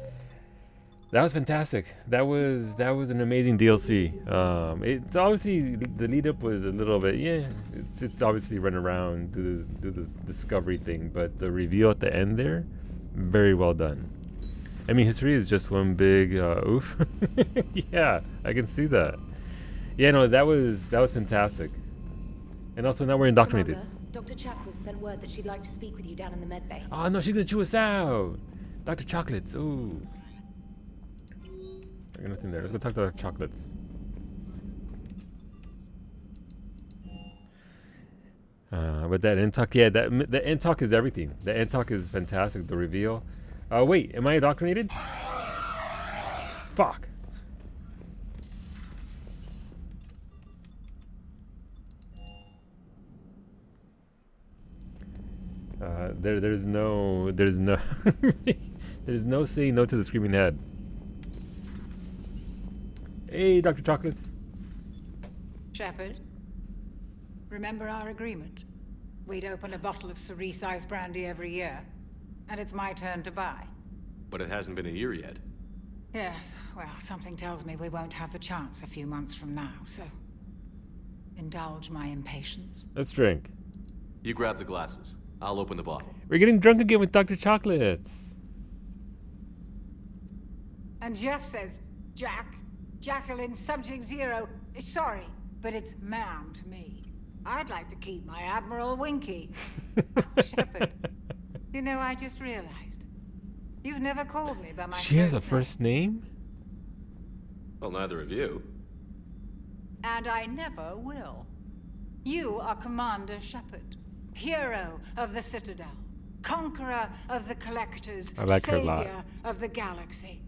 That was fantastic. That was an amazing DLC. It's obviously the lead up was a little bit It's obviously run around do the discovery thing, but the reveal at the end there, very well done. I mean, history is just one big oof. Yeah, I can see that. Yeah, no, that was fantastic. And also now we're indoctrinated. Commander, Dr. Chakwas sent word that she'd like to speak with you down in the medbay. Oh no, she's gonna chew us out. Dr. Chocolates. Ooh. I got nothing there. Let's go talk to Dr. Chocolates. But that end talk, yeah, the end talk is everything. The end talk is fantastic. The reveal. Wait, am I indoctrinated? Fuck. There's no there's no saying no to the screaming head. Hey, Dr. Chocolates. Shepard, remember our agreement? We'd open a bottle of cerise ice brandy every year, and it's my turn to buy. But it hasn't been a year yet. Yes, well, something tells me we won't have the chance a few months from now, so indulge my impatience. Let's drink. You grab the glasses. I'll open the bottle. We're getting drunk again with Dr. Chocolates. And Jeff says, Jacqueline Subject Zero is sorry, but it's ma'am to me. I'd like to keep my Admiral Winky. Oh, Shepard, you know, I just realized. You've never called me by my She has a first name? Well, neither of you. And I never will. You are Commander Shepard, hero of the Citadel, conqueror of the Collectors, I like her a lot. savior of the galaxy.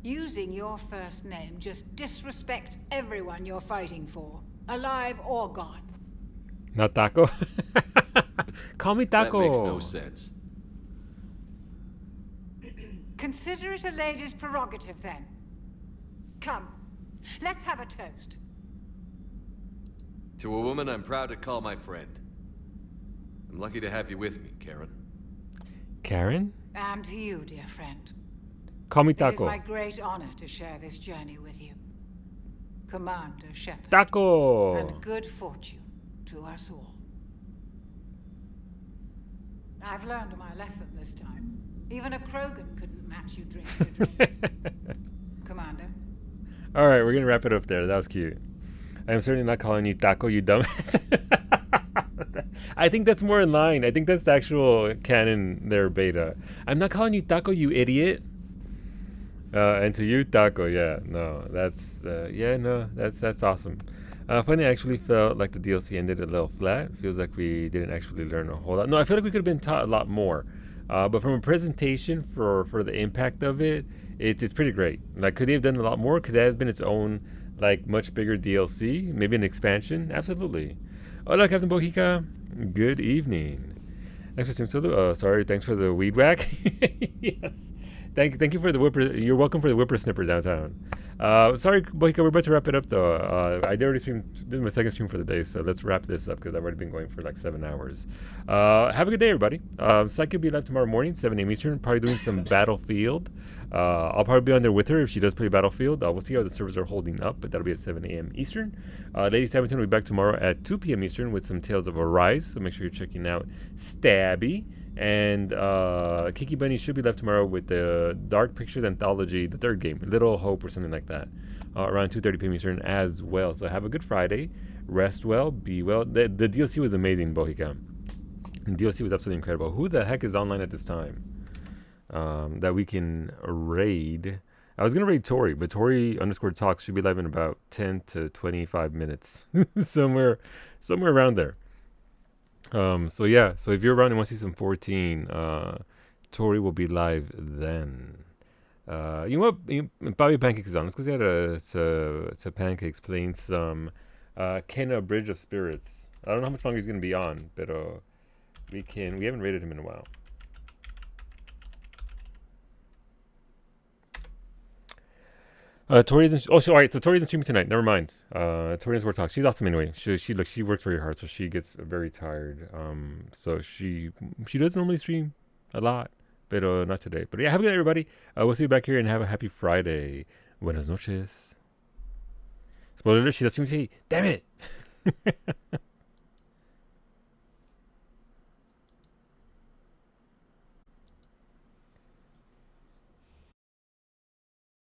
Using your first name just disrespects everyone you're fighting for, alive or gone. Not Taco? Call me Taco. That makes no sense. Consider it a lady's prerogative, then. Come, let's have a toast. To a woman I'm proud to call my friend. I'm lucky to have you with me, Karen. Karen? And to you, dear friend. Call me It is Taco. my great honor to share this journey with you. Commander Shepard. Taco! And good fortune to us all. I've learned my lesson this time. Even a Krogan couldn't match you drink to drink. Commander. Alright, we're gonna wrap it up there. That was cute. I'm certainly not calling you Taco, you dumbass. I think that's more in line. I think that's the actual canon there, beta. I'm not calling you Taco, you idiot. And to you, Taco, yeah, no, that's that's awesome. Funny, I actually felt like the DLC ended a little flat. Feels like we didn't actually learn a whole lot. No, I feel like we could have been taught a lot more. But from a presentation for the impact of it, it's pretty great. Like, could they have done a lot more? Could that have been its own, like, much bigger DLC? Maybe an expansion? Absolutely. Hola, Captain Bojica. Good evening. Thanks for sorry, thanks for the weed whack. Yes. Thank you for the whipper. You're welcome for the whippersnipper downtown. Sorry, Bojica, we're about to wrap it up though. I already streamed. This is my second stream for the day, so let's wrap this up because I've already been going for like 7 hours. Have a good day, everybody. Psyche will be live tomorrow morning, 7 a.m. Eastern. Probably doing some Battlefield. I'll probably be on there with her if she does play Battlefield. We'll see how the servers are holding up, but that'll be at 7 a.m. Eastern. Lady Sabaton will be back tomorrow at 2 p.m. Eastern with some Tales of Arise. So make sure you're checking out Stabby. And Kiki Bunny should be left tomorrow with the Dark Pictures Anthology, the third game, Little Hope or something like that, around 2:30 p.m. Eastern as well. So have a good Friday. Rest well. Be well. The DLC was amazing, Bojica. The DLC was absolutely incredible. Who the heck is online at this time that we can raid? I was going to raid Tori, but Tori_talks should be live in about 10 to 25 minutes. somewhere around there. So yeah, so if you're around and want to see some 14, Tori will be live then. You know what? Bobby Pancakes is on. Let's go say to Pancakes playing some Kenna Bridge of Spirits. I don't know how much longer he's going to be on, but we haven't rated him in a while. Tori isn't. Oh, all right. So Tori isn't streaming tonight. Never mind. Tori doesn't work talk. She's awesome anyway. She works very hard, so she gets very tired. So she does normally stream a lot, Pero not today. But yeah, have a good night, everybody. We'll see you back here and have a happy Friday. Buenas noches. Spoiler alert, she's asking me, damn it!